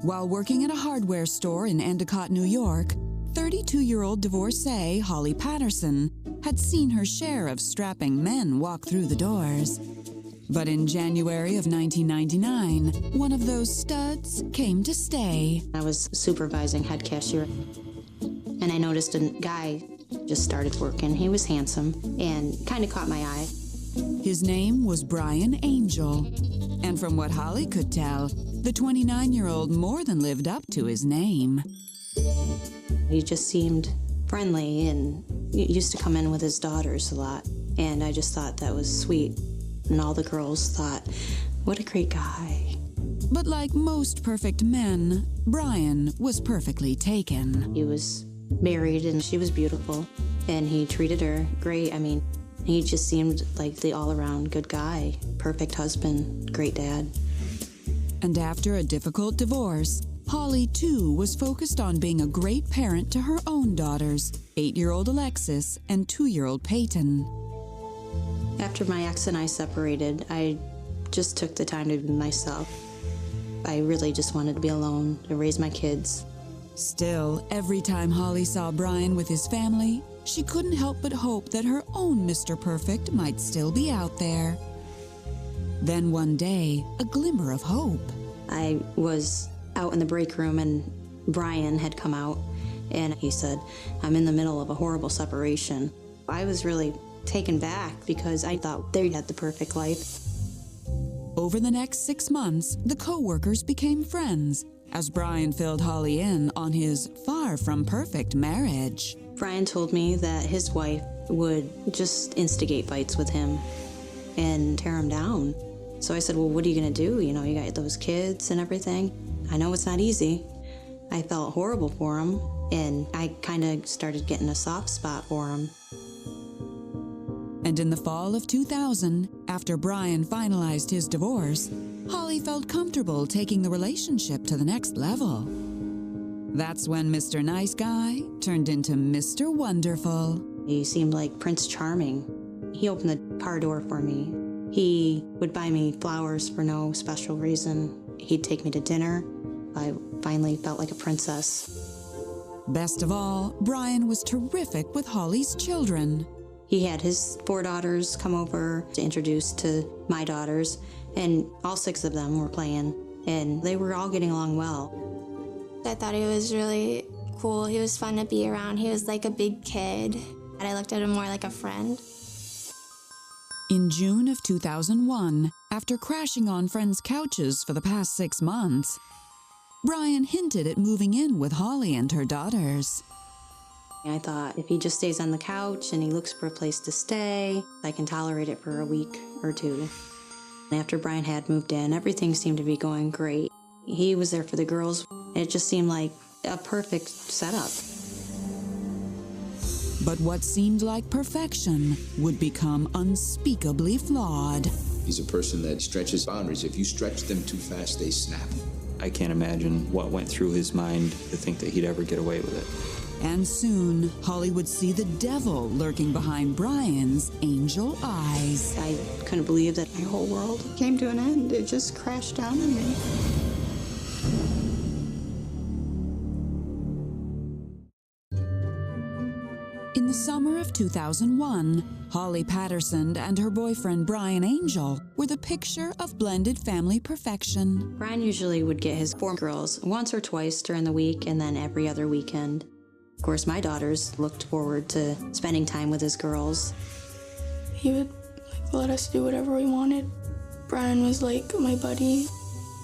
While working at a hardware store in Endicott, New York, 32-year-old divorcee Holly Patterson had seen her share of strapping men walk through the doors. But in January of 1999, one of those studs came to stay. I was supervising head cashier, and I noticed a guy just started working. He was handsome and kind of caught my eye. His name was Brian Angel, and from what Holly could tell, the 29-year-old more than lived up to his name. He just seemed friendly and used to come in with his daughters a lot, and I just thought that was sweet. And all the girls thought, what a great guy. But like most perfect men, Brian was perfectly taken. He was married and she was beautiful, and he treated her great. I mean, he just seemed like the all-around good guy, perfect husband, great dad. And after a difficult divorce, Holly, too, was focused on being a great parent to her own daughters, 8-year-old Alexis and 2-year-old Peyton. After my ex and I separated, I just took the time to be myself. I really just wanted to be alone, to raise my kids. Still, every time Holly saw Brian with his family, she couldn't help but hope that her own Mr. Perfect might still be out there. Then one day, a glimmer of hope. I was out in the break room and Brian had come out and he said, I'm in the middle of a horrible separation. I was really taken back because I thought they had the perfect life. Over the next 6 months, the co-workers became friends as Brian filled Holly in on his far from perfect marriage. Brian told me that his wife would just instigate fights with him and tear him down. So I said, well, what are you gonna do? You know, you got those kids and everything. I know it's not easy. I felt horrible for him, and I kind of started getting a soft spot for him. And in the fall of 2000, after Brian finalized his divorce, Holly felt comfortable taking the relationship to the next level. That's when Mr. Nice Guy turned into Mr. Wonderful. He seemed like Prince Charming. He opened the car door for me. He would buy me flowers for no special reason. He'd take me to dinner. I finally felt like a princess. Best of all, Brian was terrific with Holly's children. He had his 4 daughters come over to introduce to my daughters, and all 6 of them were playing, and they were all getting along well. I thought he was really cool. He was fun to be around. He was like a big kid, and I looked at him more like a friend. In June of 2001, after crashing on friends' couches for the past 6 months, Brian hinted at moving in with Holly and her daughters. I thought, if he just stays on the couch and he looks for a place to stay, I can tolerate it for a week or 2. After Brian had moved in, everything seemed to be going great. He was there for the girls. It just seemed like a perfect setup. But what seemed like perfection would become unspeakably flawed. He's a person that stretches boundaries. If you stretch them too fast, they snap. I can't imagine what went through his mind to think that he'd ever get away with it. And soon, Holly would see the devil lurking behind Brian's angel eyes. I couldn't believe that my whole world came to an end. It just crashed down on me. In the summer of 2001, Holly Patterson and her boyfriend Brian Angel were the picture of blended family perfection. Brian usually would get his 4 girls once or twice during the week and then every other weekend. Of course, my daughters looked forward to spending time with his girls. He would let us do whatever we wanted. Brian was like my buddy.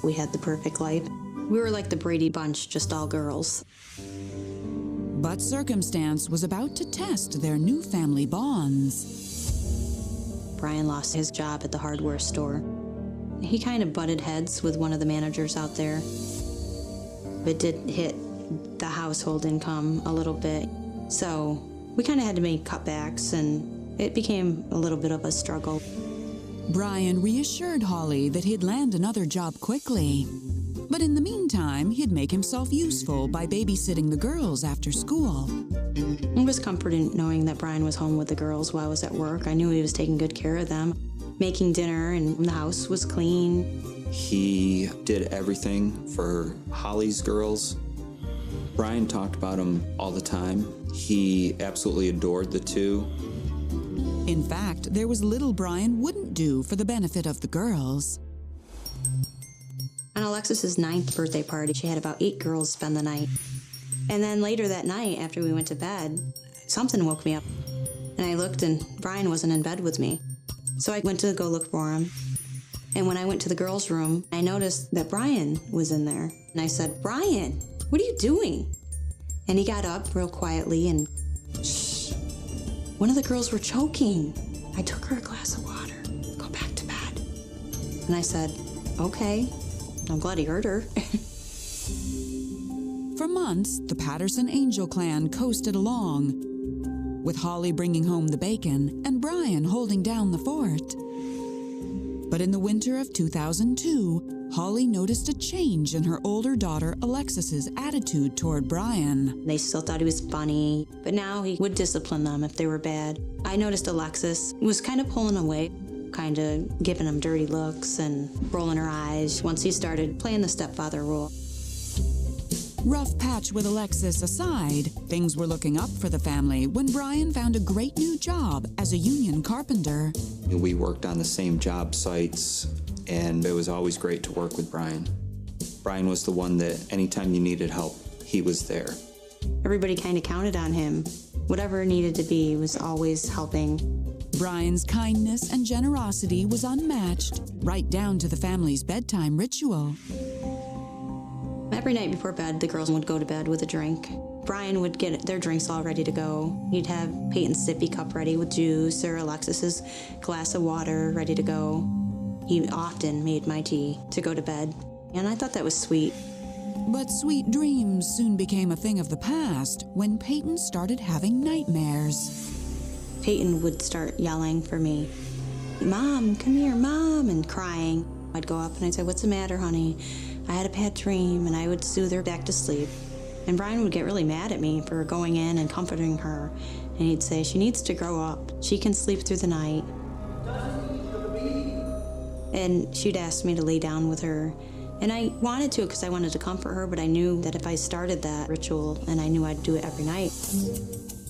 We had the perfect life. We were like the Brady Bunch, just all girls. But circumstance was about to test their new family bonds. Brian lost his job at the hardware store. He kind of butted heads with one of the managers out there. It did hit the household income a little bit. So we kind of had to make cutbacks, and it became a little bit of a struggle. Brian reassured Holly that he'd land another job quickly. But in the meantime, he'd make himself useful by babysitting the girls after school. It was comforting knowing that Brian was home with the girls while I was at work. I knew he was taking good care of them. making dinner, and the house was clean. He did everything for Holly's girls. Brian talked about them all the time. He absolutely adored the two. In fact, there was little Brian wouldn't do for the benefit of the girls. On Alexis's 9th birthday party, she had about 8 girls spend the night. And then later that night, after we went to bed, something woke me up. And I looked, and Brian wasn't in bed with me. So I went to go look for him. And when I went to the girls' room, I noticed that Brian was in there. And I said, "Brian, what are you doing?" And he got up real quietly and, "Shh, one of the girls were choking. I took her a glass of water. Go back to bed." And I said, "Okay." I'm glad he heard her. For months, the Patterson Angel clan coasted along, with Holly bringing home the bacon and Brian holding down the fort. But in the winter of 2002, Holly noticed a change in her older daughter Alexis's attitude toward Brian. They still thought he was funny, but now he would discipline them if they were bad. I noticed Alexis was kind of pulling away, kind of giving him dirty looks and rolling her eyes once he started playing the stepfather role. Rough patch with Alexis aside, things were looking up for the family when Brian found a great new job as a union carpenter. We worked on the same job sites, and it was always great to work with Brian. Brian was the one that anytime you needed help, he was there. Everybody kind of counted on him. Whatever it needed to be, he was always helping. Brian's kindness and generosity was unmatched, right down to the family's bedtime ritual. Every night before bed, the girls would go to bed with a drink. Brian would get their drinks all ready to go. He'd have Peyton's sippy cup ready with juice, or Alexis's glass of water ready to go. He often made my tea to go to bed, and I thought that was sweet. But sweet dreams soon became a thing of the past when Peyton started having nightmares. Peyton would start yelling for me, "Mom, come here, Mom," and crying. I'd go up and I'd say, "What's the matter, honey? I had a bad dream," and I would soothe her back to sleep. And Brian would get really mad at me for going in and comforting her. And he'd say, "She needs to grow up. She can sleep through the night." And she'd ask me to lay down with her. And I wanted to because I wanted to comfort her, but I knew that if I started that ritual, and I knew I'd do it every night.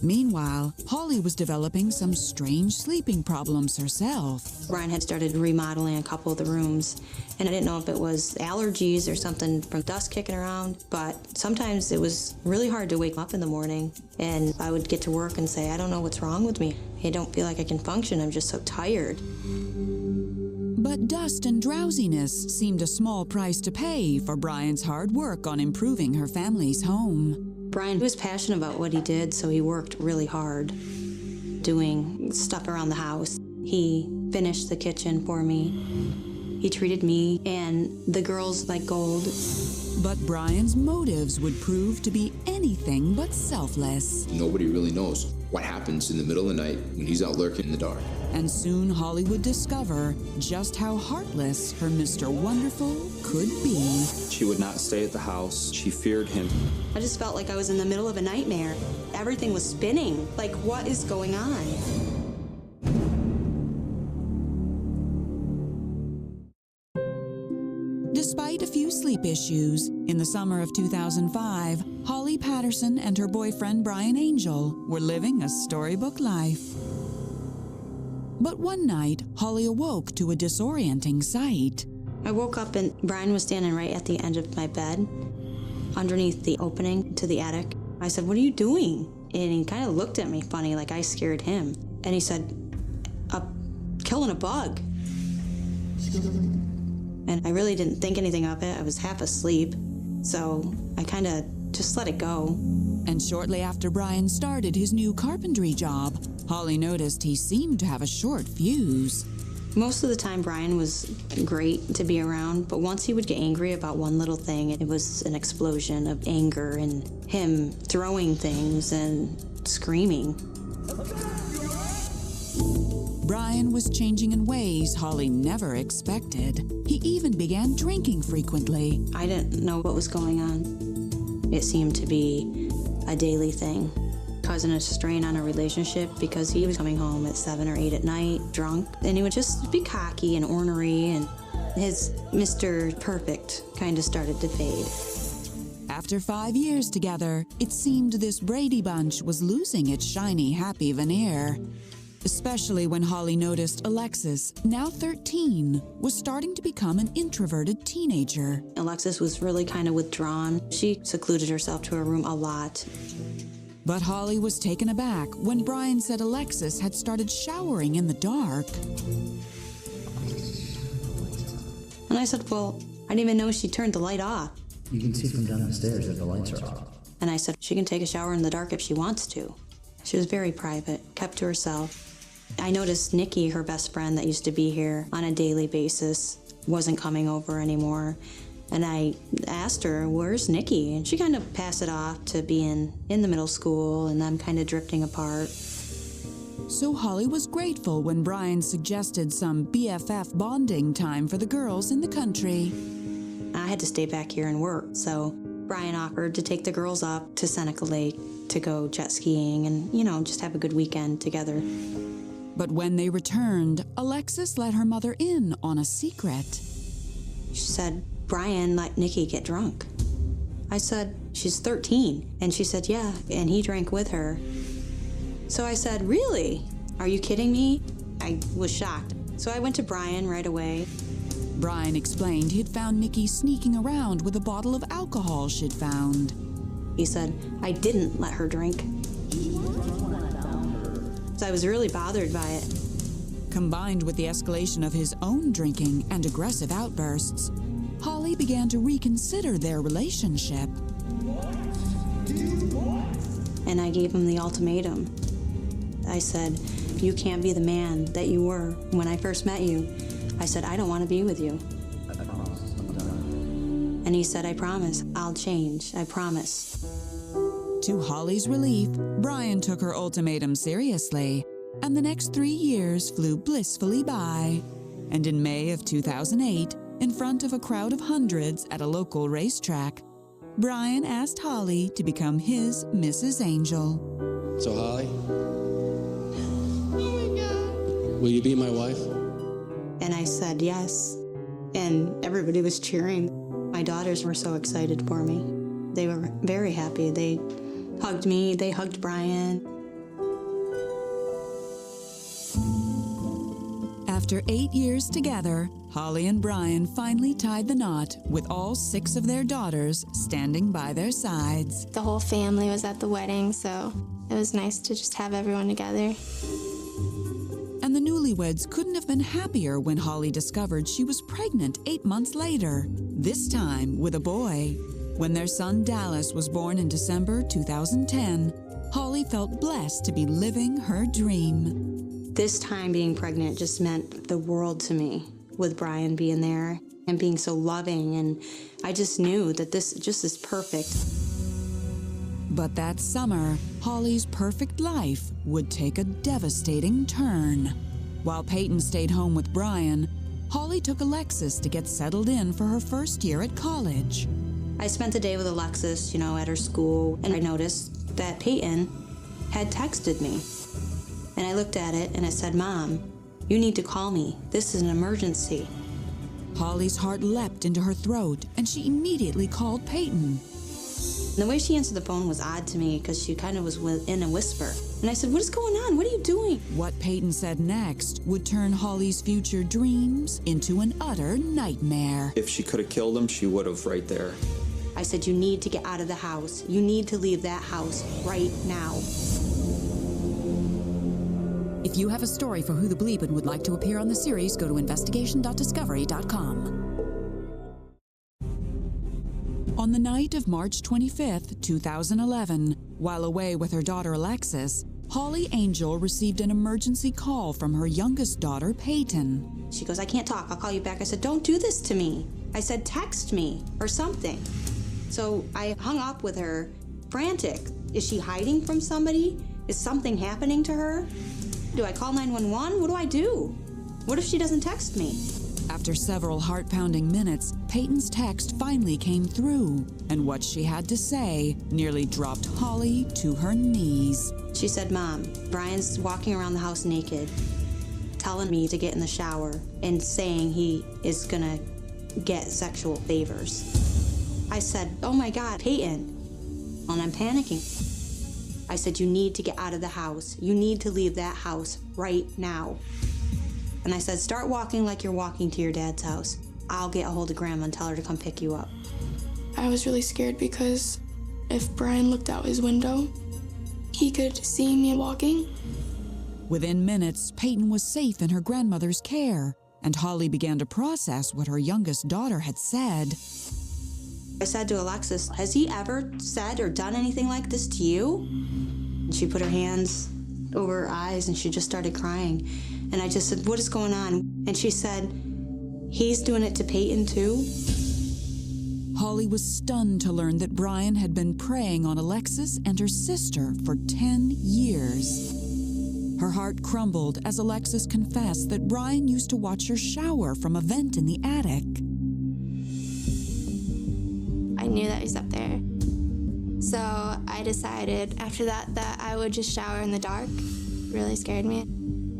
Meanwhile, Holly was developing some strange sleeping problems herself. Brian had started remodeling a couple of the rooms, and I didn't know if it was allergies or something from dust kicking around, but sometimes it was really hard to wake up in the morning, and I would get to work and say, "I don't know what's wrong with me. I don't feel like I can function. I'm just so tired." But dust and drowsiness seemed a small price to pay for Brian's hard work on improving her family's home. Brian was passionate about what he did, so he worked really hard doing stuff around the house. He finished the kitchen for me. He treated me and the girls like gold. But Brian's motives would prove to be anything but selfless. Nobody really knows what happens in the middle of the night when he's out lurking in the dark. And soon Holly would discover just how heartless her Mr. Wonderful could be. She would not stay at the house. She feared him. I just felt like I was in the middle of a nightmare. Everything was spinning. Like, what is going on? Despite a few sleep issues, in the summer of 2005, Holly Patterson and her boyfriend Brian Angel were living a storybook life. But one night, Holly awoke to a disorienting sight. I woke up and Brian was standing right at the end of my bed, underneath the opening to the attic. I said, "What are you doing?" And he kind of looked at me funny, like I scared him. And he said, "Killing a bug." And I really didn't think anything of it. I was half asleep, so I kind of just let it go. And shortly after Brian started his new carpentry job, Holly noticed he seemed to have a short fuse. Most of the time, Brian was great to be around, but once he would get angry about one little thing, it was an explosion of anger and him throwing things and screaming. Brian was changing in ways Holly never expected. He even began drinking frequently. I didn't know what was going on. It seemed to be a daily thing. causing a strain on a relationship because he was coming home at 7 or 8 at night, drunk, and he would just be cocky and ornery, and his Mr. Perfect kind of started to fade. After 5 years together, it seemed this Brady bunch was losing its shiny, happy veneer. Especially when Holly noticed Alexis, now 13, was starting to become an introverted teenager. Alexis was really kind of withdrawn. She secluded herself to her room a lot. But Holly was taken aback when Brian said Alexis had started showering in the dark. And I said, well, I didn't even know she turned the light off. You can see from down the stairs if the lights are off. And I said, she can take a shower in the dark if she wants to. She was very private, kept to herself. I noticed Nikki, her best friend that used to be here on a daily basis, wasn't coming over anymore. And I asked her, where's Nikki? And she kind of passed it off to being in the middle school and them kind of drifting apart. So Holly was grateful when Brian suggested some BFF bonding time for the girls in the country. I had to stay back here and work, so Brian offered to take the girls up to Seneca Lake to go jet skiing and, just have a good weekend together. But when they returned, Alexis let her mother in on a secret. She said, Brian let Nikki get drunk. I said, she's 13. And she said, yeah, and he drank with her. So I said, really? Are you kidding me? I was shocked. So I went to Brian right away. Brian explained he'd found Nikki sneaking around with a bottle of alcohol she'd found. He said, I didn't let her drink. So I was really bothered by it. Combined with the escalation of his own drinking and aggressive outbursts, Holly began to reconsider their relationship. And I gave him the ultimatum. I said, you can't be the man that you were when I first met you. I said, I don't want to be with you. I promise, I'm done. And he said, I promise, I'll change, I promise. To Holly's relief, Brian took her ultimatum seriously, and the next 3 years flew blissfully by. And in May of 2008, in front of a crowd of hundreds at a local racetrack, Brian asked Holly to become his Mrs. Angel. So, Holly? Will you be my wife? And I said yes. And everybody was cheering. My daughters were so excited for me. They were very happy. They hugged me, they hugged Brian. After 8 years together, Holly and Brian finally tied the knot with all 6 of their daughters standing by their sides. The whole family was at the wedding, so it was nice to just have everyone together. And the newlyweds couldn't have been happier when Holly discovered she was pregnant 8 months later, this time with a boy. When their son Dallas was born in December 2010, Holly felt blessed to be living her dream. This time being pregnant just meant the world to me, with Brian being there and being so loving, and I just knew that this just is perfect. But that summer, Holly's perfect life would take a devastating turn. While Peyton stayed home with Brian, Holly took Alexis to get settled in for her first year at college. I spent the day with Alexis, at her school, and I noticed that Peyton had texted me. And I looked at it and it said, Mom, you need to call me. This is an emergency. Holly's heart leapt into her throat, and she immediately called Peyton. And the way she answered the phone was odd to me because she kind of was in a whisper. And I said, what is going on? What are you doing? What Peyton said next would turn Holly's future dreams into an utter nightmare. If she could have killed him, she would have right there. I said, you need to get out of the house. You need to leave that house right now. If you have a story for Who the Bleep and would like to appear on the series, go to investigation.discovery.com. On the night of March 25th, 2011, while away with her daughter Alexis, Holly Angel received an emergency call from her youngest daughter, Peyton. She goes, I can't talk. I'll call you back. I said, don't do this to me. I said, text me or something. So I hung up with her, frantic. Is she hiding from somebody? Is something happening to her? Do I call 911? What do I do? What if she doesn't text me? After several heart-pounding minutes, Peyton's text finally came through, and what she had to say nearly dropped Holly to her knees. She said, "Mom, Brian's walking around the house naked, telling me to get in the shower and saying he is gonna get sexual favors." I said, "Oh my God, Peyton." And I'm panicking. I said, "You need to get out of the house. You need to leave that house right now." And I said, "Start walking like you're walking to your dad's house. I'll get a hold of Grandma and tell her to come pick you up." I was really scared because if Brian looked out his window, he could see me walking. Within minutes, Peyton was safe in her grandmother's care, and Holly began to process what her youngest daughter had said. I said to Alexis, "Has he ever said or done anything like this to you?" And she put her hands over her eyes and she just started crying. And I just said, "What is going on?" And she said, "He's doing it to Peyton too." Holly was stunned to learn that Brian had been preying on Alexis and her sister for 10 years. Her heart crumbled as Alexis confessed that Brian used to watch her shower from a vent in the attic. I knew that he was up there. So I decided after that I would just shower in the dark. It really scared me.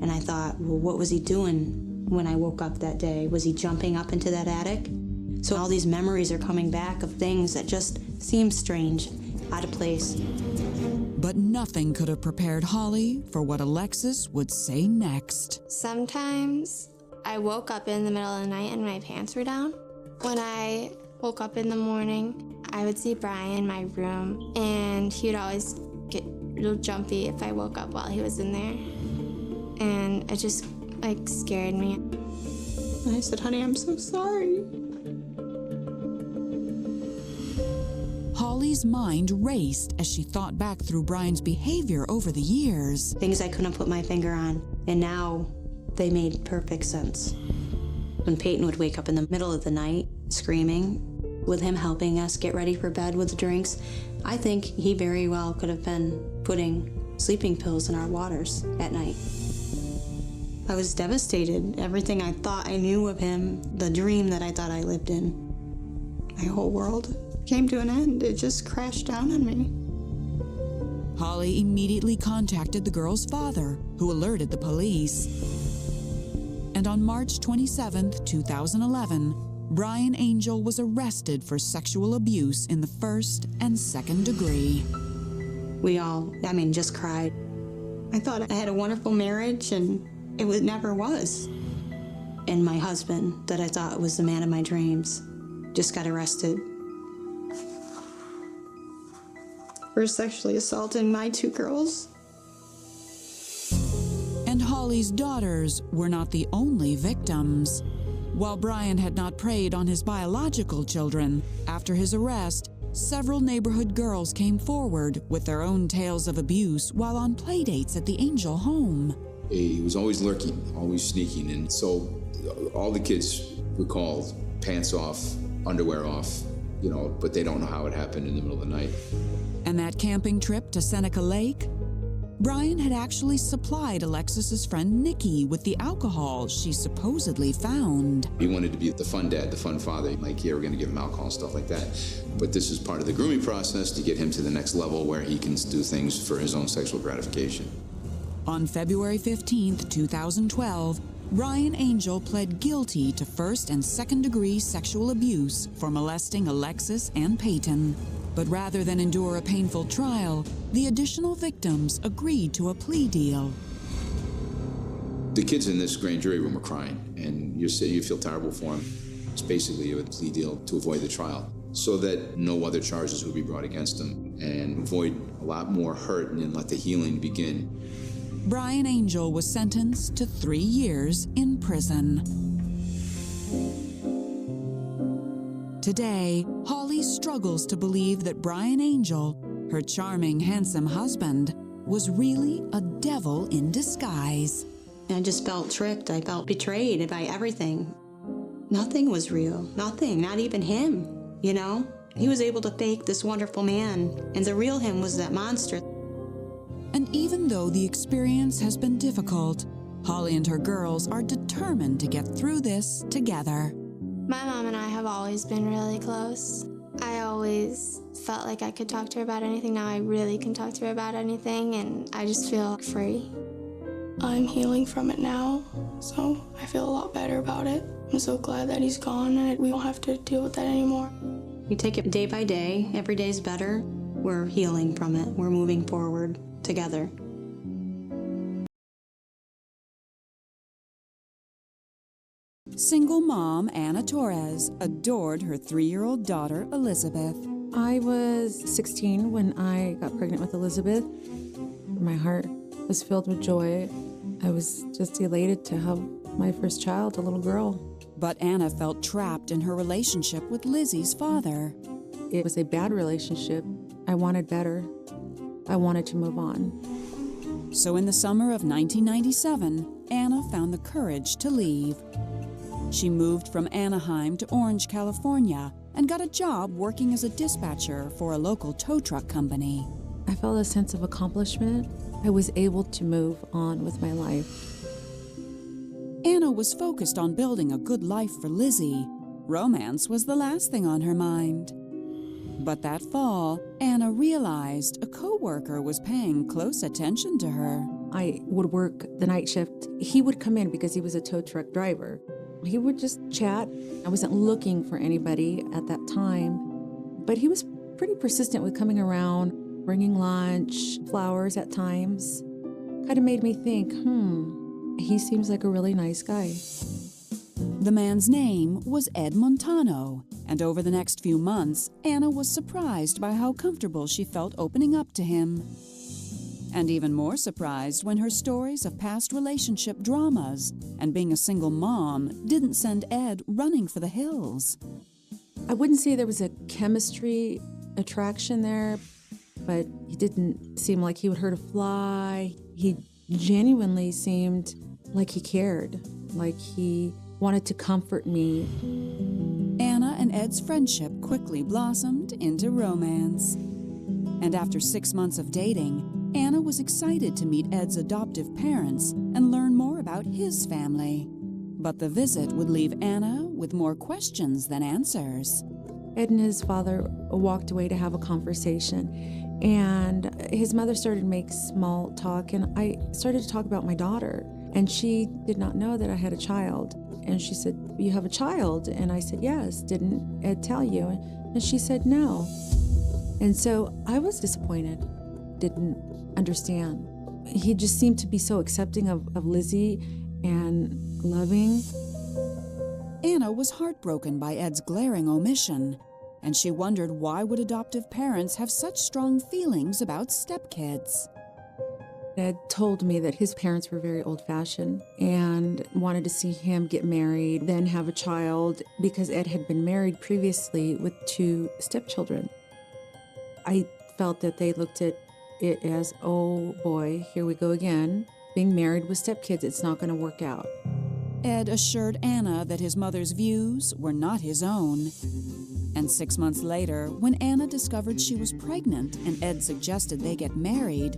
And I thought, well, what was he doing when I woke up that day? Was he jumping up into that attic? So all these memories are coming back of things that just seem strange, out of place. But nothing could have prepared Holly for what Alexis would say next. Sometimes I woke up in the middle of the night and my pants were down. When I woke up in the morning, I would see Brian in my room, and he would always get real jumpy if I woke up while he was in there. And it just, scared me. And I said, "Honey, I'm so sorry." Holly's mind raced as she thought back through Brian's behavior over the years. Things I couldn't put my finger on, and now they made perfect sense. When Peyton would wake up in the middle of the night, screaming, with him helping us get ready for bed with drinks, I think he very well could have been putting sleeping pills in our waters at night. I was devastated. Everything I thought I knew of him, the dream that I thought I lived in, my whole world came to an end. It just crashed down on me. Holly immediately contacted the girl's father, who alerted the police. And on March 27, 2011, Brian Angel was arrested for sexual abuse in the first and second degree. We all, just cried. I thought I had a wonderful marriage, and it never was. And my husband, that I thought was the man of my dreams, just got arrested for sexually assaulting my two girls. And Holly's daughters were not the only victims. While Brian had not preyed on his biological children, after his arrest, several neighborhood girls came forward with their own tales of abuse while on playdates at the Angel home. He was always lurking, always sneaking, and so all the kids recall pants off, underwear off, but they don't know how it happened in the middle of the night. And that camping trip to Seneca Lake? Brian had actually supplied Alexis's friend Nikki with the alcohol she supposedly found. He wanted to be the fun dad, the fun father, we're going to give him alcohol and stuff like that. But this is part of the grooming process to get him to the next level where he can do things for his own sexual gratification. On February 15, 2012, Brian Angel pled guilty to first and second degree sexual abuse for molesting Alexis and Peyton. But rather than endure a painful trial, the additional victims agreed to a plea deal. The kids in this grand jury room were crying, and you feel terrible for them. It's basically a plea deal to avoid the trial, so that no other charges would be brought against them, and avoid a lot more hurt and let the healing begin. Brian Angel was sentenced to 3 years in prison. Today, Holly struggles to believe that Brian Angel, her charming, handsome husband, was really a devil in disguise. I just felt tricked. I felt betrayed by everything. Nothing was real. Nothing, not even him, He was able to fake this wonderful man, and the real him was that monster. And even though the experience has been difficult, Holly and her girls are determined to get through this together. My mom and I have always been really close. I always felt like I could talk to her about anything. Now I really can talk to her about anything, and I just feel free. I'm healing from it now, so I feel a lot better about it. I'm so glad that he's gone and we don't have to deal with that anymore. You take it day by day. Every day's better. We're healing from it. We're moving forward together. Single mom Anna Torres adored her 3-year-old daughter, Elizabeth. I was 16 when I got pregnant with Elizabeth. My heart was filled with joy. I was just elated to have my first child, a little girl. But Anna felt trapped in her relationship with Lizzie's father. It was a bad relationship. I wanted better. I wanted to move on. So in the summer of 1997, Anna found the courage to leave. She moved from Anaheim to Orange, California, and got a job working as a dispatcher for a local tow truck company. I felt a sense of accomplishment. I was able to move on with my life. Anna was focused on building a good life for Lizzie. Romance was the last thing on her mind. But that fall, Anna realized a coworker was paying close attention to her. I would work the night shift. He would come in because he was a tow truck driver. He would just chat. I wasn't looking for anybody at that time, but he was pretty persistent with coming around, bringing lunch, flowers at times. Kind of made me think, he seems like a really nice guy. The man's name was Ed Montano, and over the next few months, Anna was surprised by how comfortable she felt opening up to him. And even more surprised when her stories of past relationship dramas and being a single mom didn't send Ed running for the hills. I wouldn't say there was a chemistry attraction there, but he didn't seem like he would hurt a fly. He genuinely seemed like he cared, like he wanted to comfort me. Anna and Ed's friendship quickly blossomed into romance. And after 6 months of dating, Anna was excited to meet Ed's adoptive parents and learn more about his family. But the visit would leave Anna with more questions than answers. Ed and his father walked away to have a conversation, and his mother started to make small talk, and I started to talk about my daughter. And she did not know that I had a child. And she said, "You have a child?" And I said, "Yes. Didn't Ed tell you?" And she said, "No." And so I was disappointed, didn't understand. He just seemed to be so accepting of Lizzie and loving. Anna was heartbroken by Ed's glaring omission, and she wondered why would adoptive parents have such strong feelings about stepkids. Ed told me that his parents were very old-fashioned and wanted to see him get married, then have a child, because Ed had been married previously with 2 stepchildren. I felt that they looked at it as, oh boy, here we go again. Being married with stepkids, it's not going to work out. Ed assured Anna that his mother's views were not his own. And 6 months later, when Anna discovered she was pregnant and Ed suggested they get married,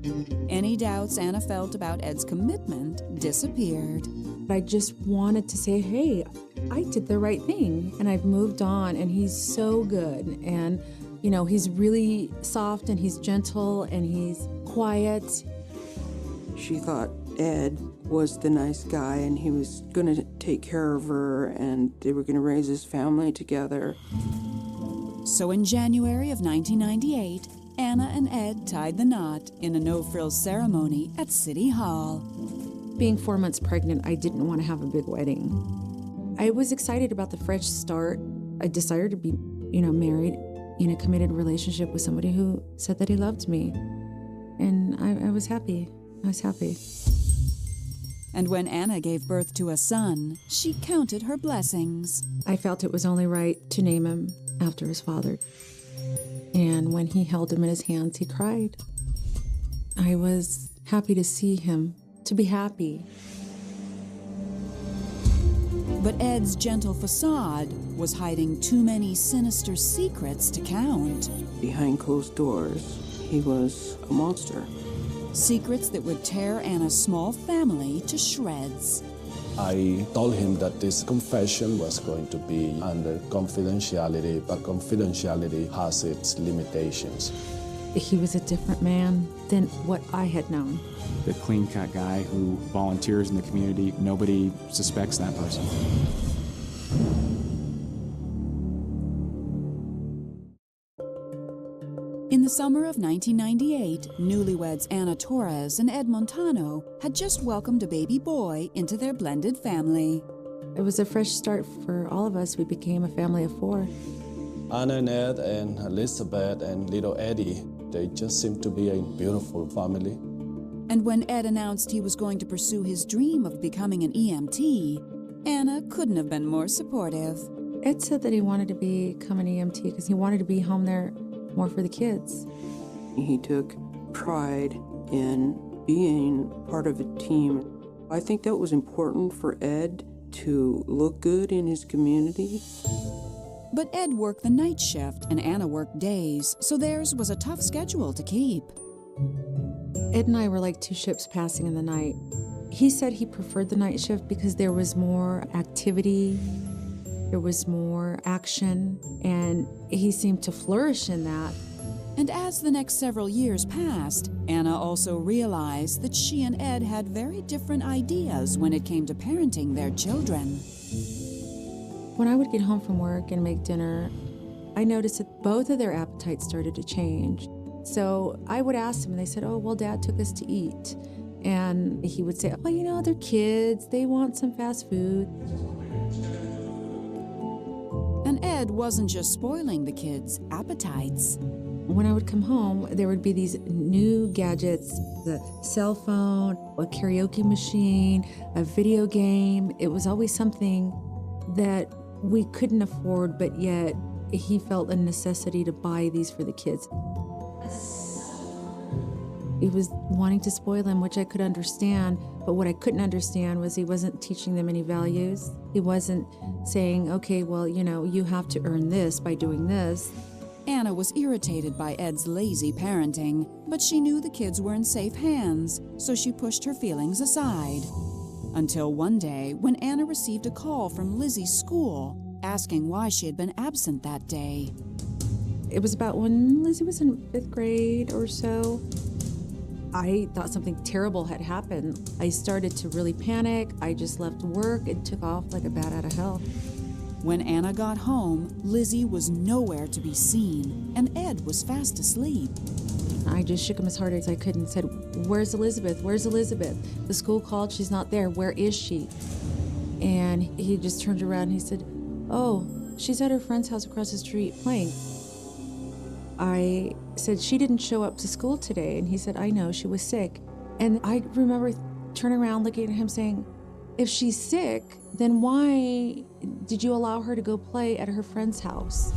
any doubts Anna felt about Ed's commitment disappeared. I just wanted to say, hey, I did the right thing, and I've moved on, and he's so good. And, you know, he's really soft, and he's gentle, and he's quiet. She thought Ed was the nice guy, and he was going to take care of her, and they were going to raise his family together. So in January of 1998, Anna and Ed tied the knot in a no-frills ceremony at City Hall. Being 4 months pregnant, I didn't want to have a big wedding. I was excited about the fresh start. I desired to be, married in a committed relationship with somebody who said that he loved me. And I was happy. I was happy. And when Anna gave birth to a son, she counted her blessings. I felt it was only right to name him after his father. And when he held him in his hands, he cried. I was happy to see him, to be happy. But Ed's gentle facade was hiding too many sinister secrets to count. Behind closed doors, he was a monster. Secrets that would tear Anna's small family to shreds. I told him that this confession was going to be under confidentiality, but confidentiality has its limitations. He was a different man than what I had known. The clean-cut guy who volunteers in the community, nobody suspects that person. In the summer of 1998, newlyweds Anna Torres and Ed Montano had just welcomed a baby boy into their blended family. It was a fresh start for all of us. We became a family of 4. Anna and Ed and Elizabeth and little Eddie, they just seem to be a beautiful family. And when Ed announced he was going to pursue his dream of becoming an EMT, Anna couldn't have been more supportive. Ed said that he wanted to become an EMT because he wanted to be home there more for the kids. He took pride in being part of a team. I think that was important for Ed to look good in his community. But Ed worked the night shift and Anna worked days, so theirs was a tough schedule to keep. Ed and I were like 2 ships passing in the night. He said he preferred the night shift because there was more activity, there was more action, and he seemed to flourish in that. And as the next several years passed, Anna also realized that she and Ed had very different ideas when it came to parenting their children. When I would get home from work and make dinner, I noticed that both of their appetites started to change. So I would ask them, and they said, "Oh, well, Dad took us to eat." And he would say, "Oh, you know, they're kids, they want some fast food." And Ed wasn't just spoiling the kids' appetites. When I would come home, there would be these new gadgets, the cell phone, a karaoke machine, a video game. It was always something that we couldn't afford, but yet he felt a necessity to buy these for the kids. He was wanting to spoil them, which I could understand, but what I couldn't understand was he wasn't teaching them any values. He wasn't saying, okay, well, you know, you have to earn this by doing this. Anna was irritated by Ed's lazy parenting, but she knew the kids were in safe hands, so she pushed her feelings aside. Until one day, when Anna received a call from Lizzie's school, asking why she had been absent that day. It was about when Lizzie was in 5th grade or so. I thought something terrible had happened. I started to really panic. I just left work and took off like a bat out of hell. When Anna got home, Lizzie was nowhere to be seen, and Ed was fast asleep. I just shook him as hard as I could and said, "Where's Elizabeth? Where's Elizabeth? The school called, she's not there. Where is she?" And he just turned around and he said, "Oh, she's at her friend's house across the street playing." I said, "She didn't show up to school today." And he said, "I know, she was sick." And I remember turning around, looking at him saying, "If she's sick, then why did you allow her to go play at her friend's house?"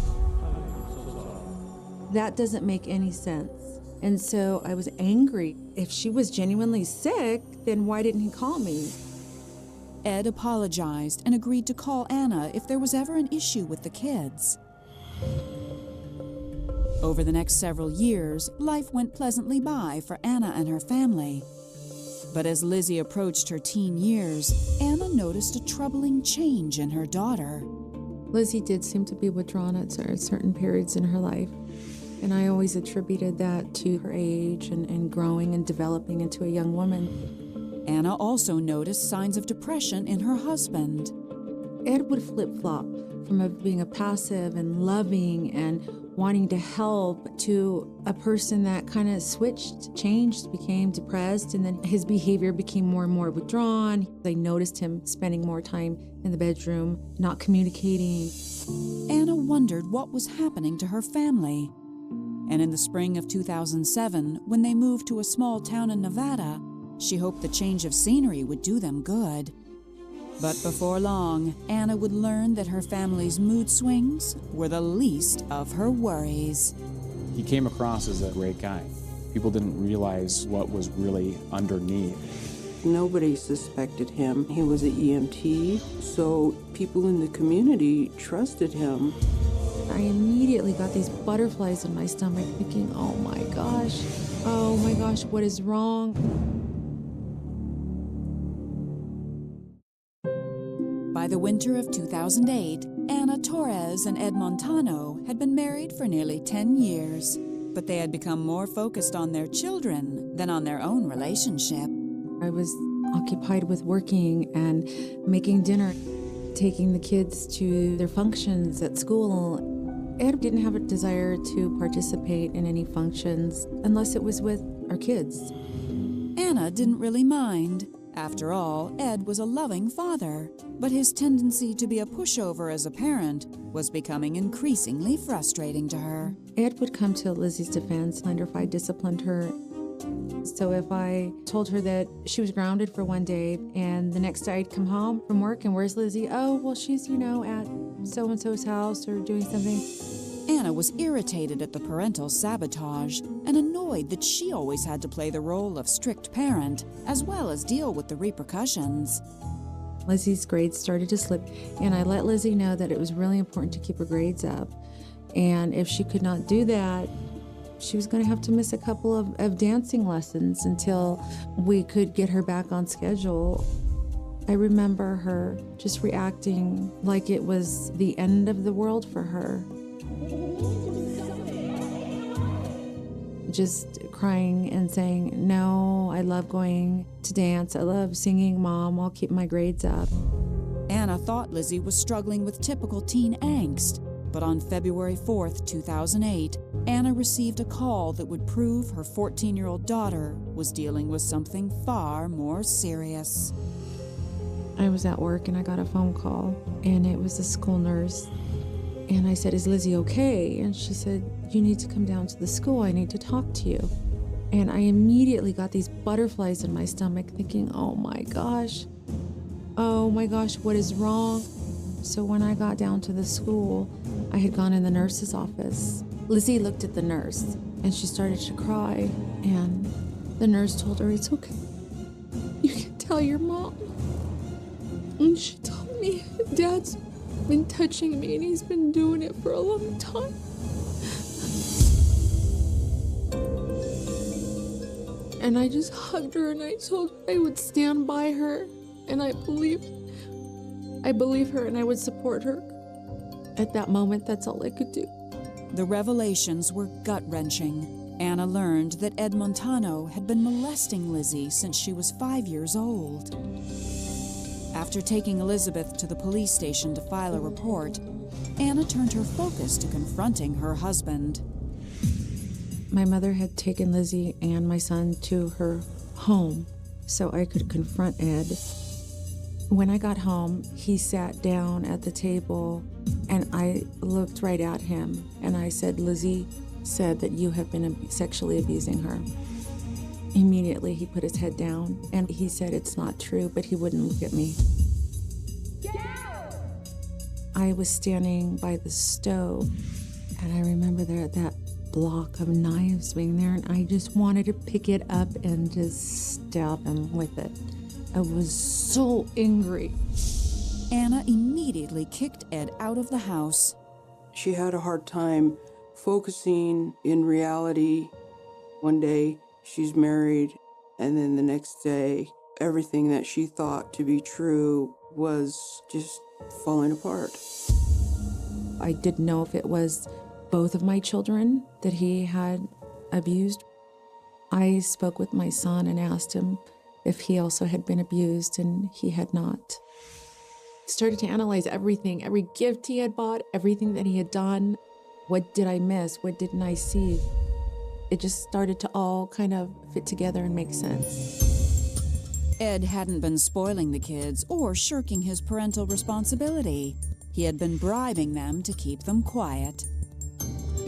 That doesn't make any sense. And so I was angry. If she was genuinely sick, then why didn't he call me? Ed apologized and agreed to call Anna if there was ever an issue with the kids. Over the next several years, life went pleasantly by for Anna and her family. But as Lizzie approached her teen years, Anna noticed a troubling change in her daughter. Lizzie did seem to be withdrawn at certain periods in her life. And I always attributed that to her age and growing and developing into a young woman. Anna also noticed signs of depression in her husband. Ed would flip-flop from being a passive and loving and wanting to help to a person that kind of switched, changed, became depressed, and then his behavior became more and more withdrawn. I noticed him spending more time in the bedroom, not communicating. Anna wondered what was happening to her family. And in the spring of 2007, when they moved to a small town in Nevada, she hoped the change of scenery would do them good. But before long, Anna would learn that her family's mood swings were the least of her worries. He came across as a great guy. People didn't realize what was really underneath. Nobody suspected him. He was an EMT, so people in the community trusted him. I immediately got these butterflies in my stomach thinking, oh my gosh, what is wrong? By the winter of 2008, Anna Torres and Ed Montano had been married for nearly 10 years, but they had become more focused on their children than on their own relationship. I was occupied with working and making dinner, taking the kids to their functions at school. Ed didn't have a desire to participate in any functions unless it was with our kids. Anna didn't really mind. After all, Ed was a loving father, but his tendency to be a pushover as a parent was becoming increasingly frustrating to her. Ed would come to Lizzie's defense, wonder if I disciplined her. So if I told her that she was grounded for one day and the next day I'd come home from work and where's Lizzie? Oh, well, she's, at so-and-so's house or doing something. Anna was irritated at the parental sabotage and annoyed that she always had to play the role of strict parent as well as deal with the repercussions. Lizzie's grades started to slip, and I let Lizzie know that it was really important to keep her grades up. And if she could not do that, she was going to have to miss a couple of dancing lessons until we could get her back on schedule. I remember her just reacting like it was the end of the world for her. Just crying and saying, no, I love going to dance. I love singing, Mom. I'll keep my grades up. Anna thought Lizzie was struggling with typical teen angst, but on February 4th, 2008, Anna received a call that would prove her 14-year-old daughter was dealing with something far more serious. I was at work and I got a phone call, and it was the school nurse. And I said, is Lizzie okay? And she said, you need to come down to the school. I need to talk to you. And I immediately got these butterflies in my stomach thinking, oh my gosh, what is wrong? So when I got down to the school, I had gone in the nurse's office. Lizzie looked at the nurse and she started to cry. And the nurse told her, it's okay. You can tell your mom. And she told me, Dad's been touching me and he's been doing it for a long time. And I just hugged her and I told her I would stand by her, and I believe her and I would support her. At that moment, that's all I could do. The revelations were gut-wrenching. Anna learned that Ed Montano had been molesting Lizzie since she was 5 years old. After taking Elizabeth to the police station to file a report, Anna turned her focus to confronting her husband. My mother had taken Lizzie and my son to her home so I could confront Ed. When I got home, he sat down at the table and I looked right at him and I said, Lizzie said that you have been sexually abusing her. Immediately, he put his head down and he said it's not true, but he wouldn't look at me. I was standing by the stove and I remember that block of knives being there, and I just wanted to pick it up and just stab him with it. I was so angry. Anna immediately kicked Ed out of the house. She had a hard time focusing in reality. One day, she's married, and then the next day, everything that she thought to be true was just falling apart. I didn't know if it was both of my children that he had abused. I spoke with my son and asked him if he also had been abused, and he had not. Started to analyze everything, every gift he had bought, everything that he had done. What did I miss? What didn't I see? It just started to all kind of fit together and make sense. Ed hadn't been spoiling the kids or shirking his parental responsibility. He had been bribing them to keep them quiet.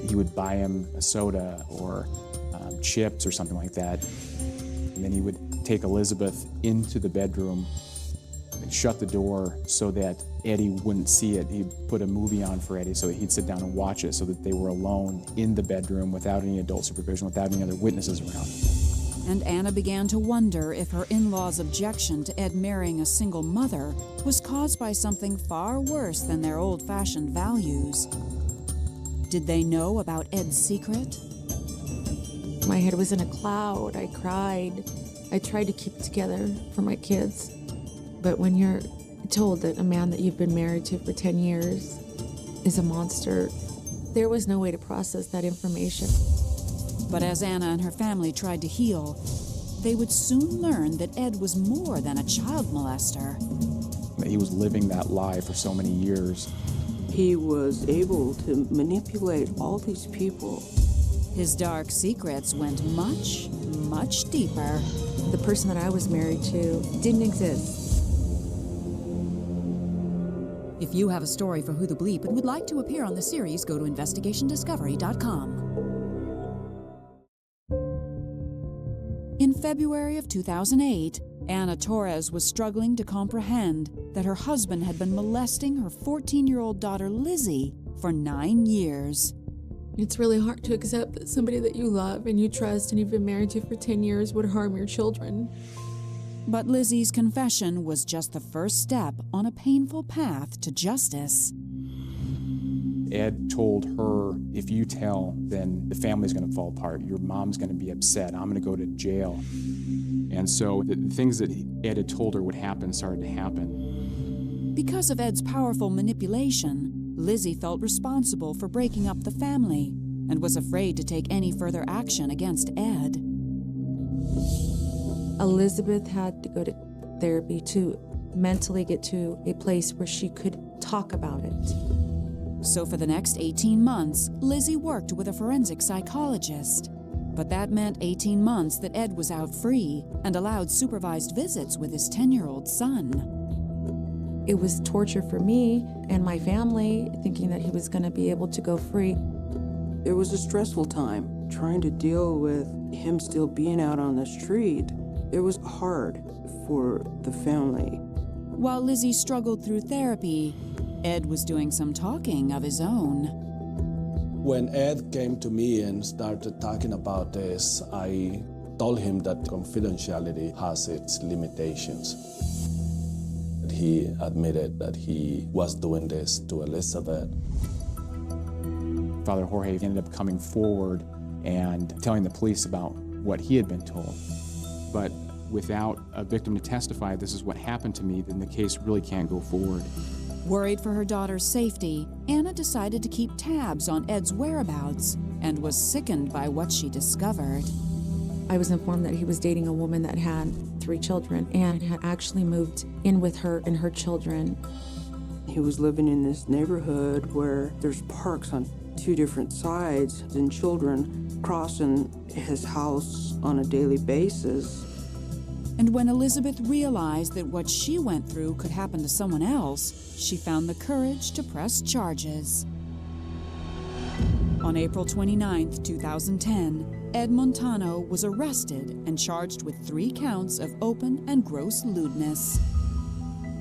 He would buy him a soda or chips or something like that. And then he would take Elizabeth into the bedroom and shut the door so that Eddie wouldn't see it. He'd put a movie on for Eddie so that he'd sit down and watch it so that they were alone in the bedroom without any adult supervision, without any other witnesses around. And Anna began to wonder if her in-laws' objection to Ed marrying a single mother was caused by something far worse than their old-fashioned values. Did they know about Ed's secret? My head was in a cloud. I cried. I tried to keep it together for my kids. But when you're told that a man that you've been married to for 10 years is a monster, there was no way to process that information. But as Anna and her family tried to heal, they would soon learn that Ed was more than a child molester. He was living that lie for so many years. He was able to manipulate all these people. His dark secrets went much, much deeper. The person that I was married to didn't exist. If you have a story for Who the Bleep and would like to appear on the series, go to investigationdiscovery.com. In February of 2008, Anna Torres was struggling to comprehend that her husband had been molesting her 14-year-old daughter Lizzie for 9 years. It's really hard to accept that somebody that you love and you trust and you've been married to for 10 years would harm your children. But Lizzie's confession was just the first step on a painful path to justice. Ed told her, if you tell, then the family's going to fall apart. Your mom's going to be upset. I'm going to go to jail. And so the things that Ed had told her would happen started to happen. Because of Ed's powerful manipulation, Lizzie felt responsible for breaking up the family and was afraid to take any further action against Ed. Elizabeth had to go to therapy to mentally get to a place where she could talk about it. So for the next 18 months, Lizzie worked with a forensic psychologist. But that meant 18 months that Ed was out free and allowed supervised visits with his 10-year-old son. It was torture for me and my family, thinking that he was going to be able to go free. It was a stressful time, trying to deal with him still being out on the street. It was hard for the family. While Lizzie struggled through therapy, Ed was doing some talking of his own. When Ed came to me and started talking about this, I told him that confidentiality has its limitations. He admitted that he was doing this to Elizabeth. Father Jorge ended up coming forward and telling the police about what he had been told. But without a victim to testify, this is what happened to me, then the case really can't go forward. Worried for her daughter's safety, Anna decided to keep tabs on Ed's whereabouts and was sickened by what she discovered. I was informed that he was dating a woman that had 3 children and had actually moved in with her and her children. He was living in this neighborhood where there's parks on 2 different sides and children crossing his house on a daily basis. And when Elizabeth realized that what she went through could happen to someone else, she found the courage to press charges. On April 29, 2010, Ed Montano was arrested and charged with 3 counts of open and gross lewdness.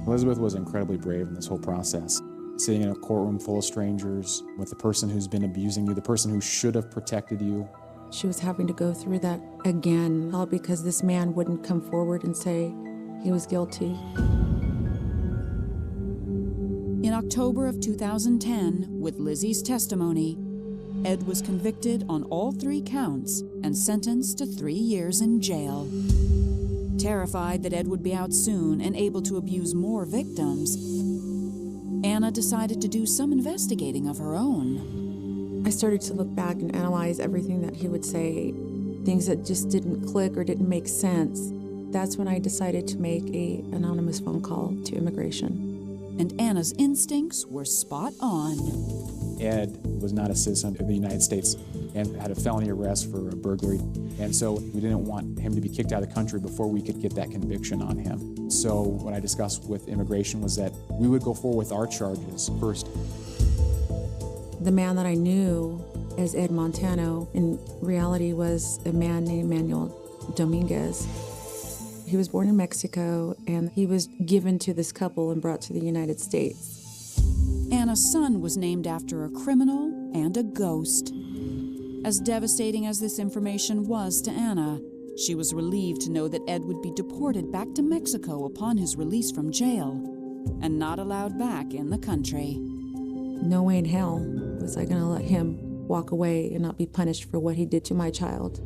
Elizabeth was incredibly brave in this whole process. Sitting in a courtroom full of strangers with the person who's been abusing you, the person who should have protected you. She was having to go through that again, all because this man wouldn't come forward and say he was guilty. In October of 2010, with Lizzie's testimony, Ed was convicted on all 3 counts and sentenced to 3 years in jail. Terrified that Ed would be out soon and able to abuse more victims, Anna decided to do some investigating of her own. I started to look back and analyze everything that he would say, things that just didn't click or didn't make sense. That's when I decided to make an anonymous phone call to immigration. And Anna's instincts were spot on. Ed was not a citizen of the United States and had a felony arrest for a burglary. And so we didn't want him to be kicked out of the country before we could get that conviction on him. So what I discussed with immigration was that we would go forward with our charges first. The man that I knew as Ed Montano in reality was a man named Manuel Dominguez. He was born in Mexico and he was given to this couple and brought to the United States. Anna's son was named after a criminal and a ghost. As devastating as this information was to Anna, she was relieved to know that Ed would be deported back to Mexico upon his release from jail and not allowed back in the country. No way in hell was I going to let him walk away and not be punished for what he did to my child.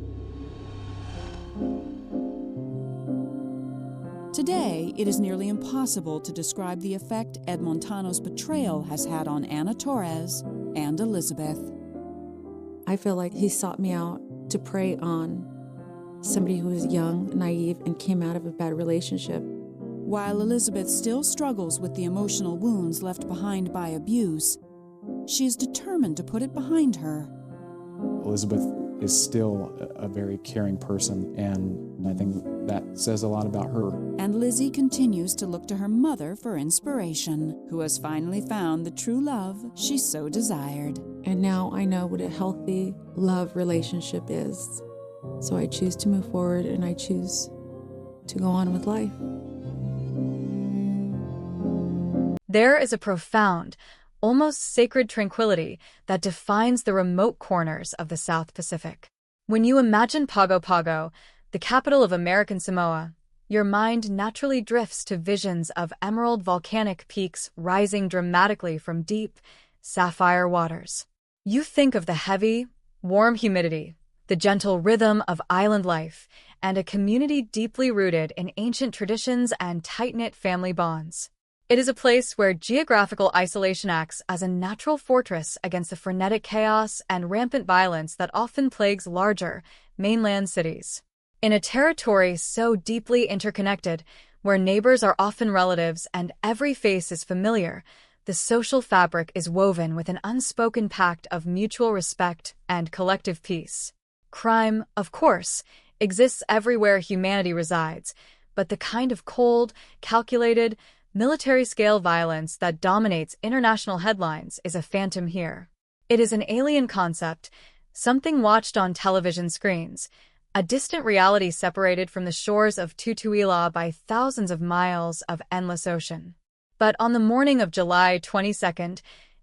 Today, it is nearly impossible to describe the effect Ed Montano's betrayal has had on Anna Torres and Elizabeth. I feel like he sought me out to prey on somebody who was young, naive, and came out of a bad relationship. While Elizabeth still struggles with the emotional wounds left behind by abuse, she is determined to put it behind her. Elizabeth is still a very caring person, and I think that says a lot about her. And Lizzie continues to look to her mother for inspiration, who has finally found the true love she so desired. And now I know what a healthy love relationship is. So I choose to move forward, and I choose to go on with life. There is a profound, almost sacred tranquility that defines the remote corners of the South Pacific. When you imagine Pago Pago, the capital of American Samoa, your mind naturally drifts to visions of emerald volcanic peaks rising dramatically from deep, sapphire waters. You think of the heavy, warm humidity, the gentle rhythm of island life, and a community deeply rooted in ancient traditions and tight-knit family bonds. It is a place where geographical isolation acts as a natural fortress against the frenetic chaos and rampant violence that often plagues larger, mainland cities. In a territory so deeply interconnected, where neighbors are often relatives and every face is familiar, the social fabric is woven with an unspoken pact of mutual respect and collective peace. Crime, of course, exists everywhere humanity resides, but the kind of cold, calculated, military-scale violence that dominates international headlines is a phantom here. It is an alien concept, something watched on television screens, a distant reality separated from the shores of Tutuila by thousands of miles of endless ocean. But on the morning of July 22,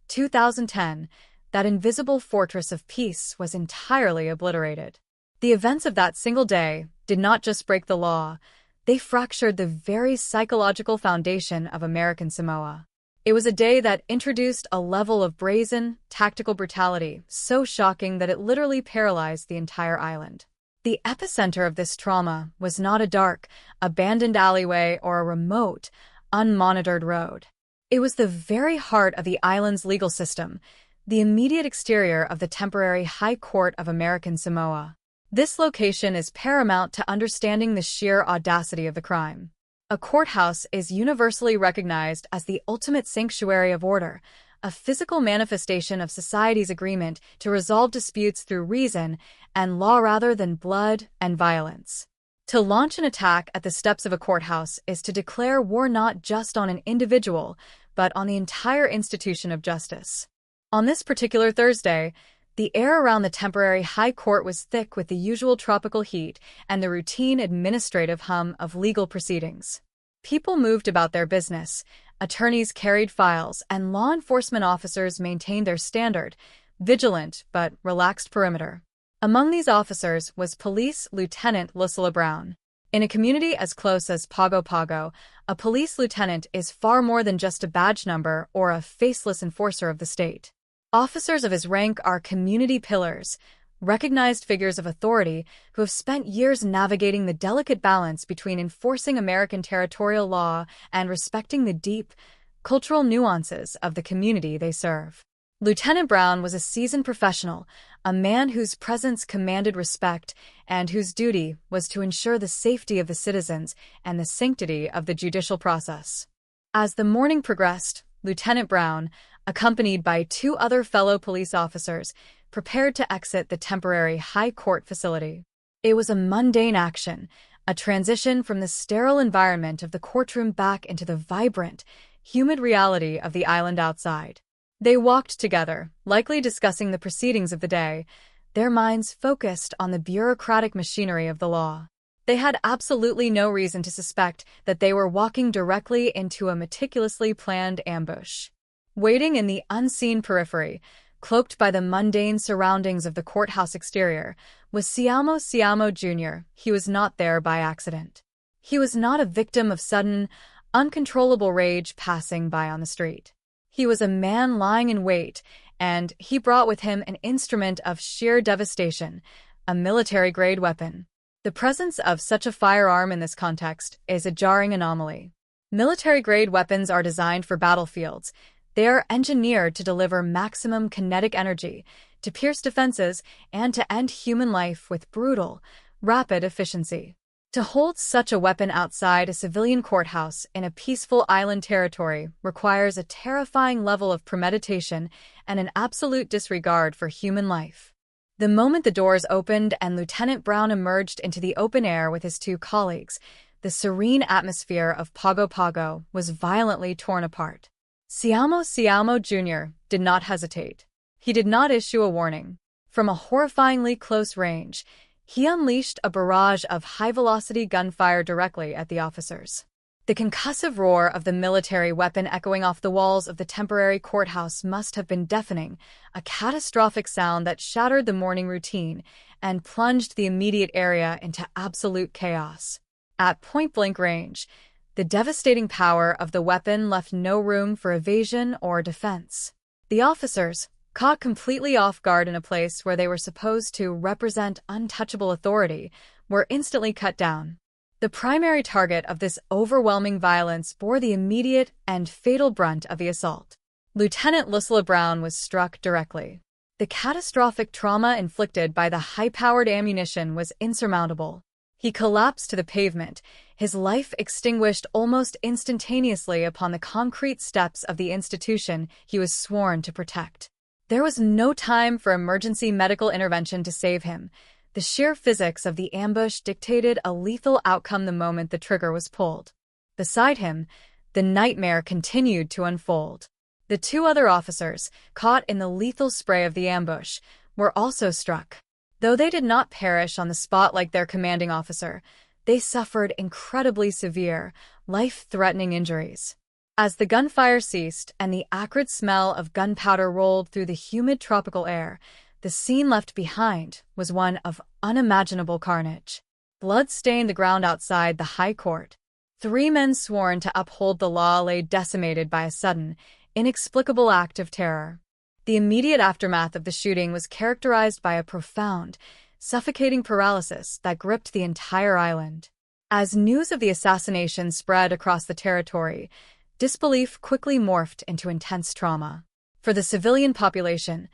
2010, that invisible fortress of peace was entirely obliterated. The events of that single day did not just break the law, they fractured the very psychological foundation of American Samoa. It was a day that introduced a level of brazen, tactical brutality so shocking that it literally paralyzed the entire island. The epicenter of this trauma was not a dark, abandoned alleyway or a remote, unmonitored road. It was the very heart of the island's legal system, the immediate exterior of the temporary High Court of American Samoa. This location is paramount to understanding the sheer audacity of the crime. A courthouse is universally recognized as the ultimate sanctuary of order, a physical manifestation of society's agreement to resolve disputes through reason and law rather than blood and violence. To launch an attack at the steps of a courthouse is to declare war not just on an individual, but on the entire institution of justice. On this particular Thursday, the air around the temporary High Court was thick with the usual tropical heat and the routine administrative hum of legal proceedings. People moved about their business, attorneys carried files, and law enforcement officers maintained their standard, vigilant but relaxed perimeter. Among these officers was Police Lieutenant Lucilla Brown. In a community as close as Pago Pago, a police lieutenant is far more than just a badge number or a faceless enforcer of the state. Officers of his rank are community pillars, recognized figures of authority who have spent years navigating the delicate balance between enforcing American territorial law and respecting the deep, cultural nuances of the community they serve. Lieutenant Brown was a seasoned professional, a man whose presence commanded respect and whose duty was to ensure the safety of the citizens and the sanctity of the judicial process. As the morning progressed, Lieutenant Brown, accompanied by two other fellow police officers, prepared to exit the temporary High Court facility. It was a mundane action, a transition from the sterile environment of the courtroom back into the vibrant, humid reality of the island outside. They walked together, likely discussing the proceedings of the day, their minds focused on the bureaucratic machinery of the law. They had absolutely no reason to suspect that they were walking directly into a meticulously planned ambush. Waiting in the unseen periphery, cloaked by the mundane surroundings of the courthouse exterior, was Siamo Jr. He was not there by accident. He was not a victim of sudden, uncontrollable rage passing by on the street. He was a man lying in wait, and he brought with him an instrument of sheer devastation, a military-grade weapon. The presence of such a firearm in this context is a jarring anomaly. Military-grade weapons are designed for battlefields. They are engineered to deliver maximum kinetic energy, to pierce defenses, and to end human life with brutal, rapid efficiency. To hold such a weapon outside a civilian courthouse in a peaceful island territory requires a terrifying level of premeditation and an absolute disregard for human life. The moment the doors opened and Lieutenant Brown emerged into the open air with his two colleagues, the atmosphere of Pago Pago was violently torn apart. Siamo Jr. did not hesitate. He did not issue a warning. From a horrifyingly close range, he unleashed a barrage of high-velocity gunfire directly at the officers. The concussive roar of the military weapon echoing off the walls of the temporary courthouse must have been deafening, a catastrophic sound that shattered the morning routine and plunged the immediate area into absolute chaos. At point-blank range, the devastating power of the weapon left no room for evasion or defense. The officers, caught completely off guard in a place where they were supposed to represent untouchable authority, were instantly cut down. The primary target of this overwhelming violence bore the immediate and fatal brunt of the assault. Lieutenant Lucilla Brown was struck directly. The catastrophic trauma inflicted by the high-powered ammunition was insurmountable. He collapsed to the pavement, his life extinguished almost instantaneously upon the concrete steps of the institution he was sworn to protect. There was no time for emergency medical intervention to save him. The sheer physics of the ambush dictated a lethal outcome the moment the trigger was pulled. Beside him, the nightmare continued to unfold. The two other officers, caught in the lethal spray of the ambush, were also struck. Though they did not perish on the spot like their commanding officer, they suffered incredibly severe, life-threatening injuries. As the gunfire ceased and the acrid smell of gunpowder rolled through the humid tropical air, the scene left behind was one of unimaginable carnage. Blood stained the ground outside the high court. 3 men sworn to uphold the law lay decimated by a sudden, inexplicable act of terror. The immediate aftermath of the shooting was characterized by a profound, suffocating paralysis that gripped the entire island. As news of the assassination spread across the territory, disbelief quickly morphed into intense trauma. For the civilian population,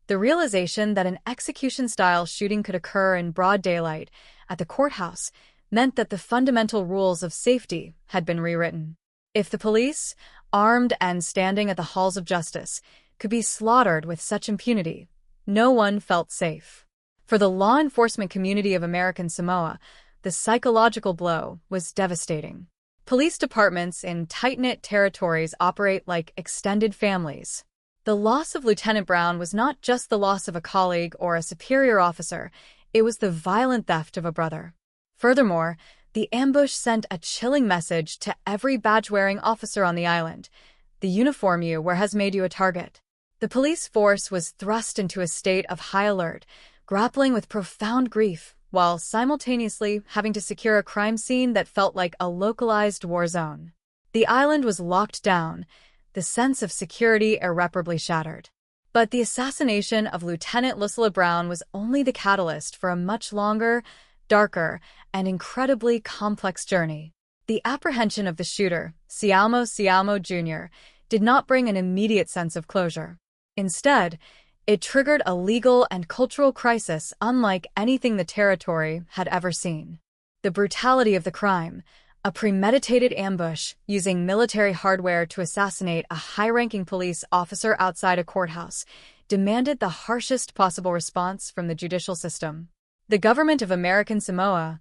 the realization that an execution-style shooting could occur in broad daylight at the courthouse meant that the fundamental rules of safety had been rewritten. If the police, armed and standing at the halls of justice, could be slaughtered with such impunity, no one felt safe. For the law enforcement community of American Samoa, the psychological blow was devastating. Police departments in tight-knit territories operate like extended families. The loss of Lieutenant Brown was not just the loss of a colleague or a superior officer, it was the violent theft of a brother. Furthermore, the ambush sent a chilling message to every badge-wearing officer on the island. The uniform you wear has made you a target. The police force was thrust into a state of high alert, grappling with profound grief, while simultaneously having to secure a crime scene that felt like a localized war zone. The island was locked down, the sense of security irreparably shattered. But the assassination of Lieutenant Lucilla Brown was only the catalyst for a much longer, darker, and incredibly complex journey. The apprehension of the shooter, Siamo Jr., did not bring an immediate sense of closure. Instead, it triggered a legal and cultural crisis unlike anything the territory had ever seen. The brutality of the crime, a premeditated ambush using military hardware to assassinate a high-ranking police officer outside a courthouse, demanded the harshest possible response from the judicial system. The government of American Samoa,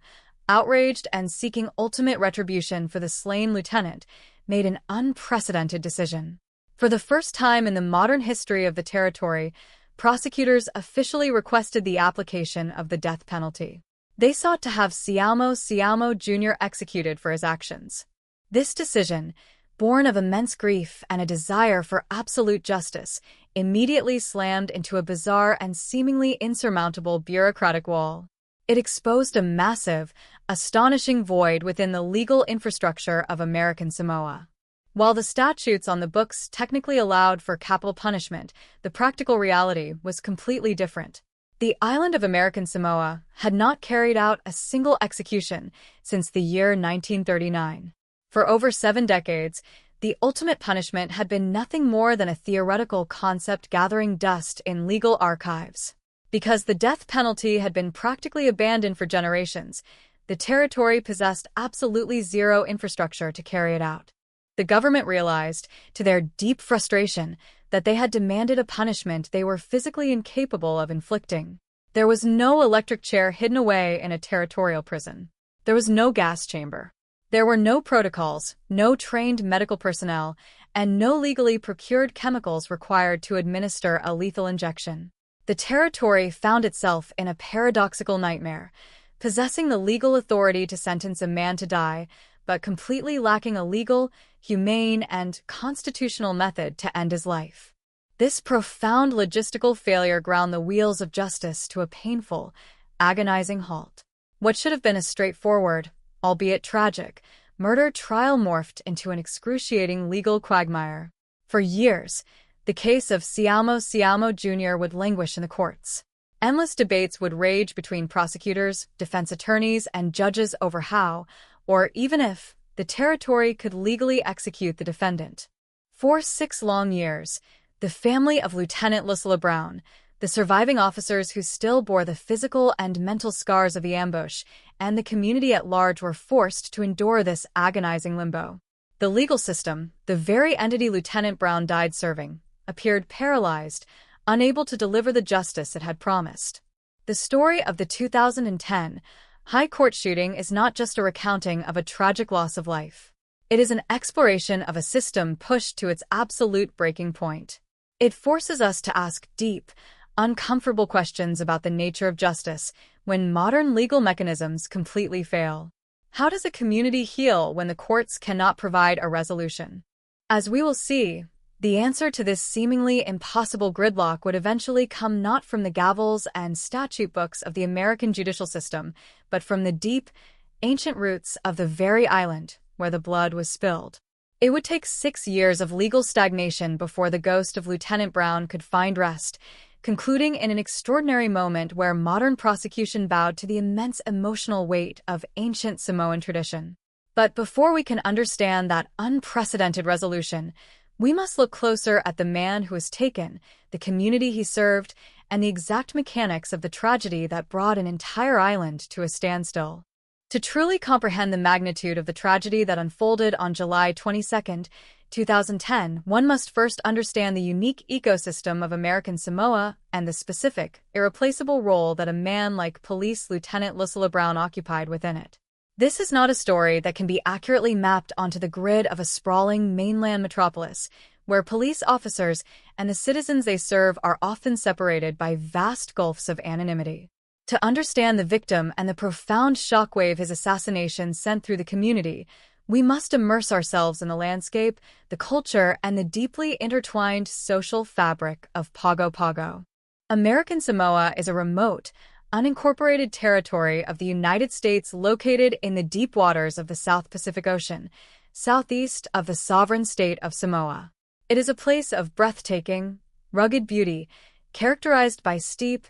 outraged and seeking ultimate retribution for the slain lieutenant, made an unprecedented decision. For the first time in the modern history of the territory, prosecutors officially requested the application of the death penalty. They sought to have Siamo Jr. executed for his actions. This decision, born of immense grief and a desire for absolute justice, immediately slammed into a bizarre and seemingly insurmountable bureaucratic wall. It exposed a massive, astonishing void within the legal infrastructure of American Samoa. While the statutes on the books technically allowed for capital punishment, the practical reality was completely different. The island of American Samoa had not carried out a single execution since the year 1939. For over 7 decades, the ultimate punishment had been nothing more than a theoretical concept gathering dust in legal archives. Because the death penalty had been practically abandoned for generations, the territory possessed absolutely zero infrastructure to carry it out. The government realized, to their deep frustration, that they had demanded a punishment they were physically incapable of inflicting. There was no electric chair hidden away in a territorial prison. There was no gas chamber. There were no protocols, no trained medical personnel, and no legally procured chemicals required to administer a lethal injection. The territory found itself in a paradoxical nightmare, possessing the legal authority to sentence a man to die, but completely lacking a legal, humane, and constitutional method to end his life. This profound logistical failure ground the wheels of justice to a painful, agonizing halt. What should have been a straightforward, albeit tragic, murder trial morphed into an excruciating legal quagmire. For years, the case of Siamo Jr. would languish in the courts. Endless debates would rage between prosecutors, defense attorneys, and judges over how, or even if, the territory could legally execute the defendant. For 6 long years, the family of Lieutenant Lucilla Brown, the surviving officers who still bore the physical and mental scars of the ambush, and the community at large were forced to endure this agonizing limbo. The legal system, the very entity Lieutenant Brown died serving, appeared paralyzed, unable to deliver the justice it had promised. The story of the 2010 High Court shooting is not just a recounting of a tragic loss of life. It is an exploration of a system pushed to its absolute breaking point. It forces us to ask deep, uncomfortable questions about the nature of justice when modern legal mechanisms completely fail. How does a community heal when the courts cannot provide a resolution? As we will see, the answer to this seemingly impossible gridlock would eventually come not from the gavels and statute books of the American judicial system, but from the deep, ancient roots of the very island where the blood was spilled. It would take 6 years of legal stagnation before the ghost of Lieutenant Brown could find rest, concluding in an extraordinary moment where modern prosecution bowed to the immense emotional weight of ancient Samoan tradition. But before we can understand that unprecedented resolution, we must look closer at the man who was taken, the community he served, and the exact mechanics of the tragedy that brought an entire island to a standstill. To truly comprehend the magnitude of the tragedy that unfolded on July 22, 2010, one must first understand the unique ecosystem of American Samoa and the specific, irreplaceable role that a man like Police Lieutenant Lucilla Brown occupied within it. This is not a story that can be accurately mapped onto the grid of a sprawling mainland metropolis, where police officers and the citizens they serve are often separated by vast gulfs of anonymity. To understand the victim and the profound shockwave his assassination sent through the community, we must immerse ourselves in the landscape, the culture, and the deeply intertwined social fabric of Pago Pago. American Samoa is a remote, unincorporated territory of the United States located in the deep waters of the South Pacific Ocean, southeast of the sovereign state of Samoa. It is a place of breathtaking, rugged beauty, characterized by steep,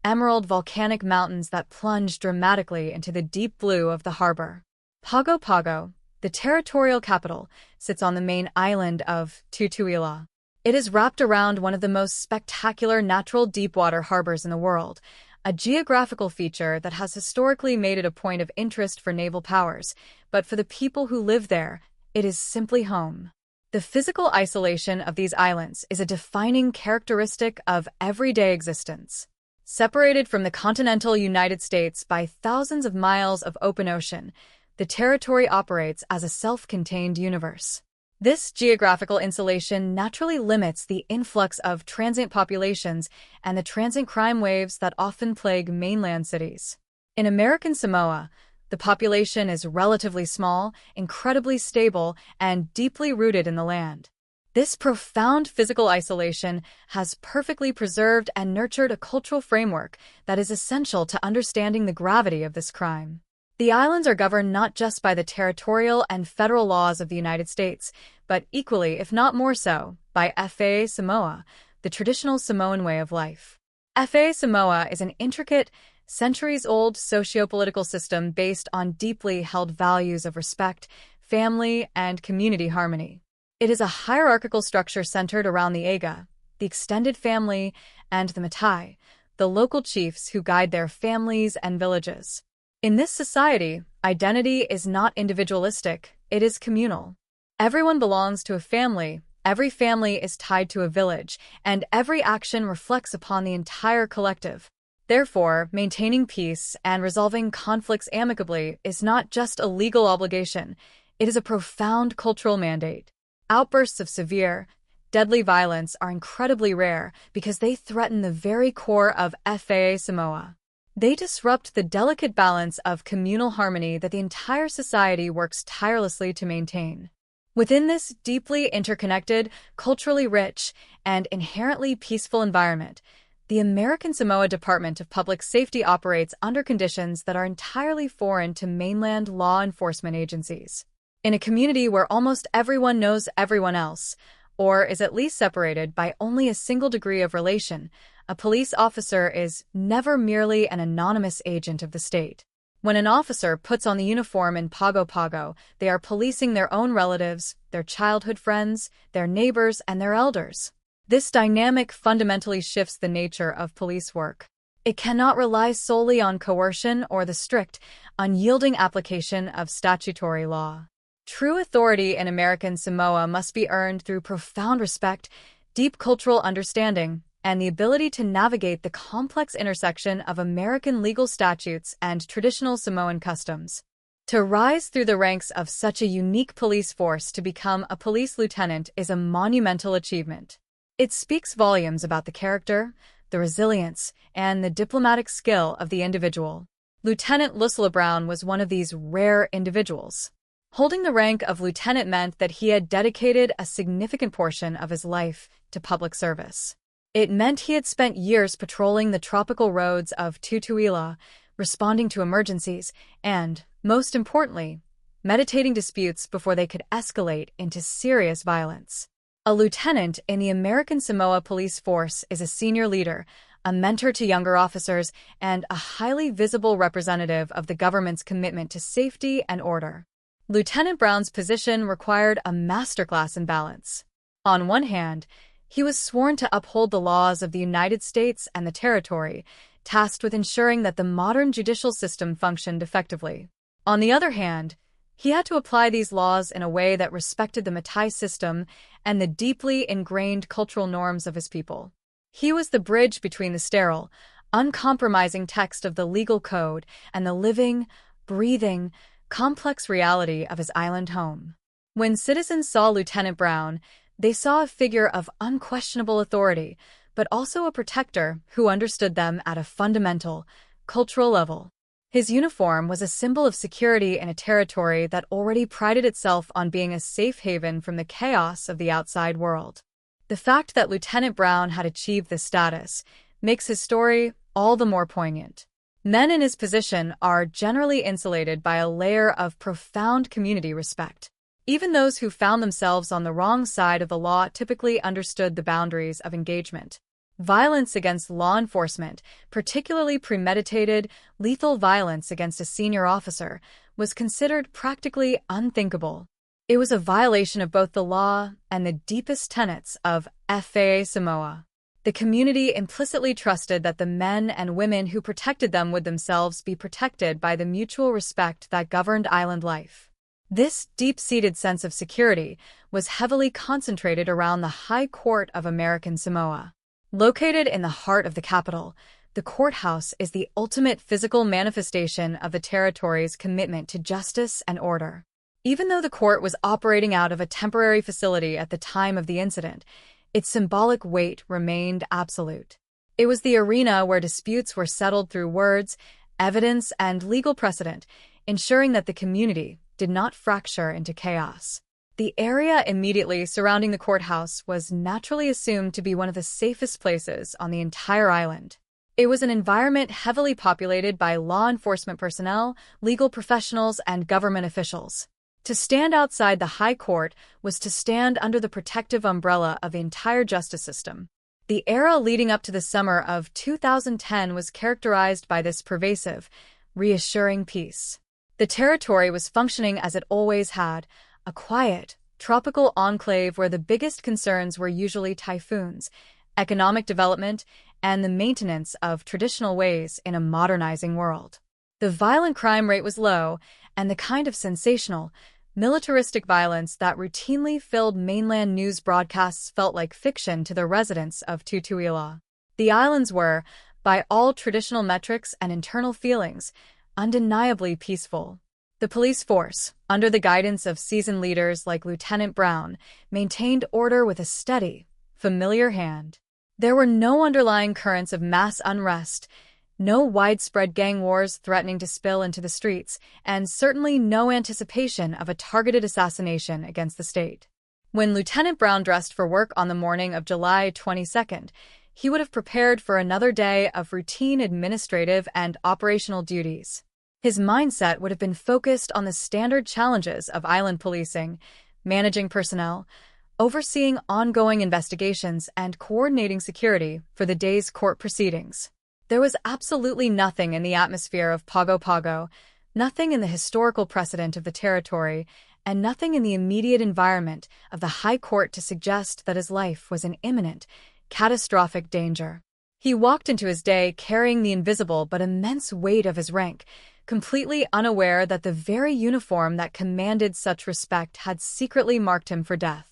emerald volcanic mountains that plunge dramatically into the deep blue of the harbor. Pago Pago, the territorial capital, sits on the main island of Tutuila. It is wrapped around one of the most spectacular natural deepwater harbors in the world, a geographical feature that has historically made it a point of interest for naval powers, but for the people who live there, it is simply home. The physical isolation of these islands is a defining characteristic of everyday existence. Separated from the continental United States by thousands of miles of open ocean, the territory operates as a self-contained universe. This geographical insulation naturally limits the influx of transient populations and the transient crime waves that often plague mainland cities. In American Samoa, the population is relatively small, incredibly stable, and deeply rooted in the land. This profound physical isolation has perfectly preserved and nurtured a cultural framework that is essential to understanding the gravity of this crime. The islands are governed not just by the territorial and federal laws of the United States, but equally, if not more so, by Fa Samoa, the traditional Samoan way of life. FA Samoa is an intricate, centuries-old socio-political system based on deeply held values of respect, family, and community harmony. It is a hierarchical structure centered around the Aga, the extended family, and the Matai, the local chiefs who guide their families and villages. In this society, identity is not individualistic, it is communal. Everyone belongs to a family, every family is tied to a village, and every action reflects upon the entire collective. Therefore, maintaining peace and resolving conflicts amicably is not just a legal obligation, it is a profound cultural mandate. Outbursts of severe, deadly violence are incredibly rare because they threaten the very core of FA Samoa. They disrupt the delicate balance of communal harmony that the entire society works tirelessly to maintain. Within this deeply interconnected, culturally rich, and inherently peaceful environment, the American Samoa Department of Public Safety operates under conditions that are entirely foreign to mainland law enforcement agencies. In a community where almost everyone knows everyone else, or is at least separated by only a single degree of relation, a police officer is never merely an anonymous agent of the state. When an officer puts on the uniform in Pago Pago, they are policing their own relatives, their childhood friends, their neighbors, and their elders. This dynamic fundamentally shifts the nature of police work. It cannot rely solely on coercion or the strict, unyielding application of statutory law. True authority in American Samoa must be earned through profound respect, deep cultural understanding, and the ability to navigate the complex intersection of American legal statutes and traditional Samoan customs. To rise through the ranks of such a unique police force to become a police lieutenant is a monumental achievement. It speaks volumes about the character, the resilience, and the diplomatic skill of the individual. Lieutenant Lucilla Brown was one of these rare individuals. Holding the rank of lieutenant meant that he had dedicated a significant portion of his life to public service. It meant he had spent years patrolling the tropical roads of Tutuila, responding to emergencies, and, most importantly, meditating disputes before they could escalate into serious violence. A lieutenant in the American Samoa Police Force is a senior leader, a mentor to younger officers, and a highly visible representative of the government's commitment to safety and order. Lieutenant Brown's position required a masterclass in balance. On one hand, he was sworn to uphold the laws of the United States and the territory, tasked with ensuring that the modern judicial system functioned effectively. On the other hand, he had to apply these laws in a way that respected the Matai system and the deeply ingrained cultural norms of his people. He was the bridge between the sterile, uncompromising text of the legal code and the living, breathing, complex reality of his island home. When citizens saw Lieutenant Brown, they saw a figure of unquestionable authority, but also a protector who understood them at a fundamental, cultural level. His uniform was a symbol of security in a territory that already prided itself on being a safe haven from the chaos of the outside world. The fact that Lieutenant Brown had achieved this status makes his story all the more poignant. Men in his position are generally insulated by a layer of profound community respect. Even those who found themselves on the wrong side of the law typically understood the boundaries of engagement. Violence against law enforcement, particularly premeditated, lethal violence against a senior officer, was considered practically unthinkable. It was a violation of both the law and the deepest tenets of FA Samoa. The community implicitly trusted that the men and women who protected them would themselves be protected by the mutual respect that governed island life. This deep-seated sense of security was heavily concentrated around the High Court of American Samoa. Located in the heart of the capital, the courthouse is the ultimate physical manifestation of the territory's commitment to justice and order. Even though the court was operating out of a temporary facility at the time of the incident, its symbolic weight remained absolute. It was the arena where disputes were settled through words, evidence, and legal precedent, ensuring that the community did not fracture into chaos. The area immediately surrounding the courthouse was naturally assumed to be one of the safest places on the entire island. It was an environment heavily populated by law enforcement personnel, legal professionals, and government officials. To stand outside the High Court was to stand under the protective umbrella of the entire justice system. The era leading up to the summer of 2010 was characterized by this pervasive, reassuring peace. The territory was functioning as it always had, a quiet, tropical enclave where the biggest concerns were usually typhoons, economic development, and the maintenance of traditional ways in a modernizing world. The violent crime rate was low, and the kind of sensational, militaristic violence that routinely filled mainland news broadcasts felt like fiction to the residents of Tutuila. The islands were, by all traditional metrics and internal feelings, undeniably peaceful. The police force, under the guidance of seasoned leaders like Lieutenant Brown, maintained order with a steady, familiar hand. There were no underlying currents of mass unrest, no widespread gang wars threatening to spill into the streets, and certainly no anticipation of a targeted assassination against the state. When Lieutenant Brown dressed for work on the morning of July 22nd, he would have prepared for another day of routine administrative and operational duties. His mindset would have been focused on the standard challenges of island policing, managing personnel, overseeing ongoing investigations, and coordinating security for the day's court proceedings. There was absolutely nothing in the atmosphere of Pago Pago, nothing in the historical precedent of the territory, and nothing in the immediate environment of the High Court to suggest that his life was in imminent, catastrophic danger. He walked into his day carrying the invisible but immense weight of his rank, completely unaware that the very uniform that commanded such respect had secretly marked him for death.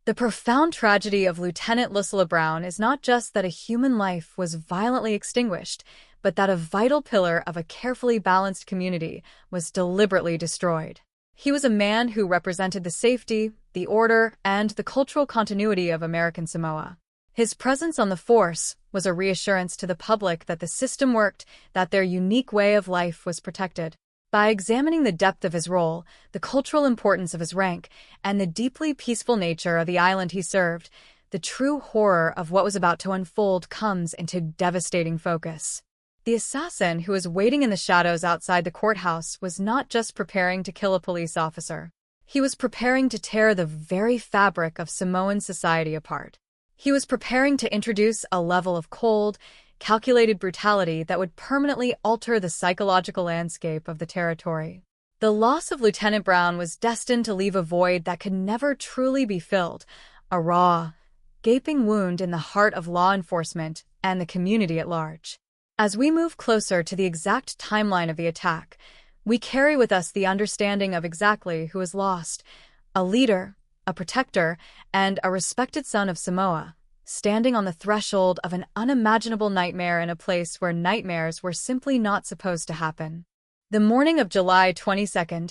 The profound tragedy of Lieutenant Lucilla Brown is not just that a human life was violently extinguished, but that a vital pillar of a carefully balanced community was deliberately destroyed. He was a man who represented the safety, the order, and the cultural continuity of American Samoa. His presence on the force was a reassurance to the public that the system worked, that their unique way of life was protected. By examining the depth of his role, the cultural importance of his rank, and the deeply peaceful nature of the island he served, the true horror of what was about to unfold comes into devastating focus. The assassin who was waiting in the shadows outside the courthouse was not just preparing to kill a police officer. He was preparing to tear the very fabric of Samoan society apart. He was preparing to introduce a level of cold, calculated brutality that would permanently alter the psychological landscape of the territory. The loss of Lieutenant Brown was destined to leave a void that could never truly be filled, a raw, gaping wound in the heart of law enforcement and the community at large. As we move closer to the exact timeline of the attack, we carry with us the understanding of exactly who is lost: a leader, a protector, and a respected son of Samoa, standing on the threshold of an unimaginable nightmare in a place where nightmares were simply not supposed to happen. The morning of July 22,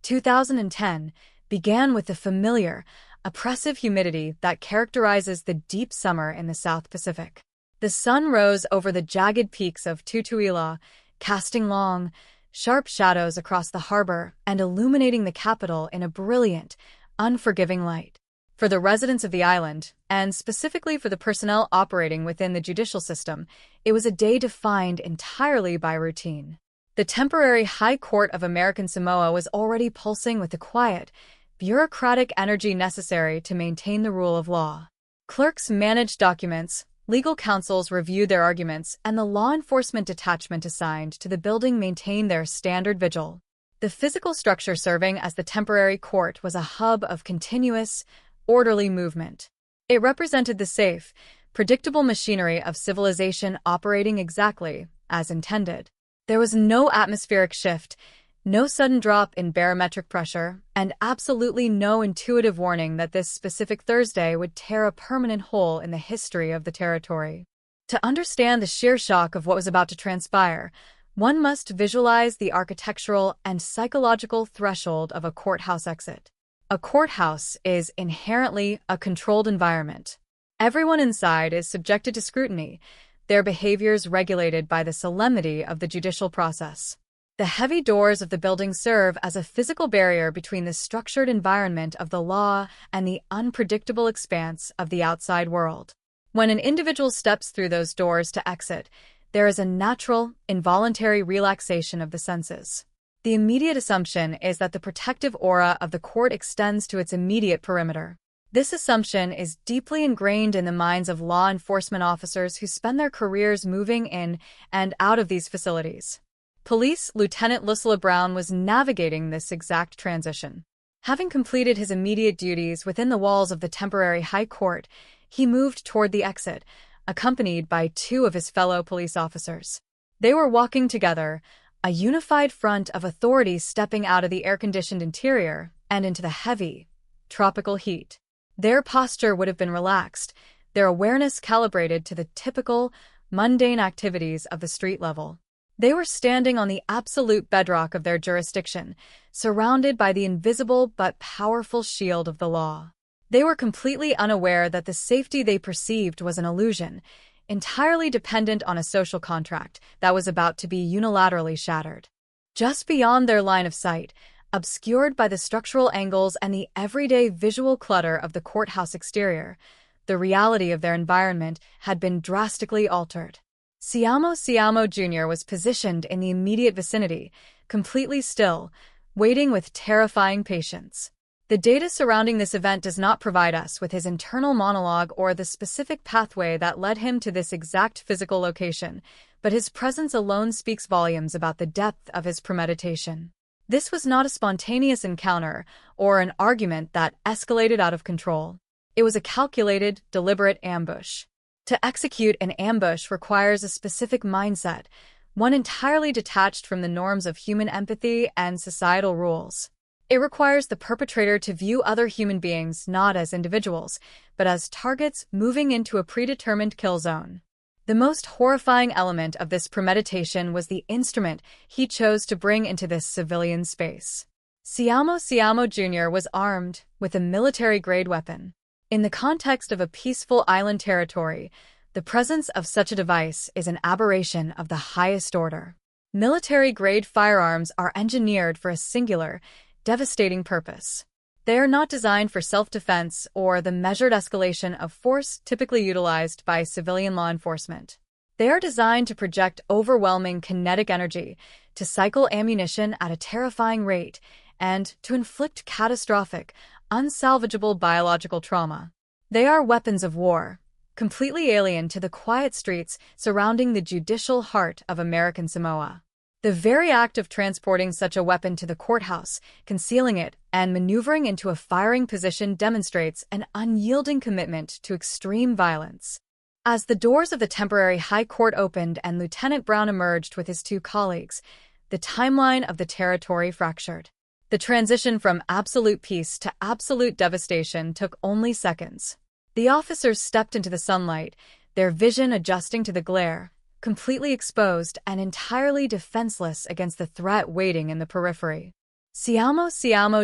2010, began with the familiar, oppressive humidity that characterizes the deep summer in the South Pacific. The sun rose over the jagged peaks of Tutuila, casting long, sharp shadows across the harbor and illuminating the capital in a brilliant, unforgiving light. For the residents of the island, and specifically for the personnel operating within the judicial system, it was a day defined entirely by routine. The temporary High Court of American Samoa was already pulsing with the quiet, bureaucratic energy necessary to maintain the rule of law. Clerks managed documents, legal counsels reviewed their arguments, and the law enforcement detachment assigned to the building maintained their standard vigil. The physical structure serving as the temporary court was a hub of continuous, orderly movement. It represented the safe, predictable machinery of civilization operating exactly as intended. There was no atmospheric shift, no sudden drop in barometric pressure, and absolutely no intuitive warning that this specific Thursday would tear a permanent hole in the history of the territory. To understand the sheer shock of what was about to transpire, one must visualize the architectural and psychological threshold of a courthouse exit. A courthouse is inherently a controlled environment. Everyone inside is subjected to scrutiny, their behaviors regulated by the solemnity of the judicial process. The heavy doors of the building serve as a physical barrier between the structured environment of the law and the unpredictable expanse of the outside world. When an individual steps through those doors to exit, there is a natural, involuntary relaxation of the senses. The immediate assumption is that the protective aura of the court extends to its immediate perimeter. This assumption is deeply ingrained in the minds of law enforcement officers who spend their careers moving in and out of these facilities. Police Lieutenant Lucilla Brown was navigating this exact transition. Having completed his immediate duties within the walls of the temporary high court, he moved toward the exit, accompanied by two of his fellow police officers. They were walking together, a unified front of authority stepping out of the air-conditioned interior and into the heavy, tropical heat. Their posture would have been relaxed, their awareness calibrated to the typical, mundane activities of the street level. They were standing on the absolute bedrock of their jurisdiction, surrounded by the invisible but powerful shield of the law. They were completely unaware that the safety they perceived was an illusion, entirely dependent on a social contract that was about to be unilaterally shattered. Just beyond their line of sight, obscured by the structural angles and the everyday visual clutter of the courthouse exterior, the reality of their environment had been drastically altered. Siamo Jr. was positioned in the immediate vicinity, completely still, waiting with terrifying patience. The data surrounding this event does not provide us with his internal monologue or the specific pathway that led him to this exact physical location, but his presence alone speaks volumes about the depth of his premeditation. This was not a spontaneous encounter or an argument that escalated out of control. It was a calculated, deliberate ambush. To execute an ambush requires a specific mindset, one entirely detached from the norms of human empathy and societal rules. It requires the perpetrator to view other human beings not as individuals, but as targets moving into a predetermined kill zone. The most horrifying element of this premeditation was the instrument he chose to bring into this civilian space. Siamo Jr. was armed with a military-grade weapon. In the context of a peaceful island territory, the presence of such a device is an aberration of the highest order. Military-grade firearms are engineered for a singular, devastating purpose. They are not designed for self-defense or the measured escalation of force typically utilized by civilian law enforcement. They are designed to project overwhelming kinetic energy, to cycle ammunition at a terrifying rate, and to inflict catastrophic, unsalvageable biological trauma. They are weapons of war, completely alien to the quiet streets surrounding the judicial heart of American Samoa. The very act of transporting such a weapon to the courthouse, concealing it, and maneuvering into a firing position demonstrates an unyielding commitment to extreme violence. As the doors of the temporary high court opened and Lieutenant Brown emerged with his two colleagues, the timeline of the territory fractured. The transition from absolute peace to absolute devastation took only seconds. The officers stepped into the sunlight, their vision adjusting to the glare, completely exposed and entirely defenseless against the threat waiting in the periphery. Siamo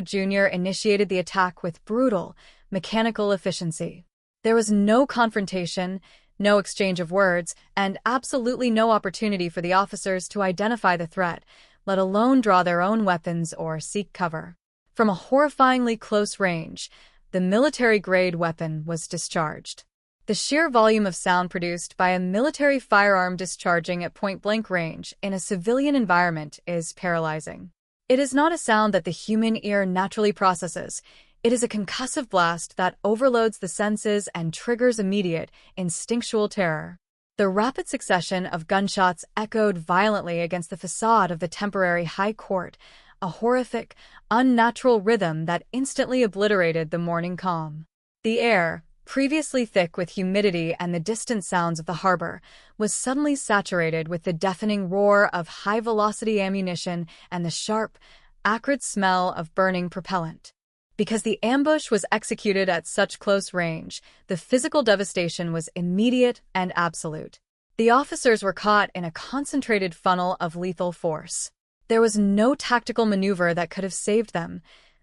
Jr. initiated the attack with brutal, mechanical efficiency. There was no confrontation, no exchange of words, and absolutely no opportunity for the officers to identify the threat, let alone draw their own weapons or seek cover. From a horrifyingly close range, the military-grade weapon was discharged. The sheer volume of sound produced by a military firearm discharging at point-blank range in a civilian environment is paralyzing. It is not a sound that the human ear naturally processes. It is a concussive blast that overloads the senses and triggers immediate, instinctual terror. The rapid succession of gunshots echoed violently against the facade of the temporary high court, a horrific, unnatural rhythm that instantly obliterated the morning calm. The air, previously thick with humidity and the distant sounds of the harbor, was suddenly saturated with the deafening roar of high-velocity ammunition and the sharp, acrid smell of burning propellant. Because the ambush was executed at such close range, the physical devastation was immediate and absolute. The officers were caught in a concentrated funnel of lethal force. There was no tactical maneuver that could have saved them.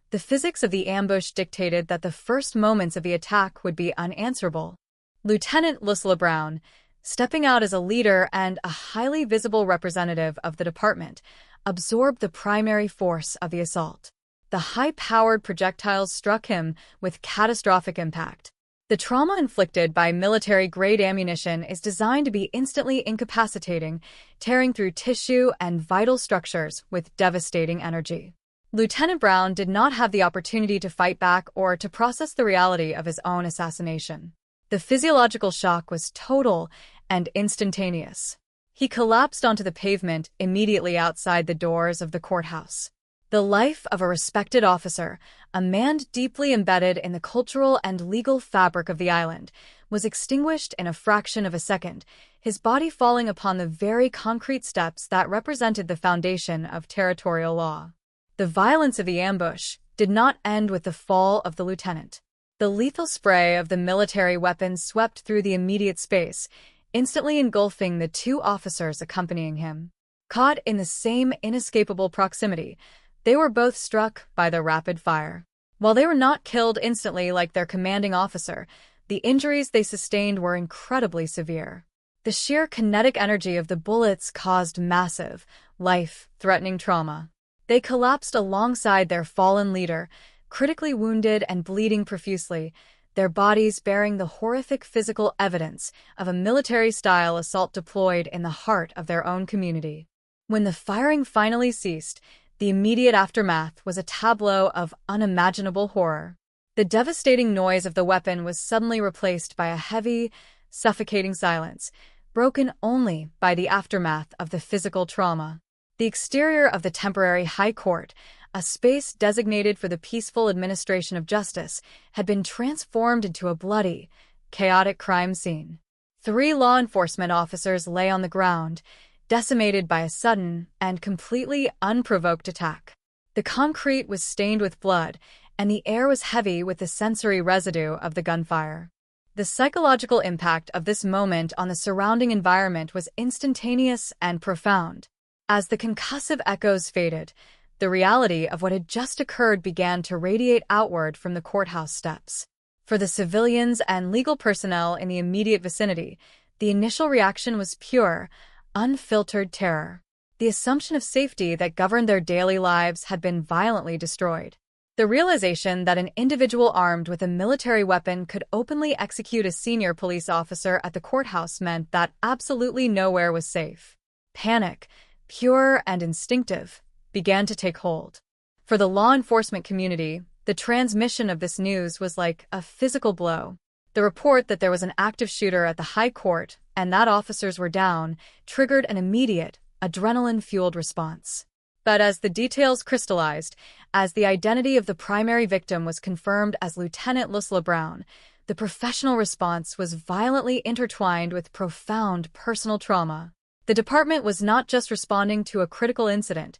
The physics of the ambush dictated that the first moments of the attack would be unanswerable. Lieutenant Lucilla Brown, stepping out as a leader and a highly visible representative of the department, absorbed the primary force of the assault. The high-powered projectiles struck him with catastrophic impact. The trauma inflicted by military-grade ammunition is designed to be instantly incapacitating, tearing through tissue and vital structures with devastating energy. Lieutenant Brown did not have the opportunity to fight back or to process the reality of his own assassination. The physiological shock was total and instantaneous. He collapsed onto the pavement immediately outside the doors of the courthouse. The life of a respected officer, a man deeply embedded in the cultural and legal fabric of the island, was extinguished in a fraction of a second, his body falling upon the very concrete steps that represented the foundation of territorial law. The violence of the ambush did not end with the fall of the lieutenant. The lethal spray of the military weapons swept through the immediate space, instantly engulfing the two officers accompanying him. Caught in the same inescapable proximity, they were both struck by the rapid fire. While they were not killed instantly like their commanding officer, the injuries they sustained were incredibly severe. The sheer kinetic energy of the bullets caused massive, life-threatening trauma. They collapsed alongside their fallen leader, critically wounded and bleeding profusely, their bodies bearing the horrific physical evidence of a military-style assault deployed in the heart of their own community. When the firing finally ceased, the immediate aftermath was a tableau of unimaginable horror. The devastating noise of the weapon was suddenly replaced by a heavy, suffocating silence, broken only by the aftermath of the physical trauma. The exterior of the temporary High Court, a space designated for the peaceful administration of justice, had been transformed into a bloody, chaotic crime scene. 3 law enforcement officers lay on the ground, decimated by a sudden and completely unprovoked attack. The concrete was stained with blood, and the air was heavy with the sensory residue of the gunfire. The psychological impact of this moment on the surrounding environment was instantaneous and profound. As the concussive echoes faded, the reality of what had just occurred began to radiate outward from the courthouse steps. For the civilians and legal personnel in the immediate vicinity, the initial reaction was pure, unfiltered terror. The assumption of safety that governed their daily lives had been violently destroyed. The realization that an individual armed with a military weapon could openly execute a senior police officer at the courthouse meant that absolutely nowhere was safe. Panic, pure and instinctive, began to take hold. For the law enforcement community, the transmission of this news was like a physical blow. The report that there was an active shooter at the High Court and that officers were down triggered an immediate, adrenaline-fueled response. But as the details crystallized, as the identity of the primary victim was confirmed as Lieutenant Lucilla Brown, the professional response was violently intertwined with profound personal trauma. The department was not just responding to a critical incident,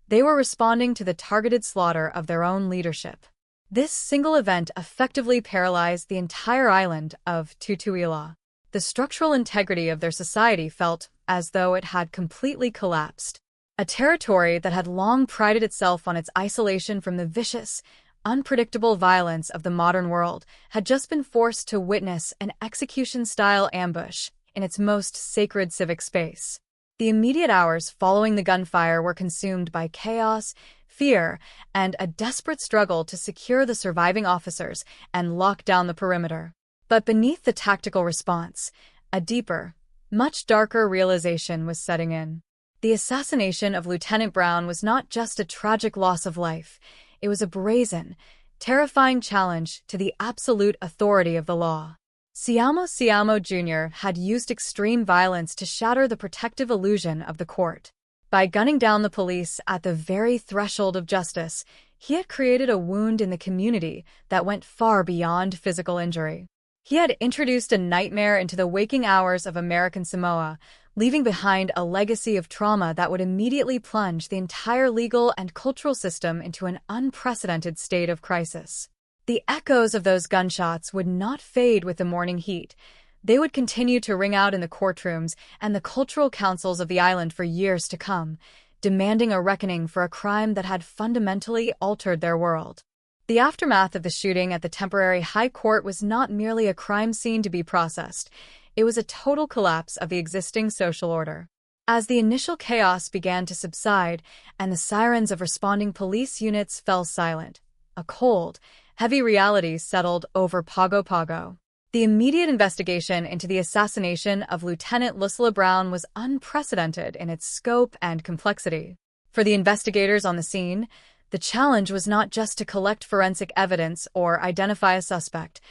they were responding to the targeted slaughter of their own leadership. This single event effectively paralyzed the entire island of Tutuila. The structural integrity of their society felt as though it had completely collapsed. A territory that had long prided itself on its isolation from the vicious, unpredictable violence of the modern world had just been forced to witness an execution-style ambush in its most sacred civic space. The immediate hours following the gunfire were consumed by chaos, fear, and a desperate struggle to secure the surviving officers and lock down the perimeter. But beneath the tactical response, a deeper, much darker realization was setting in. The assassination of Lieutenant Brown was not just a tragic loss of life, it was a brazen, terrifying challenge to the absolute authority of the law. Siamo Jr. had used extreme violence to shatter the protective illusion of the court. By gunning down the police at the very threshold of justice, he had created a wound in the community that went far beyond physical injury. He had introduced a nightmare into the waking hours of American Samoa, leaving behind a legacy of trauma that would immediately plunge the entire legal and cultural system into an unprecedented state of crisis. The echoes of those gunshots would not fade with the morning heat. They would continue to ring out in the courtrooms and the cultural councils of the island for years to come, demanding a reckoning for a crime that had fundamentally altered their world. The aftermath of the shooting at the temporary High Court was not merely a crime scene to be processed. It was a total collapse of the existing social order. As the initial chaos began to subside and the sirens of responding police units fell silent, a cold, heavy reality settled over Pago Pago. The immediate investigation into the assassination of Lieutenant Lucilla Brown was unprecedented in its scope and complexity. For the investigators on the scene, The challenge was not just to collect forensic evidence or identify a suspect,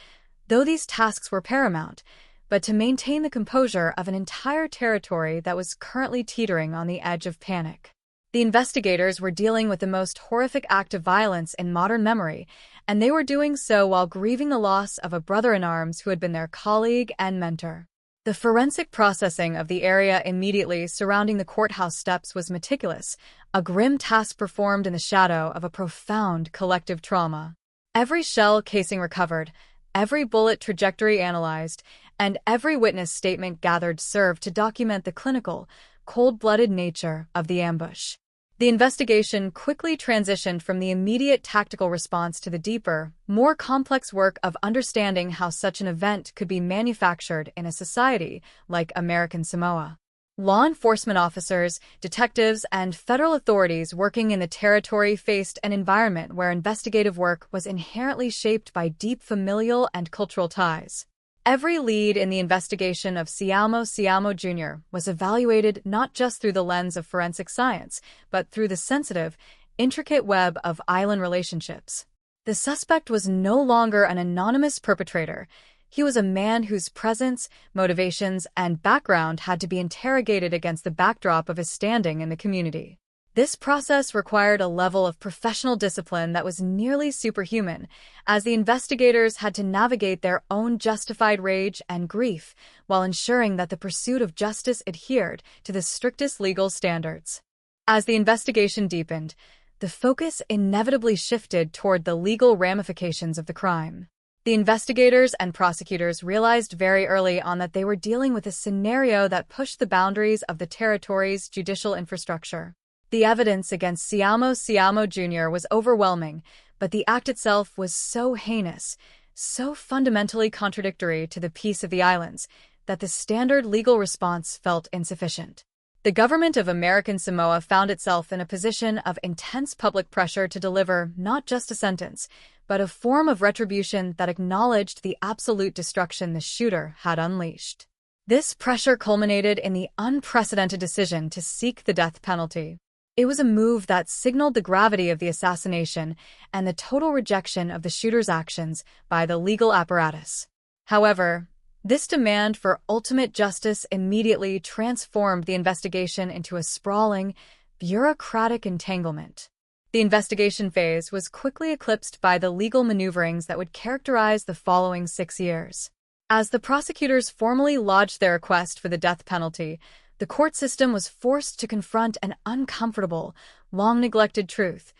though these tasks were paramount, but to maintain the composure of an entire territory that was currently teetering on the edge of panic. The investigators were dealing with the most horrific act of violence in modern memory, and they were doing so while grieving the loss of a brother-in-arms who had been their colleague and mentor. The forensic processing of the area immediately surrounding the courthouse steps was meticulous, a grim task performed in the shadow of a profound collective trauma. Every shell casing recovered, every bullet trajectory analyzed, and every witness statement gathered served to document the clinical, cold-blooded nature of the ambush. The investigation quickly transitioned from the immediate tactical response to the deeper, more complex work of understanding how such an event could be manufactured in a society like American Samoa. Law enforcement officers, detectives, and federal authorities working in the territory faced an environment where investigative work was inherently shaped by deep familial and cultural ties. Every lead in the investigation of Siamo Jr. was evaluated not just through the lens of forensic science, but through the sensitive, intricate web of island relationships. The suspect was no longer an anonymous perpetrator. He was a man whose presence, motivations, and background had to be interrogated against the backdrop of his standing in the community. This process required a level of professional discipline that was nearly superhuman, as the investigators had to navigate their own justified rage and grief while ensuring that the pursuit of justice adhered to the strictest legal standards. As the investigation deepened, the focus inevitably shifted toward the legal ramifications of the crime. The investigators and prosecutors realized very early on that they were dealing with a scenario that pushed the boundaries of the territory's judicial infrastructure. The evidence against Siamo Jr. was overwhelming, but the act itself was so heinous, so fundamentally contradictory to the peace of the islands, that the standard legal response felt insufficient. The government of American Samoa found itself in a position of intense public pressure to deliver not just a sentence, but a form of retribution that acknowledged the absolute destruction the shooter had unleashed. This pressure culminated in the unprecedented decision to seek the death penalty. It was a move that signaled the gravity of the assassination and the total rejection of the shooter's actions by the legal apparatus. However, this demand for ultimate justice immediately transformed the investigation into a sprawling, bureaucratic entanglement. The investigation phase was quickly eclipsed by the legal maneuverings that would characterize the following 6 years. As the prosecutors formally lodged their request for the death penalty, the court system was forced to confront an uncomfortable, long-neglected truth.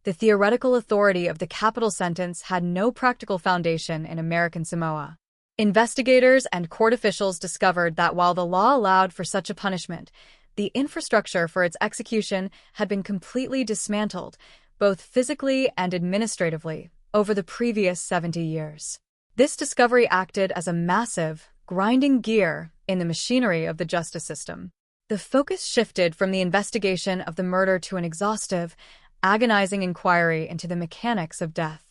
The theoretical authority of the capital sentence had no practical foundation in American Samoa. Investigators and court officials discovered that while the law allowed for such a punishment, the infrastructure for its execution had been completely dismantled, both physically and administratively, over the previous 70 years. This discovery acted as a massive, grinding gear in the machinery of the justice system. The focus shifted from the investigation of the murder to an exhaustive, agonizing inquiry into the mechanics of death.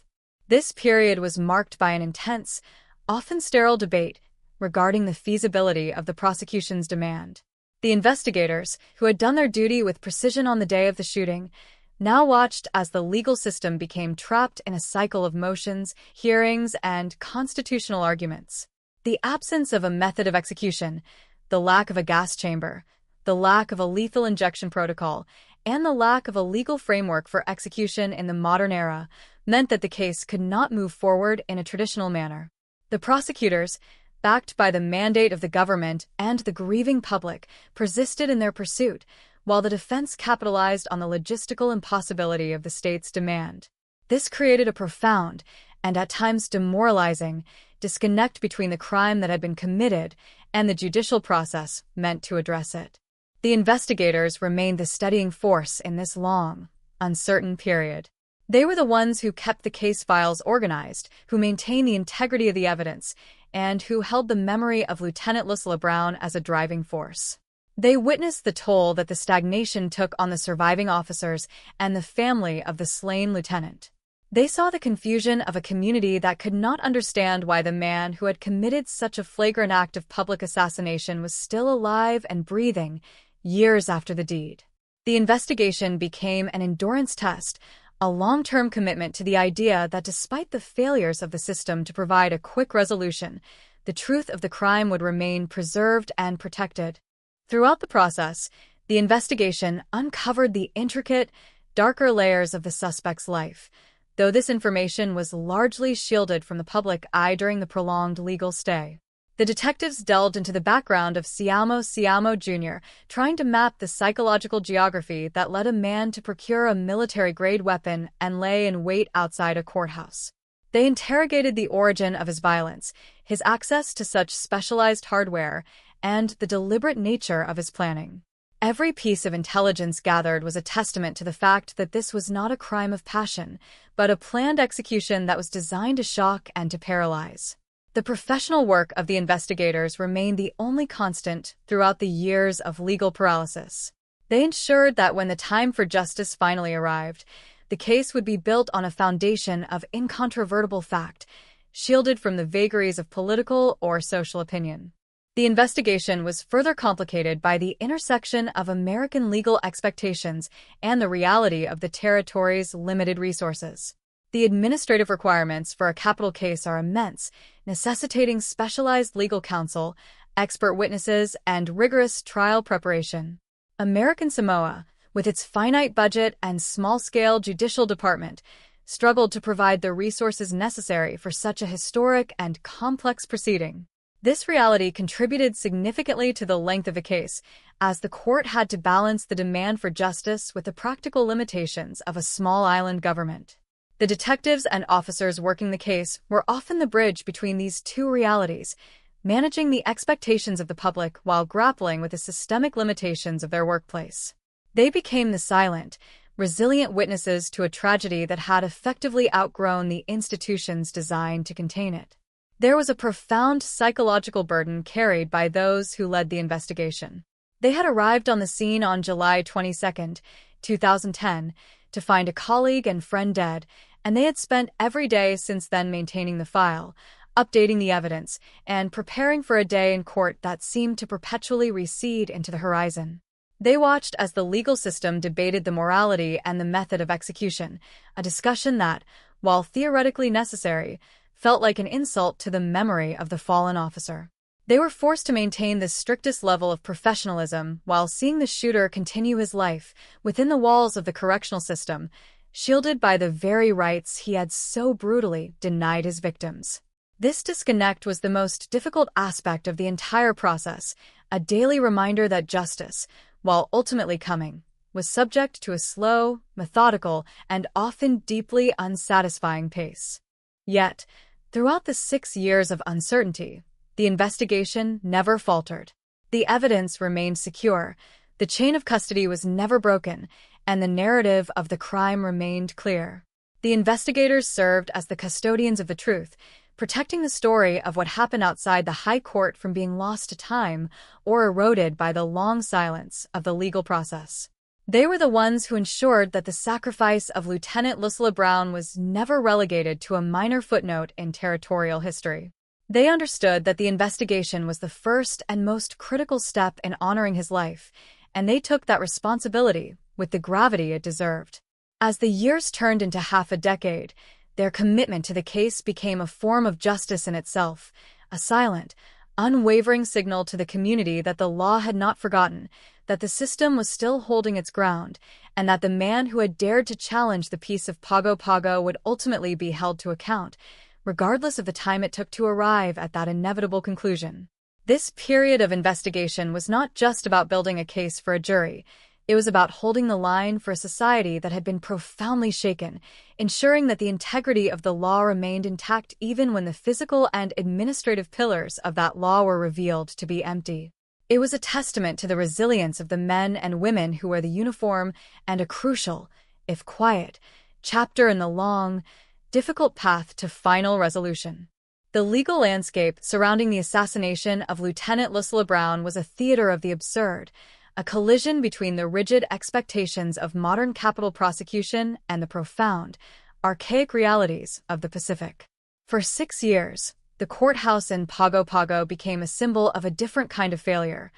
This period was marked by an intense, often sterile debate regarding the feasibility of the prosecution's demand. The investigators, who had done their duty with precision on the day of the shooting, now watched as the legal system became trapped in a cycle of motions, hearings, and constitutional arguments. The absence of a method of execution, the lack of a gas chamber, the lack of a lethal injection protocol, and the lack of a legal framework for execution in the modern era meant that the case could not move forward in a traditional manner. The prosecutors, backed by the mandate of the government and the grieving public, persisted in their pursuit, while the defense capitalized on the logistical impossibility of the state's demand. This created a profound, and at times demoralizing, disconnect between the crime that had been committed and the judicial process meant to address it. The investigators remained the steadying force in this long, uncertain period. They were the ones who kept the case files organized, who maintained the integrity of the evidence, and who held the memory of Lieutenant Lucilla Brown as a driving force. They witnessed the toll that the stagnation took on the surviving officers and the family of the slain lieutenant. They saw the confusion of a community that could not understand why the man who had committed such a flagrant act of public assassination was still alive and breathing years after the deed. The investigation became an endurance test, a long-term commitment to the idea that despite the failures of the system to provide a quick resolution, the truth of the crime would remain preserved and protected. Throughout the process, the investigation uncovered the intricate, darker layers of the suspect's life, though this information was largely shielded from the public eye during the prolonged legal stay. The detectives delved into the background of Siamo Jr., trying to map the psychological geography that led a man to procure a military-grade weapon and lay in wait outside a courthouse. They interrogated the origin of his violence, his access to such specialized hardware, and the deliberate nature of his planning. Every piece of intelligence gathered was a testament to the fact that this was not a crime of passion, but a planned execution that was designed to shock and to paralyze. The professional work of the investigators remained the only constant throughout the years of legal paralysis. They ensured that when the time for justice finally arrived, the case would be built on a foundation of incontrovertible fact, shielded from the vagaries of political or social opinion. The investigation was further complicated by the intersection of American legal expectations and the reality of the territory's limited resources. The administrative requirements for a capital case are immense, necessitating specialized legal counsel, expert witnesses, and rigorous trial preparation. American Samoa, with its finite budget and small-scale judicial department, struggled to provide the resources necessary for such a historic and complex proceeding. This reality contributed significantly to the length of the case, as the court had to balance the demand for justice with the practical limitations of a small island government. The detectives and officers working the case were often the bridge between these two realities, managing the expectations of the public while grappling with the systemic limitations of their workplace. They became the silent, resilient witnesses to a tragedy that had effectively outgrown the institutions designed to contain it. There was a profound psychological burden carried by those who led the investigation. They had arrived on the scene on July 22, 2010, to find a colleague and friend dead, and they had spent every day since then maintaining the file, updating the evidence, and preparing for a day in court that seemed to perpetually recede into the horizon. They watched as the legal system debated the morality and the method of execution, a discussion that, while theoretically necessary, felt like an insult to the memory of the fallen officer. They were forced to maintain the strictest level of professionalism while seeing the shooter continue his life within the walls of the correctional system, shielded by the very rights he had so brutally denied his victims. This disconnect was the most difficult aspect of the entire process, a daily reminder that justice, while ultimately coming, was subject to a slow, methodical, and often deeply unsatisfying pace. Yet, throughout the 6 years of uncertainty, the investigation never faltered. The evidence remained secure, the chain of custody was never broken, and the narrative of the crime remained clear. The investigators served as the custodians of the truth, protecting the story of what happened outside the High Court from being lost to time or eroded by the long silence of the legal process. They were the ones who ensured that the sacrifice of Lieutenant Lucilla Brown was never relegated to a minor footnote in territorial history. They understood that the investigation was the first and most critical step in honoring his life, and they took that responsibility with the gravity it deserved. As the years turned into half a decade, their commitment to the case became a form of justice in itself, a silent, unwavering signal to the community that the law had not forgotten, that the system was still holding its ground, and that the man who had dared to challenge the peace of Pago Pago would ultimately be held to account, regardless of the time it took to arrive at that inevitable conclusion. This period of investigation was not just about building a case for a jury. It was about holding the line for a society that had been profoundly shaken, ensuring that the integrity of the law remained intact even when the physical and administrative pillars of that law were revealed to be empty. It was a testament to the resilience of the men and women who wear the uniform and a crucial, if quiet, chapter in the long, difficult path to final resolution. The legal landscape surrounding the assassination of Lieutenant Lucilla Brown was a theater of the absurd, a collision between the rigid expectations of modern capital prosecution and the profound, archaic realities of the Pacific. For 6 years, the courthouse in Pago Pago became a symbol of a different kind of failure,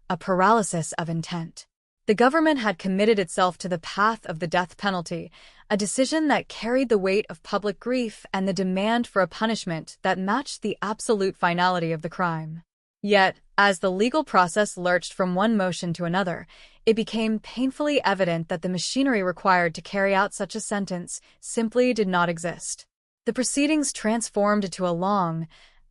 a paralysis of intent. The government had committed itself to the path of the death penalty, a decision that carried the weight of public grief and the demand for a punishment that matched the absolute finality of the crime. Yet, as the legal process lurched from one motion to another, it became painfully evident that the machinery required to carry out such a sentence simply did not exist. The proceedings transformed into a long,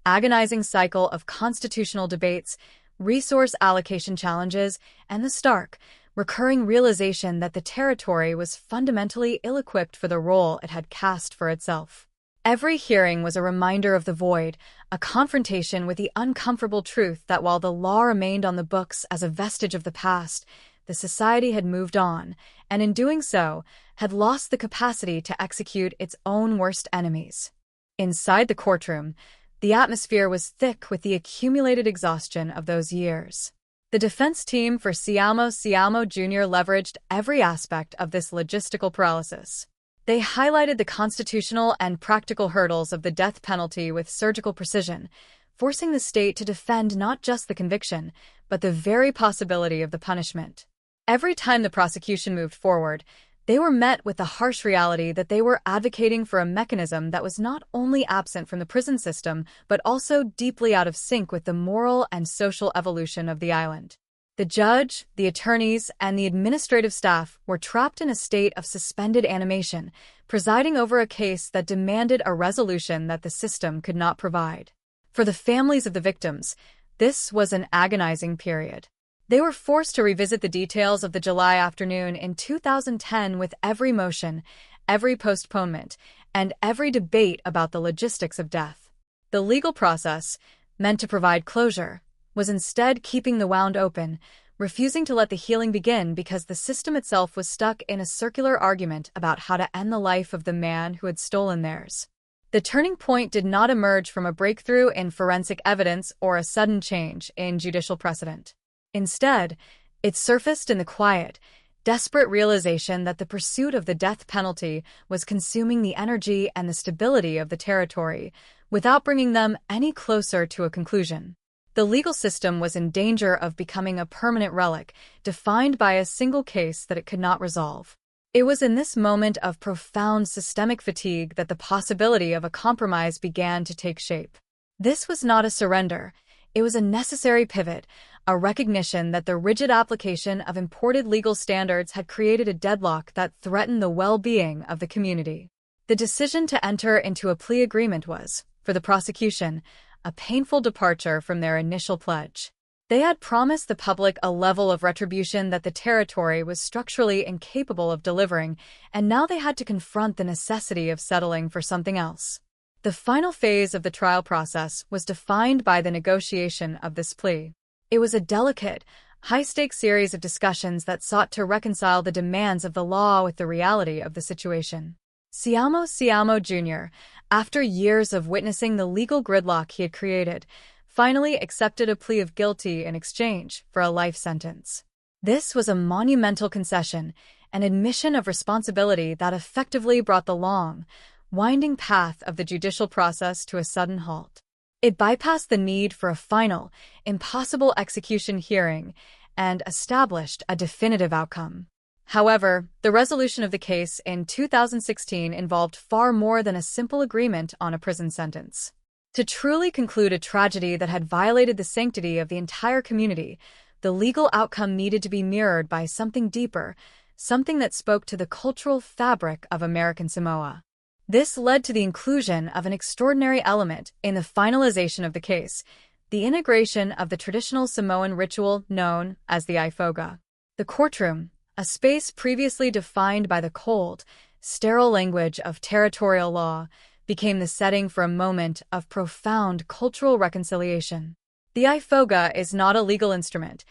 agonizing cycle of constitutional debates, resource allocation challenges, and the stark, recurring realization that the territory was fundamentally ill-equipped for the role it had cast for itself. Every hearing was a reminder of the void, a confrontation with the uncomfortable truth that while the law remained on the books as a vestige of the past, the society had moved on, and in doing so, had lost the capacity to execute its own worst enemies. Inside the courtroom, the atmosphere was thick with the accumulated exhaustion of those years. The defense team for Ciamo Jr. leveraged every aspect of this logistical paralysis. They highlighted the constitutional and practical hurdles of the death penalty with surgical precision, forcing the state to defend not just the conviction, but the very possibility of the punishment. Every time the prosecution moved forward, they were met with the harsh reality that they were advocating for a mechanism that was not only absent from the prison system, but also deeply out of sync with the moral and social evolution of the island. The judge, the attorneys, and the administrative staff were trapped in a state of suspended animation, presiding over a case that demanded a resolution that the system could not provide. For the families of the victims, this was an agonizing period. They were forced to revisit the details of the July afternoon in 2010 with every motion, every postponement, and every debate about the logistics of death. The legal process, meant to provide closure, was instead keeping the wound open, refusing to let the healing begin because the system itself was stuck in a circular argument about how to end the life of the man who had stolen theirs. The turning point did not emerge from a breakthrough in forensic evidence or a sudden change in judicial precedent. Instead, it surfaced in the quiet, desperate realization that the pursuit of the death penalty was consuming the energy and the stability of the territory, without bringing them any closer to a conclusion. The legal system was in danger of becoming a permanent relic, defined by a single case that it could not resolve. It was in this moment of profound systemic fatigue that the possibility of a compromise began to take shape. This was not a surrender. It was a necessary pivot, a recognition that the rigid application of imported legal standards had created a deadlock that threatened the well-being of the community. The decision to enter into a plea agreement was, for the prosecution, a painful departure from their initial pledge. They had promised the public a level of retribution that the territory was structurally incapable of delivering, and now they had to confront the necessity of settling for something else. The final phase of the trial process was defined by the negotiation of this plea. It was a delicate, high-stakes series of discussions that sought to reconcile the demands of the law with the reality of the situation. Ciamo Jr., after years of witnessing the legal gridlock he had created, finally accepted a plea of guilty in exchange for a life sentence. This was a monumental concession, an admission of responsibility that effectively brought the long, winding path of the judicial process to a sudden halt. It bypassed the need for a final, impossible execution hearing and established a definitive outcome. However, the resolution of the case in 2016 involved far more than a simple agreement on a prison sentence. To truly conclude a tragedy that had violated the sanctity of the entire community, the legal outcome needed to be mirrored by something deeper, something that spoke to the cultural fabric of American Samoa. This led to the inclusion of an extraordinary element in the finalization of the case, the integration of the traditional Samoan ritual known as the ifoga. The courtroom, a space previously defined by the cold, sterile language of territorial law, became the setting for a moment of profound cultural reconciliation. The ifoga is not a legal instrument.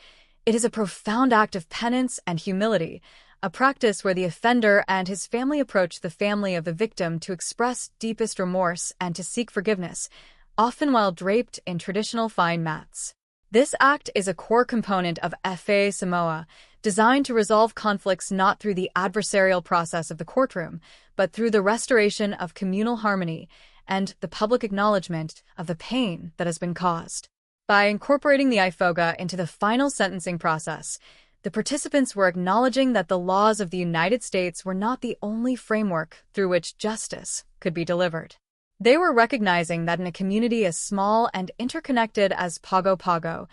It is a profound act of penance and humility, a practice where the offender and his family approach the family of the victim to express deepest remorse and to seek forgiveness, often while draped in traditional fine mats. This act is a core component of Fa Samoa, designed to resolve conflicts not through the adversarial process of the courtroom, but through the restoration of communal harmony and the public acknowledgement of the pain that has been caused. By incorporating the ifoga into the final sentencing process, The participants were acknowledging that the laws of the United States were not the only framework through which justice could be delivered. They were recognizing that in a community as small and interconnected as Pago Pago,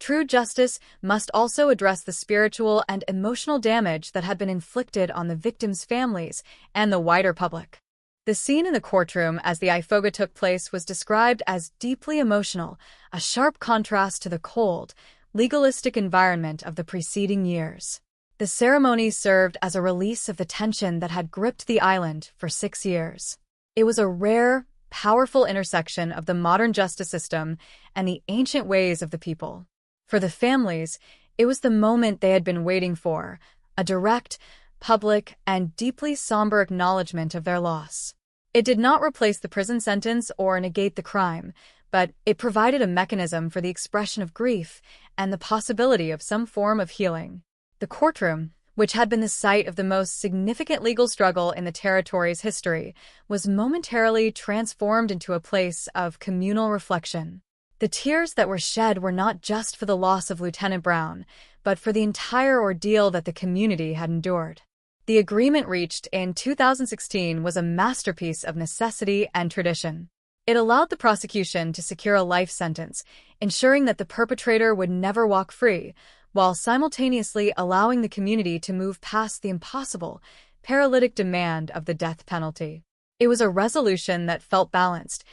true justice must also address the spiritual and emotional damage that had been inflicted on the victims' families and the wider public. The scene in the courtroom as the ifoga took place was described as deeply emotional, a sharp contrast to the cold, legalistic environment of the preceding years. The ceremony served as a release of the tension that had gripped the island for 6 years. It was a rare, powerful intersection of the modern justice system and the ancient ways of the people. For the families, it was the moment they had been waiting for, a direct, public, and deeply somber acknowledgement of their loss. It did not replace the prison sentence or negate the crime, but it provided a mechanism for the expression of grief and the possibility of some form of healing. The courtroom, which had been the site of the most significant legal struggle in the territory's history, was momentarily transformed into a place of communal reflection. The tears that were shed were not just for the loss of Lieutenant Brown, but for the entire ordeal that the community had endured. The agreement reached in 2016 was a masterpiece of necessity and tradition. It allowed the prosecution to secure a life sentence, ensuring that the perpetrator would never walk free, while simultaneously allowing the community to move past the impossible, paralytic demand of the death penalty. It was a resolution that felt balanced,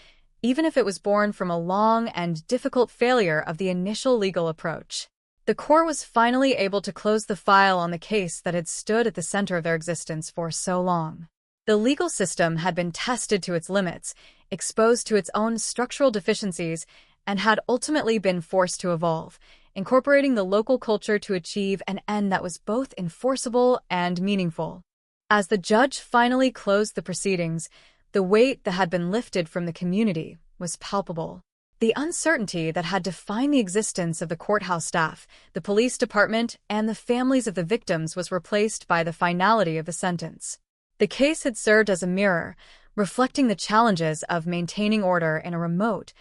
even if it was born from a long and difficult failure of the initial legal approach. The court was finally able to close the file on the case that had stood at the center of their existence for so long. The legal system had been tested to its limits, exposed to its own structural deficiencies, and had ultimately been forced to evolve, incorporating the local culture to achieve an end that was both enforceable and meaningful. As the judge finally closed the proceedings, the weight that had been lifted from the community was palpable. The uncertainty that had defined the existence of the courthouse staff, the police department, and the families of the victims was replaced by the finality of the sentence. The case had served as a mirror, reflecting the challenges of maintaining order in a remote,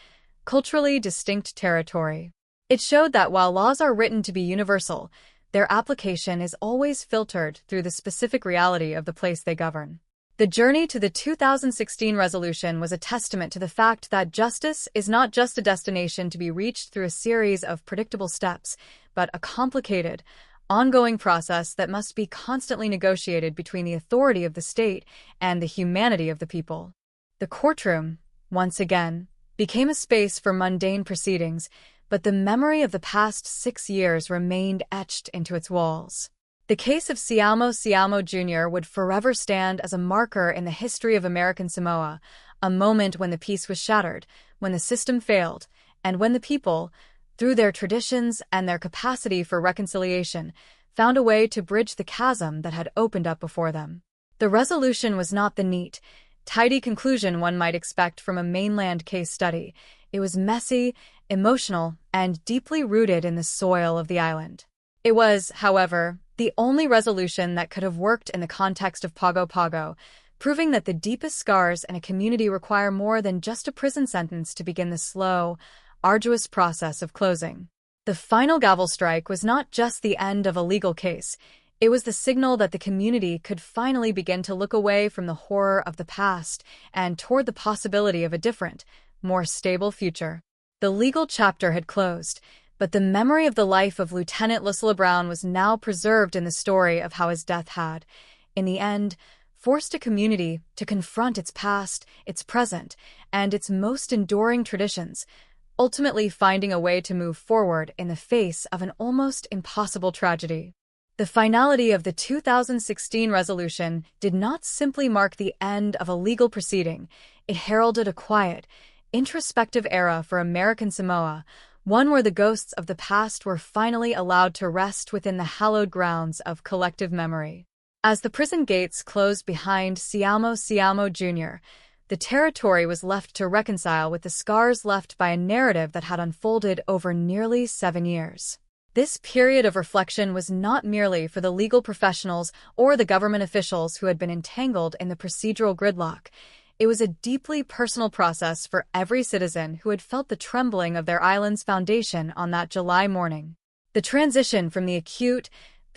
culturally distinct territory. It showed that while laws are written to be universal, their application is always filtered through the specific reality of the place they govern. The journey to the 2016 resolution was a testament to the fact that justice is not just a destination to be reached through a series of predictable steps, but a complicated, ongoing process that must be constantly negotiated between the authority of the state and the humanity of the people. The courtroom, once again, became a space for mundane proceedings, but the memory of the past 6 years remained etched into its walls. The case of Siamo Siamo Jr. would forever stand as a marker in the history of American Samoa, a moment when the peace was shattered, when the system failed, and when the people, through their traditions and their capacity for reconciliation, found a way to bridge the chasm that had opened up before them. The resolution was not the neat, tidy conclusion one might expect from a mainland case study. It was messy, emotional, and deeply rooted in the soil of the island. It was, however, the only resolution that could have worked in the context of Pago Pago, proving that the deepest scars in a community require more than just a prison sentence to begin the slow, arduous process of closing. The final gavel strike was not just the end of a legal case. It was the signal that the community could finally begin to look away from the horror of the past and toward the possibility of a different, more stable future. The legal chapter had closed, but the memory of the life of Lieutenant Lucilla Brown was now preserved in the story of how his death had, in the end, forced a community to confront its past, its present, and its most enduring traditions, ultimately finding a way to move forward in the face of an almost impossible tragedy. The finality of the 2016 resolution did not simply mark the end of a legal proceeding. It heralded a quiet, introspective era for American Samoa, one where the ghosts of the past were finally allowed to rest within the hallowed grounds of collective memory. As the prison gates closed behind Siamo Siamo Jr., the territory was left to reconcile with the scars left by a narrative that had unfolded over nearly 7 years. This period of reflection was not merely for the legal professionals or the government officials who had been entangled in the procedural gridlock. It was a deeply personal process for every citizen who had felt the trembling of their island's foundation on that July morning. The transition from the acute,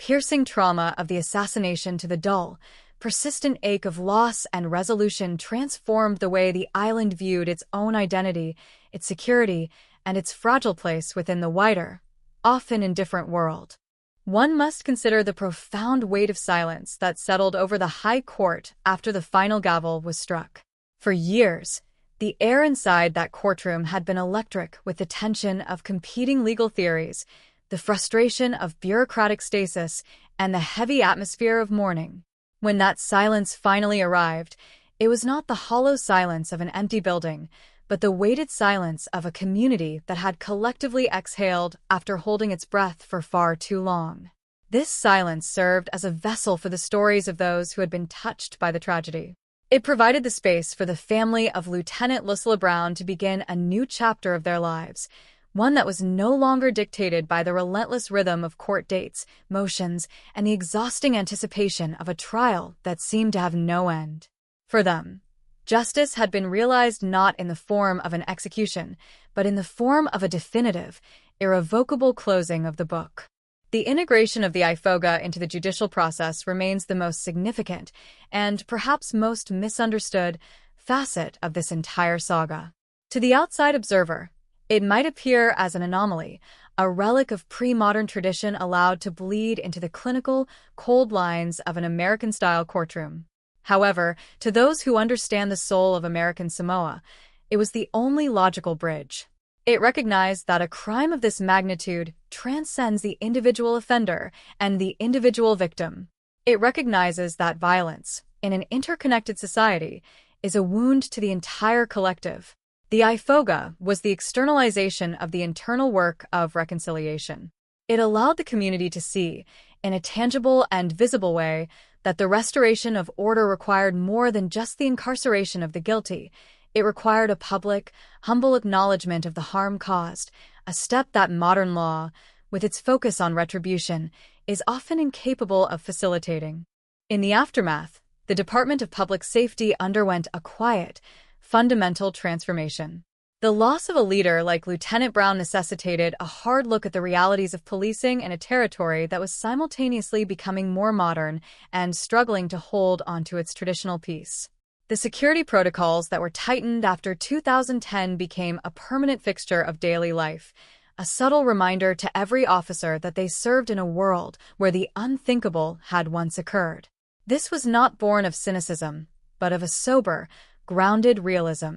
piercing trauma of the assassination to the dull, persistent ache of loss and resolution transformed the way the island viewed its own identity, its security, and its fragile place within the wider, often indifferent world. One must consider the profound weight of silence that settled over the High Court after the final gavel was struck. For years, the air inside that courtroom had been electric with the tension of competing legal theories, the frustration of bureaucratic stasis, and the heavy atmosphere of mourning. When that silence finally arrived, it was not the hollow silence of an empty building, but the weighted silence of a community that had collectively exhaled after holding its breath for far too long. This silence served as a vessel for the stories of those who had been touched by the tragedy. It provided the space for the family of Lieutenant Lucilla Brown to begin a new chapter of their lives, one that was no longer dictated by the relentless rhythm of court dates, motions, and the exhausting anticipation of a trial that seemed to have no end. For them, justice had been realized not in the form of an execution, but in the form of a definitive, irrevocable closing of the book. The integration of the IFOGA into the judicial process remains the most significant and perhaps most misunderstood facet of this entire saga. To the outside observer, it might appear as an anomaly, a relic of pre-modern tradition allowed to bleed into the clinical, cold lines of an American-style courtroom. However, to those who understand the soul of American Samoa, it was the only logical bridge. It recognized that a crime of this magnitude transcends the individual offender and the individual victim. It recognizes that violence, in an interconnected society, is a wound to the entire collective. The IFOGA was the externalization of the internal work of reconciliation. It allowed the community to see, in a tangible and visible way, that the restoration of order required more than just the incarceration of the guilty. It required a public, humble acknowledgement of the harm caused, a step that modern law, with its focus on retribution, is often incapable of facilitating. In the aftermath, the Department of Public Safety underwent a quiet, fundamental transformation. The loss of a leader like Lieutenant Brown necessitated a hard look at the realities of policing in a territory that was simultaneously becoming more modern and struggling to hold onto its traditional peace. The security protocols that were tightened after 2010 became a permanent fixture of daily life, a subtle reminder to every officer that they served in a world where the unthinkable had once occurred. This was not born of cynicism, but of a sober, grounded realism.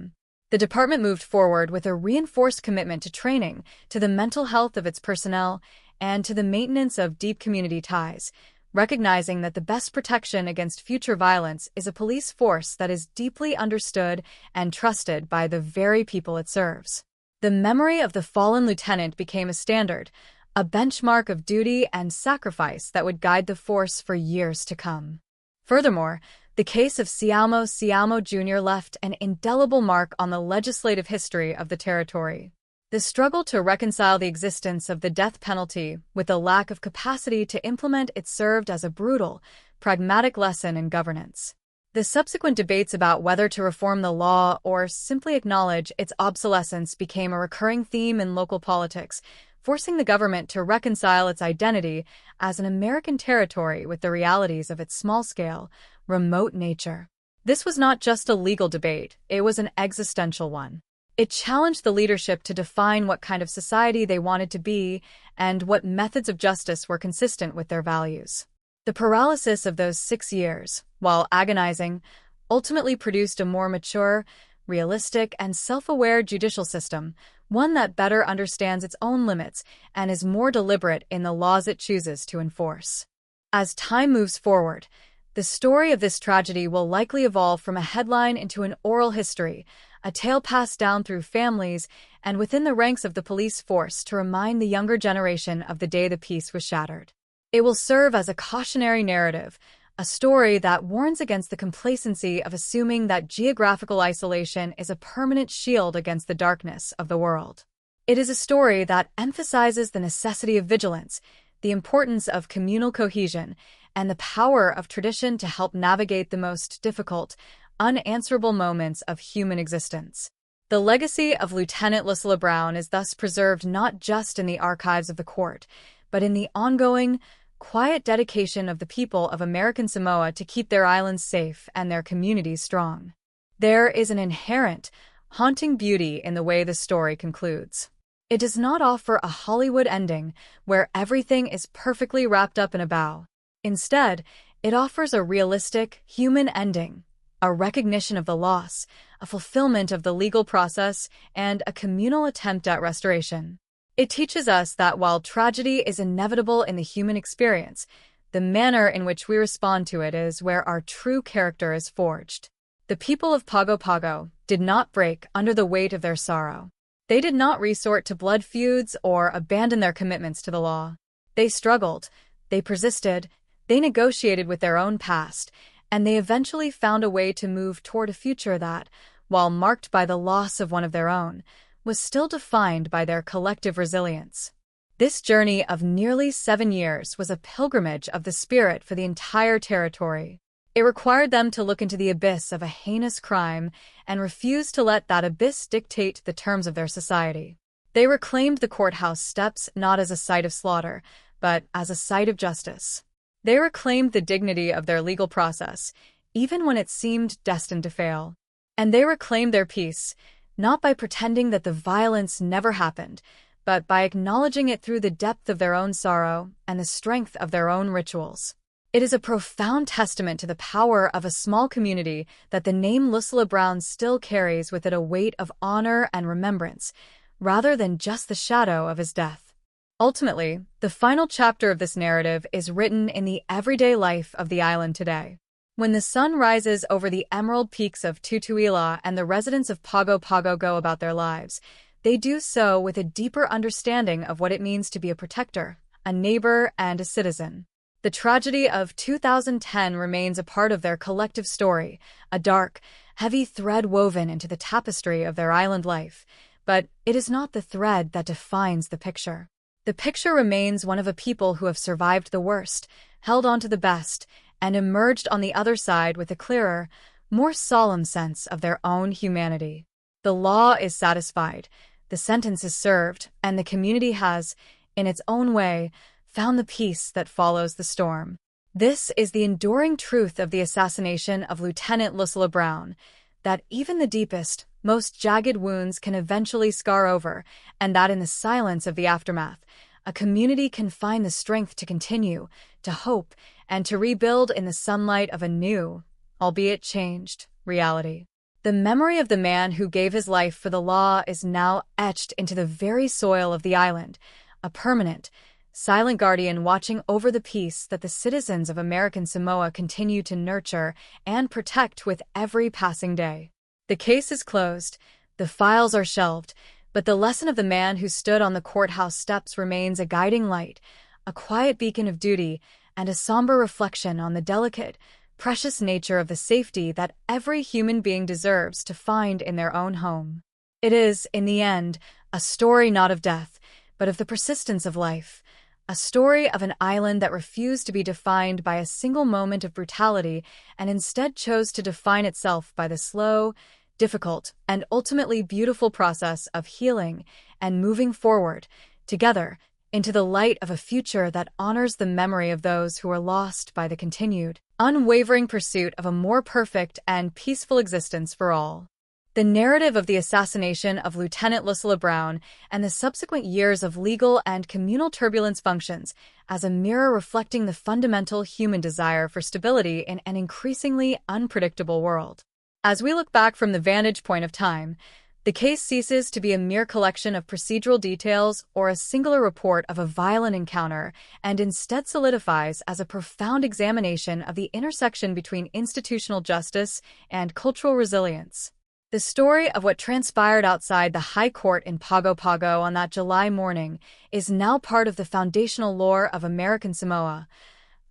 The department moved forward with a reinforced commitment to training, to the mental health of its personnel, and to the maintenance of deep community ties, recognizing that the best protection against future violence is a police force that is deeply understood and trusted by the very people it serves. The memory of the fallen lieutenant became a standard, a benchmark of duty and sacrifice that would guide the force for years to come. Furthermore, the case of Siamo Jr. left an indelible mark on the legislative history of the territory. The struggle to reconcile the existence of the death penalty with the lack of capacity to implement it served as a brutal, pragmatic lesson in governance. The subsequent debates about whether to reform the law or simply acknowledge its obsolescence became a recurring theme in local politics, forcing the government to reconcile its identity as an American territory with the realities of its small-scale, remote nature. This was not just a legal debate, it was an existential one. It challenged the leadership to define what kind of society they wanted to be and what methods of justice were consistent with their values. The paralysis of those 6 years, while agonizing, ultimately produced a more mature, realistic, and self-aware judicial system, one that better understands its own limits and is more deliberate in the laws it chooses to enforce. As time moves forward, the story of this tragedy will likely evolve from a headline into an oral history, a tale passed down through families and within the ranks of the police force to remind the younger generation of the day the peace was shattered. It will serve as a cautionary narrative, a story that warns against the complacency of assuming that geographical isolation is a permanent shield against the darkness of the world. It is a story that emphasizes the necessity of vigilance, the importance of communal cohesion, and the power of tradition to help navigate the most difficult, unanswerable moments of human existence. The legacy of Lieutenant Lucilla Brown is thus preserved not just in the archives of the court, but in the ongoing, quiet dedication of the people of American Samoa to keep their islands safe and their communities strong. There is an inherent, haunting beauty in the way the story concludes. It does not offer a Hollywood ending where everything is perfectly wrapped up in a bow. Instead, it offers a realistic, human ending, a recognition of the loss, a fulfillment of the legal process, and a communal attempt at restoration. It teaches us that while tragedy is inevitable in the human experience, the manner in which we respond to it is where our true character is forged. The people of Pago Pago did not break under the weight of their sorrow. They did not resort to blood feuds or abandon their commitments to the law. They struggled, they persisted, they negotiated with their own past, and they eventually found a way to move toward a future that, while marked by the loss of one of their own, was still defined by their collective resilience. This journey of nearly 7 years was a pilgrimage of the spirit for the entire territory. It required them to look into the abyss of a heinous crime and refuse to let that abyss dictate the terms of their society. They reclaimed the courthouse steps not as a site of slaughter, but as a site of justice. They reclaimed the dignity of their legal process, even when it seemed destined to fail. And they reclaimed their peace, not by pretending that the violence never happened, but by acknowledging it through the depth of their own sorrow and the strength of their own rituals. It is a profound testament to the power of a small community that the name Lucilla Brown still carries with it a weight of honor and remembrance, rather than just the shadow of his death. Ultimately, the final chapter of this narrative is written in the everyday life of the island today. When the sun rises over the emerald peaks of Tutuila and the residents of Pago Pago go about their lives, they do so with a deeper understanding of what it means to be a protector, a neighbor, and a citizen. The tragedy of 2010 remains a part of their collective story, a dark, heavy thread woven into the tapestry of their island life. But it is not the thread that defines the picture. The picture remains one of a people who have survived the worst, held on to the best, and emerged on the other side with a clearer, more solemn sense of their own humanity. The law is satisfied, the sentence is served, and the community has, in its own way, found the peace that follows the storm. This is the enduring truth of the assassination of Lieutenant Lucilla Brown, that even the deepest, most jagged wounds can eventually scar over, and that in the silence of the aftermath, a community can find the strength to continue, to hope, and to rebuild in the sunlight of a new, albeit changed, reality. The memory of the man who gave his life for the law is now etched into the very soil of the island, a permanent, silent guardian watching over the peace that the citizens of American Samoa continue to nurture and protect with every passing day. The case is closed, the files are shelved, but the lesson of the man who stood on the courthouse steps remains a guiding light, a quiet beacon of duty, and a somber reflection on the delicate, precious nature of the safety that every human being deserves to find in their own home. It is, in the end, a story not of death, but of the persistence of life, a story of an island that refused to be defined by a single moment of brutality and instead chose to define itself by the slow, difficult, and ultimately beautiful process of healing and moving forward, together, into the light of a future that honors the memory of those who were lost by the continued, unwavering pursuit of a more perfect and peaceful existence for all. The narrative of the assassination of Lieutenant Lucilla Brown and the subsequent years of legal and communal turbulence functions as a mirror reflecting the fundamental human desire for stability in an increasingly unpredictable world. As we look back from the vantage point of time, the case ceases to be a mere collection of procedural details or a singular report of a violent encounter and instead solidifies as a profound examination of the intersection between institutional justice and cultural resilience. The story of what transpired outside the High Court in Pago Pago on that July morning is now part of the foundational lore of American Samoa,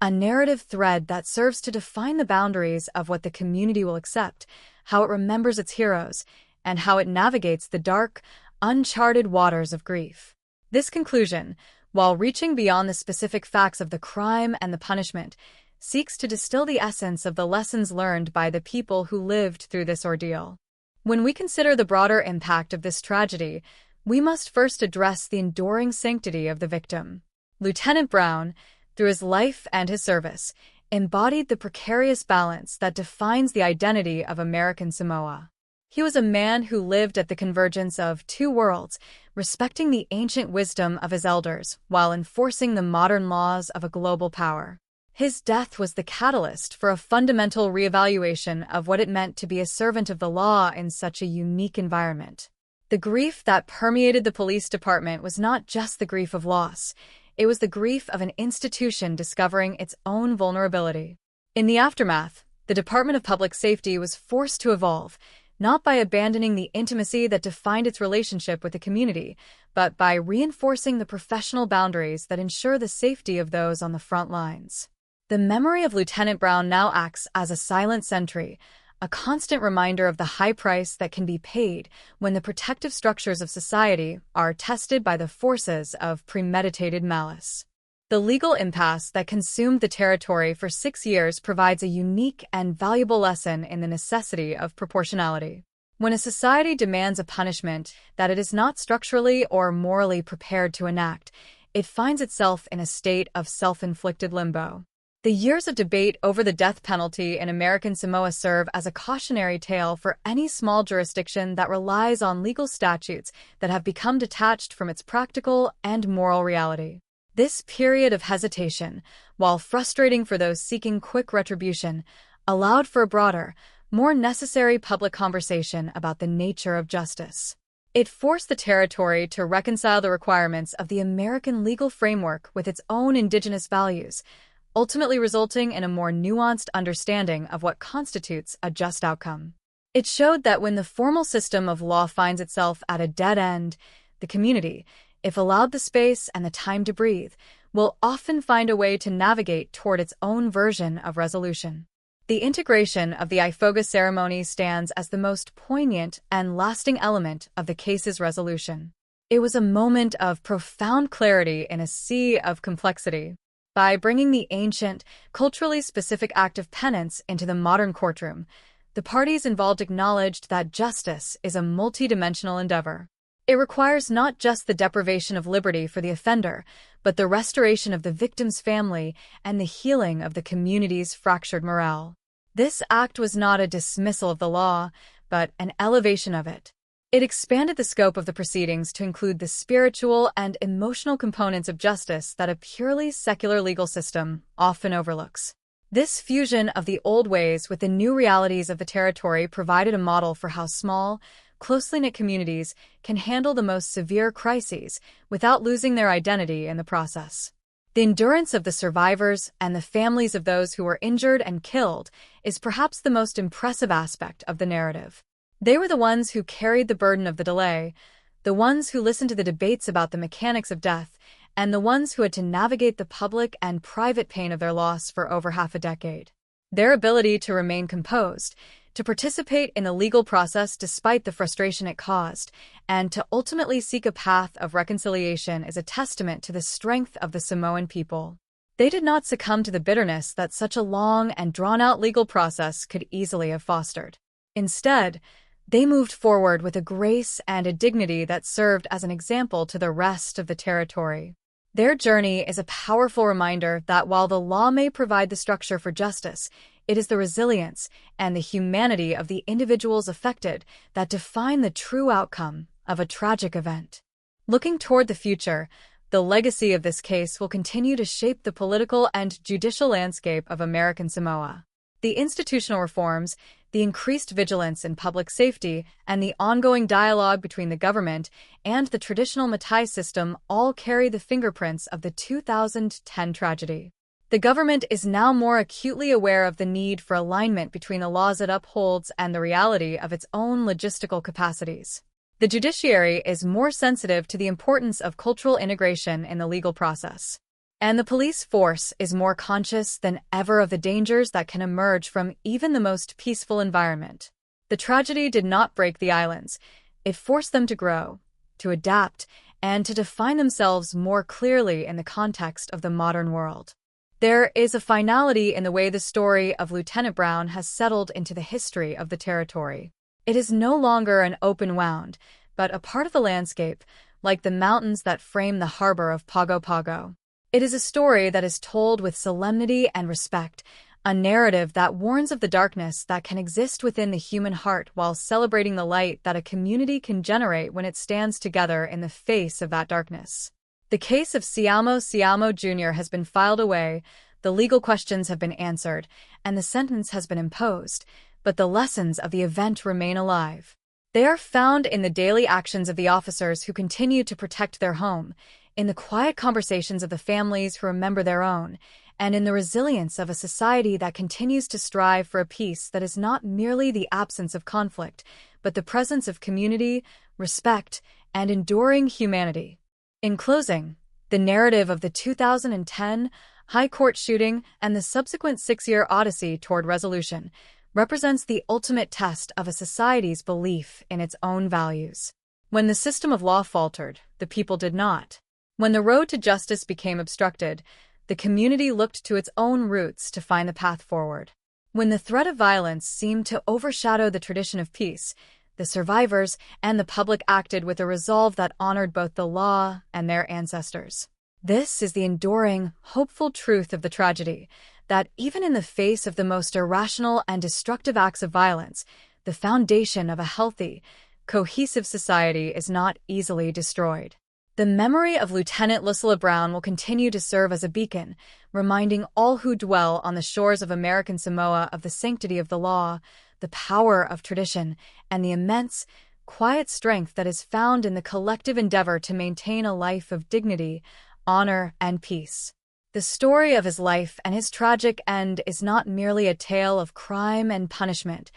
a narrative thread that serves to define the boundaries of what the community will accept, how it remembers its heroes, and how it navigates the dark, uncharted waters of grief. This conclusion, while reaching beyond the specific facts of the crime and the punishment, seeks to distill the essence of the lessons learned by the people who lived through this ordeal. When we consider the broader impact of this tragedy, we must first address the enduring sanctity of the victim. Lieutenant Brown, through his life and his service, embodied the precarious balance that defines the identity of American Samoa. He was a man who lived at the convergence of two worlds, respecting the ancient wisdom of his elders while enforcing the modern laws of a global power. His death was the catalyst for a fundamental reevaluation of what it meant to be a servant of the law in such a unique environment. The grief that permeated the police department was not just the grief of loss. It was the grief of an institution discovering its own vulnerability. In the aftermath, the Department of Public Safety was forced to evolve, not by abandoning the intimacy that defined its relationship with the community, but by reinforcing the professional boundaries that ensure the safety of those on the front lines. The memory of Lieutenant Brown now acts as a silent sentry, a constant reminder of the high price that can be paid when the protective structures of society are tested by the forces of premeditated malice. The legal impasse that consumed the territory for 6 years provides a unique and valuable lesson in the necessity of proportionality. When a society demands a punishment that it is not structurally or morally prepared to enact, it finds itself in a state of self-inflicted limbo. The years of debate over the death penalty in American Samoa serve as a cautionary tale for any small jurisdiction that relies on legal statutes that have become detached from its practical and moral reality. This period of hesitation, while frustrating for those seeking quick retribution, allowed for a broader, more necessary public conversation about the nature of justice. It forced the territory to reconcile the requirements of the American legal framework with its own indigenous values, ultimately resulting in a more nuanced understanding of what constitutes a just outcome. It showed that when the formal system of law finds itself at a dead end, the community, if allowed the space and the time to breathe, will often find a way to navigate toward its own version of resolution. The integration of the Ifoga ceremony stands as the most poignant and lasting element of the case's resolution. It was a moment of profound clarity in a sea of complexity. By bringing the ancient, culturally specific act of penance into the modern courtroom, the parties involved acknowledged that justice is a multidimensional endeavor. It requires not just the deprivation of liberty for the offender, but the restoration of the victim's family and the healing of the community's fractured morale. This act was not a dismissal of the law, but an elevation of it. It expanded the scope of the proceedings to include the spiritual and emotional components of justice that a purely secular legal system often overlooks. This fusion of the old ways with the new realities of the territory provided a model for how small, closely knit communities can handle the most severe crises without losing their identity in the process. The endurance of the survivors and the families of those who were injured and killed is perhaps the most impressive aspect of the narrative. They were the ones who carried the burden of the delay, the ones who listened to the debates about the mechanics of death, and the ones who had to navigate the public and private pain of their loss for over half a decade. Their ability to remain composed, to participate in the legal process despite the frustration it caused, and to ultimately seek a path of reconciliation is a testament to the strength of the Samoan people. They did not succumb to the bitterness that such a long and drawn-out legal process could easily have fostered. Instead, they moved forward with a grace and a dignity that served as an example to the rest of the territory. Their journey is a powerful reminder that while the law may provide the structure for justice, it is the resilience and the humanity of the individuals affected that define the true outcome of a tragic event. Looking toward the future, the legacy of this case will continue to shape the political and judicial landscape of American Samoa. The institutional reforms, the increased vigilance in public safety, and the ongoing dialogue between the government and the traditional Matai system all carry the fingerprints of the 2010 tragedy. The government is now more acutely aware of the need for alignment between the laws it upholds and the reality of its own logistical capacities. The judiciary is more sensitive to the importance of cultural integration in the legal process. And the police force is more conscious than ever of the dangers that can emerge from even the most peaceful environment. The tragedy did not break the islands. It forced them to grow, to adapt, and to define themselves more clearly in the context of the modern world. There is a finality in the way the story of Lieutenant Brown has settled into the history of the territory. It is no longer an open wound, but a part of the landscape, like the mountains that frame the harbor of Pago Pago. It is a story that is told with solemnity and respect, a narrative that warns of the darkness that can exist within the human heart while celebrating the light that a community can generate when it stands together in the face of that darkness. The case of Siamo Jr. has been filed away, the legal questions have been answered, and the sentence has been imposed, but the lessons of the event remain alive. They are found in the daily actions of the officers who continue to protect their home, in the quiet conversations of the families who remember their own, and in the resilience of a society that continues to strive for a peace that is not merely the absence of conflict, but the presence of community, respect, and enduring humanity. In closing, the narrative of the 2010 High Court shooting and the subsequent 6-year odyssey toward resolution represents the ultimate test of a society's belief in its own values. When the system of law faltered, the people did not. When the road to justice became obstructed, the community looked to its own roots to find the path forward. When the threat of violence seemed to overshadow the tradition of peace, the survivors and the public acted with a resolve that honored both the law and their ancestors. This is the enduring, hopeful truth of the tragedy, that even in the face of the most irrational and destructive acts of violence, the foundation of a healthy, cohesive society is not easily destroyed. The memory of Lieutenant Lucilla Brown will continue to serve as a beacon, reminding all who dwell on the shores of American Samoa of the sanctity of the law, the power of tradition, and the immense, quiet strength that is found in the collective endeavor to maintain a life of dignity, honor, and peace. The story of his life and his tragic end is not merely a tale of crime and punishment.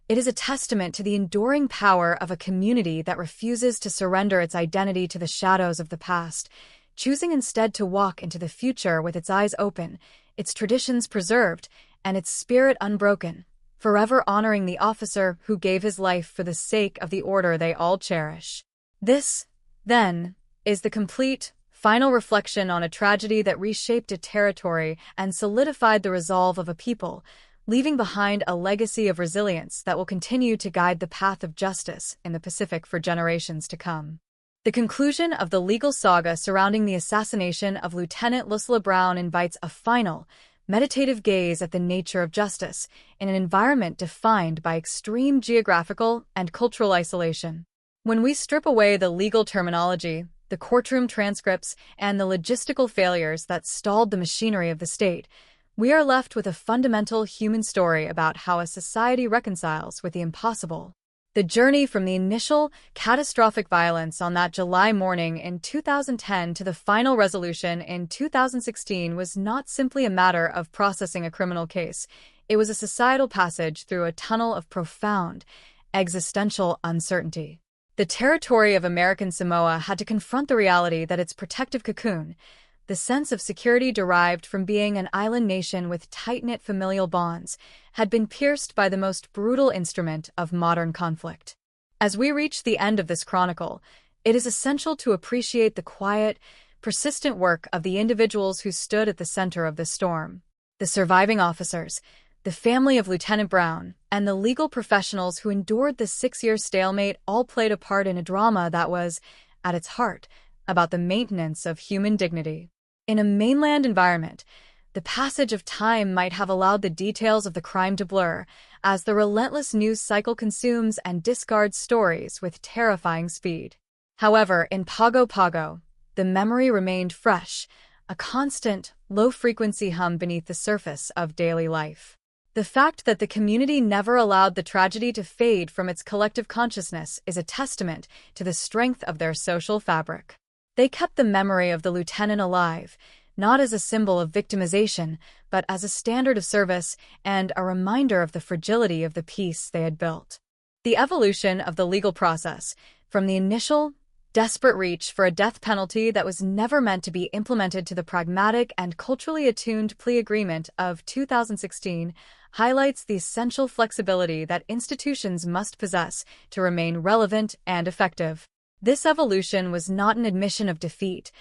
It is a testament to the enduring power of a community that refuses to surrender its identity to the shadows of the past, choosing instead to walk into the future with its eyes open, its traditions preserved, and its spirit unbroken, forever honoring the officer who gave his life for the sake of the order they all cherish. This, then, is the complete, final reflection on a tragedy that reshaped a territory and solidified the resolve of a people, leaving behind a legacy of resilience that will continue to guide the path of justice in the Pacific for generations to come. The conclusion of the legal saga surrounding the assassination of Lieutenant Lucilla Brown invites a final, meditative gaze at the nature of justice in an environment defined by extreme geographical and cultural isolation. When we strip away the legal terminology, the courtroom transcripts, and the logistical failures that stalled the machinery of the state, we are left with a fundamental human story about how a society reconciles with the impossible. The journey from the initial, catastrophic violence on that July morning in 2010 to the final resolution in 2016 was not simply a matter of processing a criminal case. It was a societal passage through a tunnel of profound, existential uncertainty. The territory of American Samoa had to confront the reality that its protective cocoon, the sense of security derived from being an island nation with tight-knit familial bonds, had been pierced by the most brutal instrument of modern conflict. As we reach the end of this chronicle, it is essential to appreciate the quiet, persistent work of the individuals who stood at the center of this storm. The surviving officers, the family of Lieutenant Brown, and the legal professionals who endured the 6-year stalemate all played a part in a drama that was, at its heart, about the maintenance of human dignity. In a mainland environment, the passage of time might have allowed the details of the crime to blur, as the relentless news cycle consumes and discards stories with terrifying speed. However, in Pago Pago, the memory remained fresh, a constant, low-frequency hum beneath the surface of daily life. The fact that the community never allowed the tragedy to fade from its collective consciousness is a testament to the strength of their social fabric. They kept the memory of the lieutenant alive, not as a symbol of victimization, but as a standard of service and a reminder of the fragility of the peace they had built. The evolution of the legal process, from the initial, desperate reach for a death penalty that was never meant to be implemented to the pragmatic and culturally attuned plea agreement of 2016, highlights the essential flexibility that institutions must possess to remain relevant and effective. This evolution was not an admission of defeat.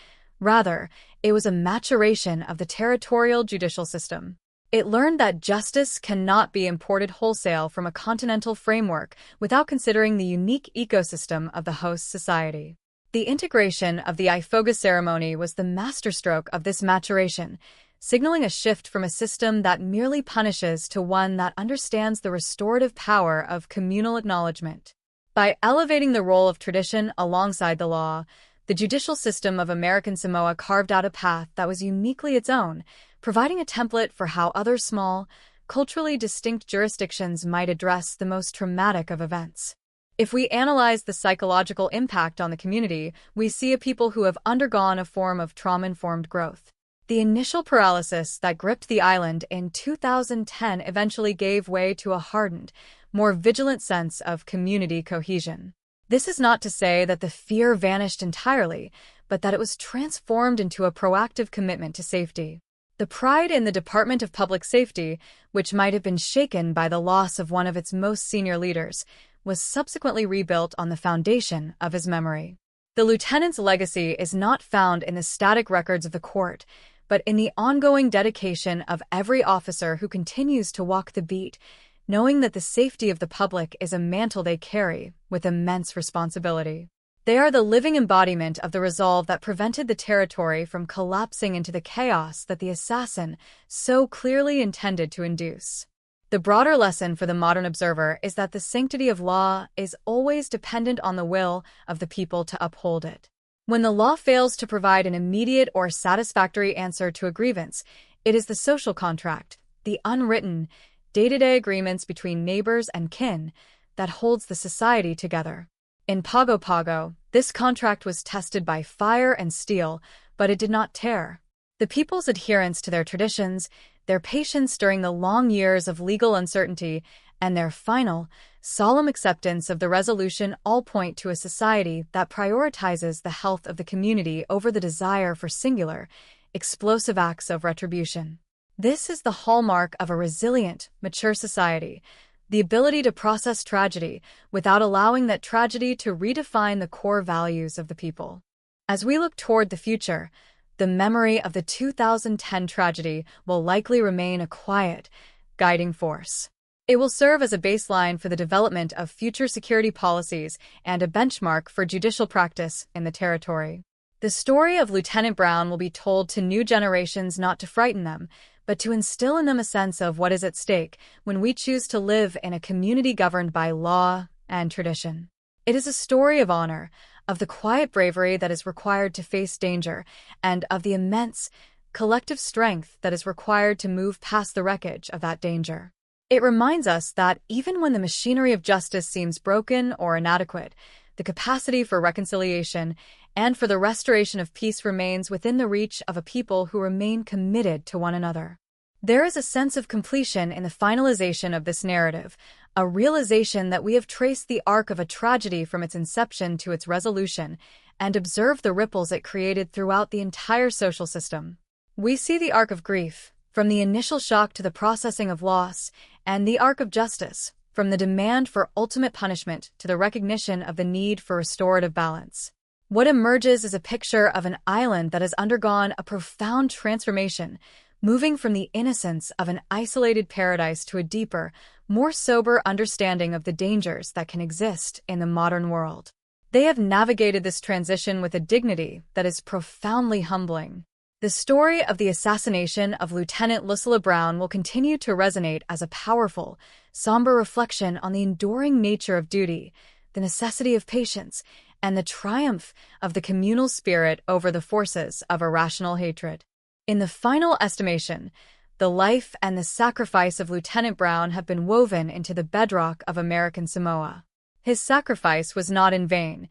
Rather, it was a maturation of the territorial judicial system. It learned that justice cannot be imported wholesale from a continental framework without considering the unique ecosystem of the host society. The integration of the ifoga ceremony was the masterstroke of this maturation, signaling a shift from a system that merely punishes to one that understands the restorative power of communal acknowledgement. By elevating the role of tradition alongside the law, the judicial system of American Samoa carved out a path that was uniquely its own, providing a template for how other small, culturally distinct jurisdictions might address the most traumatic of events. If we analyze the psychological impact on the community, we see a people who have undergone a form of trauma-informed growth. The initial paralysis that gripped the island in 2010 eventually gave way to a hardened, more vigilant sense of community cohesion. This is not to say that the fear vanished entirely, but that it was transformed into a proactive commitment to safety. The pride in the Department of Public Safety, which might have been shaken by the loss of one of its most senior leaders, was subsequently rebuilt on the foundation of his memory. The lieutenant's legacy is not found in the static records of the court, but in the ongoing dedication of every officer who continues to walk the beat, knowing that the safety of the public is a mantle they carry with immense responsibility. They are the living embodiment of the resolve that prevented the territory from collapsing into the chaos that the assassin so clearly intended to induce. The broader lesson for the modern observer is that the sanctity of law is always dependent on the will of the people to uphold it. When the law fails to provide an immediate or satisfactory answer to a grievance, it is the social contract, the unwritten, day-to-day agreements between neighbors and kin, that holds the society together. In Pago Pago, this contract was tested by fire and steel, but it did not tear. The people's adherence to their traditions, their patience during the long years of legal uncertainty, and their final, solemn acceptance of the resolution all point to a society that prioritizes the health of the community over the desire for singular, explosive acts of retribution. This is the hallmark of a resilient, mature society, the ability to process tragedy without allowing that tragedy to redefine the core values of the people. As we look toward the future, the memory of the 2010 tragedy will likely remain a quiet, guiding force. It will serve as a baseline for the development of future security policies and a benchmark for judicial practice in the territory. The story of Lieutenant Brown will be told to new generations not to frighten them, but to instill in them a sense of what is at stake when we choose to live in a community governed by law and tradition. It is a story of honor, of the quiet bravery that is required to face danger, and of the immense, collective strength that is required to move past the wreckage of that danger. It reminds us that even when the machinery of justice seems broken or inadequate, the capacity for reconciliation and for the restoration of peace remains within the reach of a people who remain committed to one another. There is a sense of completion in the finalization of this narrative, a realization that we have traced the arc of a tragedy from its inception to its resolution and observed the ripples it created throughout the entire social system. We see the arc of grief, from the initial shock to the processing of loss, and the arc of justice, from the demand for ultimate punishment to the recognition of the need for restorative balance. What emerges is a picture of an island that has undergone a profound transformation, moving from the innocence of an isolated paradise to a deeper, more sober understanding of the dangers that can exist in the modern world. They have navigated this transition with a dignity that is profoundly humbling. The story of the assassination of Lieutenant Lucilla Brown will continue to resonate as a powerful, somber reflection on the enduring nature of duty, the necessity of patience, and the triumph of the communal spirit over the forces of irrational hatred. In the final estimation, the life and the sacrifice of Lieutenant Brown have been woven into the bedrock of American Samoa. His sacrifice was not in vain.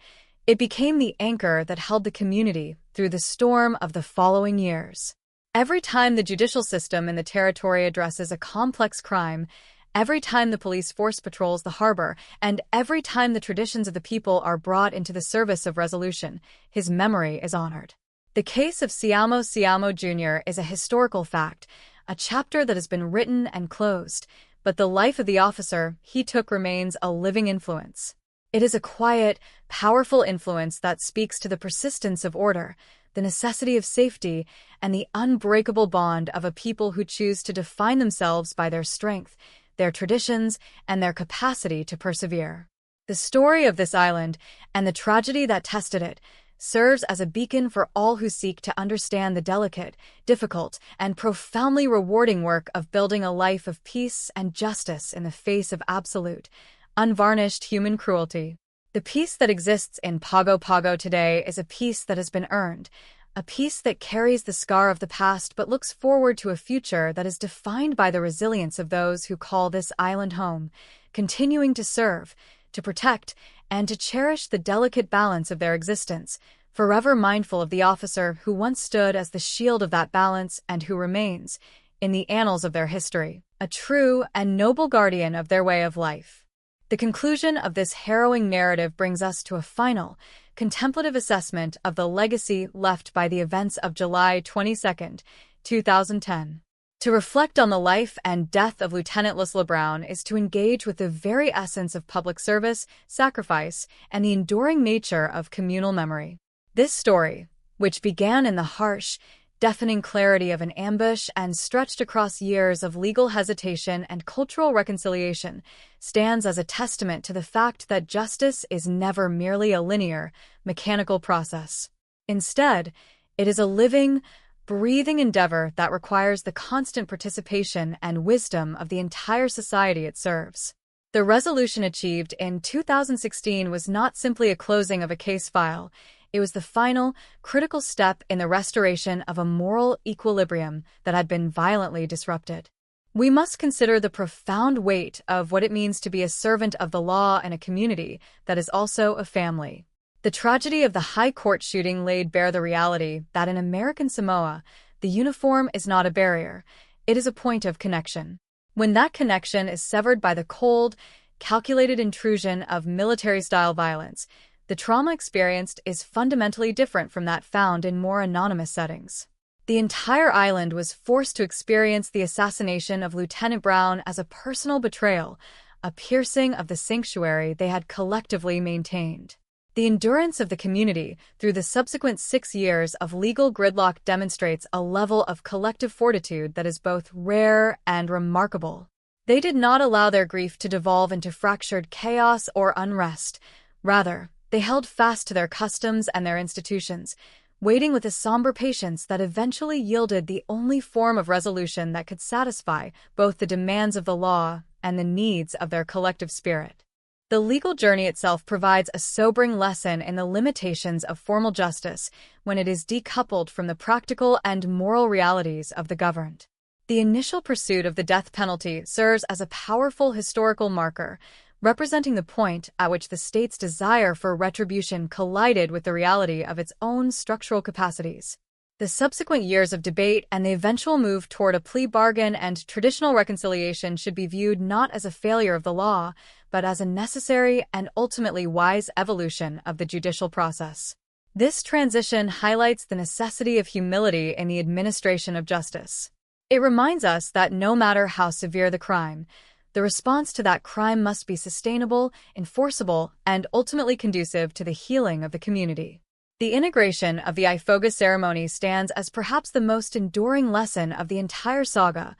It became the anchor that held the community through the storm of the following years. Every time the judicial system in the territory addresses a complex crime, every time the police force patrols the harbor, and every time the traditions of the people are brought into the service of resolution, his memory is honored. The case of Siamo Siamo Jr. is a historical fact, a chapter that has been written and closed, but the life of the officer he took remains a living influence. It is a quiet, powerful influence that speaks to the persistence of order, the necessity of safety, and the unbreakable bond of a people who choose to define themselves by their strength, their traditions, and their capacity to persevere. The story of this island, and the tragedy that tested it, serves as a beacon for all who seek to understand the delicate, difficult, and profoundly rewarding work of building a life of peace and justice in the face of absolute, unvarnished human cruelty. The peace that exists in Pago Pago today is a peace that has been earned, a peace that carries the scar of the past but looks forward to a future that is defined by the resilience of those who call this island home, continuing to serve, to protect, and to cherish the delicate balance of their existence, forever mindful of the officer who once stood as the shield of that balance and who remains, in the annals of their history, a true and noble guardian of their way of life. The conclusion of this harrowing narrative brings us to a final, contemplative assessment of the legacy left by the events of July 22, 2010. To reflect on the life and death of Lieutenant Leslie Brown is to engage with the very essence of public service, sacrifice, and the enduring nature of communal memory. This story, which began in the harsh, deafening clarity of an ambush and stretched across years of legal hesitation and cultural reconciliation, stands as a testament to the fact that justice is never merely a linear, mechanical process. Instead, it is a living, breathing endeavor that requires the constant participation and wisdom of the entire society it serves. The resolution achieved in 2016 was not simply a closing of a case file. It was the final, critical step in the restoration of a moral equilibrium that had been violently disrupted. We must consider the profound weight of what it means to be a servant of the law in a community that is also a family. The tragedy of the High Court shooting laid bare the reality that in American Samoa, the uniform is not a barrier, it is a point of connection. When that connection is severed by the cold, calculated intrusion of military-style violence, the trauma experienced is fundamentally different from that found in more anonymous settings. The entire island was forced to experience the assassination of Lieutenant Brown as a personal betrayal, a piercing of the sanctuary they had collectively maintained. The endurance of the community through the subsequent 6 years of legal gridlock demonstrates a level of collective fortitude that is both rare and remarkable. They did not allow their grief to devolve into fractured chaos or unrest. Rather, they held fast to their customs and their institutions, waiting with a somber patience that eventually yielded the only form of resolution that could satisfy both the demands of the law and the needs of their collective spirit. The legal journey itself provides a sobering lesson in the limitations of formal justice when it is decoupled from the practical and moral realities of the governed. The initial pursuit of the death penalty serves as a powerful historical marker, representing the point at which the state's desire for retribution collided with the reality of its own structural capacities. The subsequent years of debate and the eventual move toward a plea bargain and traditional reconciliation should be viewed not as a failure of the law, but as a necessary and ultimately wise evolution of the judicial process. This transition highlights the necessity of humility in the administration of justice. It reminds us that no matter how severe the crime, the response to that crime must be sustainable, enforceable, and ultimately conducive to the healing of the community. The integration of the Ifoga ceremony stands as perhaps the most enduring lesson of the entire saga,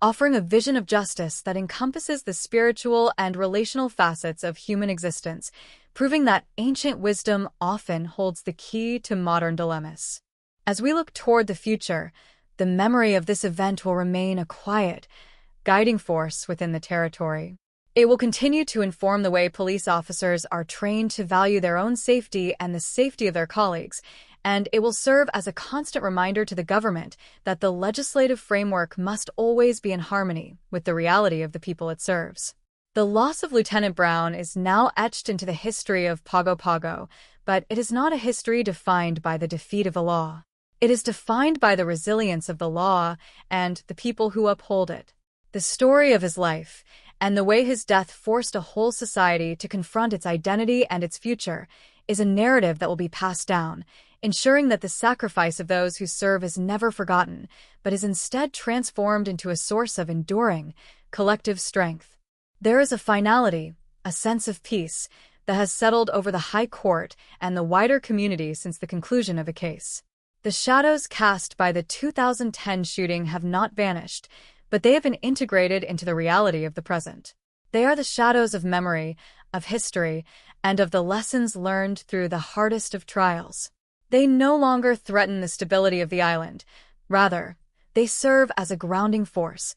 offering a vision of justice that encompasses the spiritual and relational facets of human existence, proving that ancient wisdom often holds the key to modern dilemmas. As we look toward the future, the memory of this event will remain a quiet, guiding force within the territory. It will continue to inform the way police officers are trained to value their own safety and the safety of their colleagues, and it will serve as a constant reminder to the government that the legislative framework must always be in harmony with the reality of the people it serves. The loss of Lieutenant Brown is now etched into the history of Pago Pago, but it is not a history defined by the defeat of the law. It is defined by the resilience of the law and the people who uphold it. The story of his life, and the way his death forced a whole society to confront its identity and its future, is a narrative that will be passed down, ensuring that the sacrifice of those who serve is never forgotten, but is instead transformed into a source of enduring, collective strength. There is a finality, a sense of peace, that has settled over the High Court and the wider community since the conclusion of a case. The shadows cast by the 2010 shooting have not vanished, but they have been integrated into the reality of the present. They are the shadows of memory, of history, and of the lessons learned through the hardest of trials. They no longer threaten the stability of the island. Rather, they serve as a grounding force,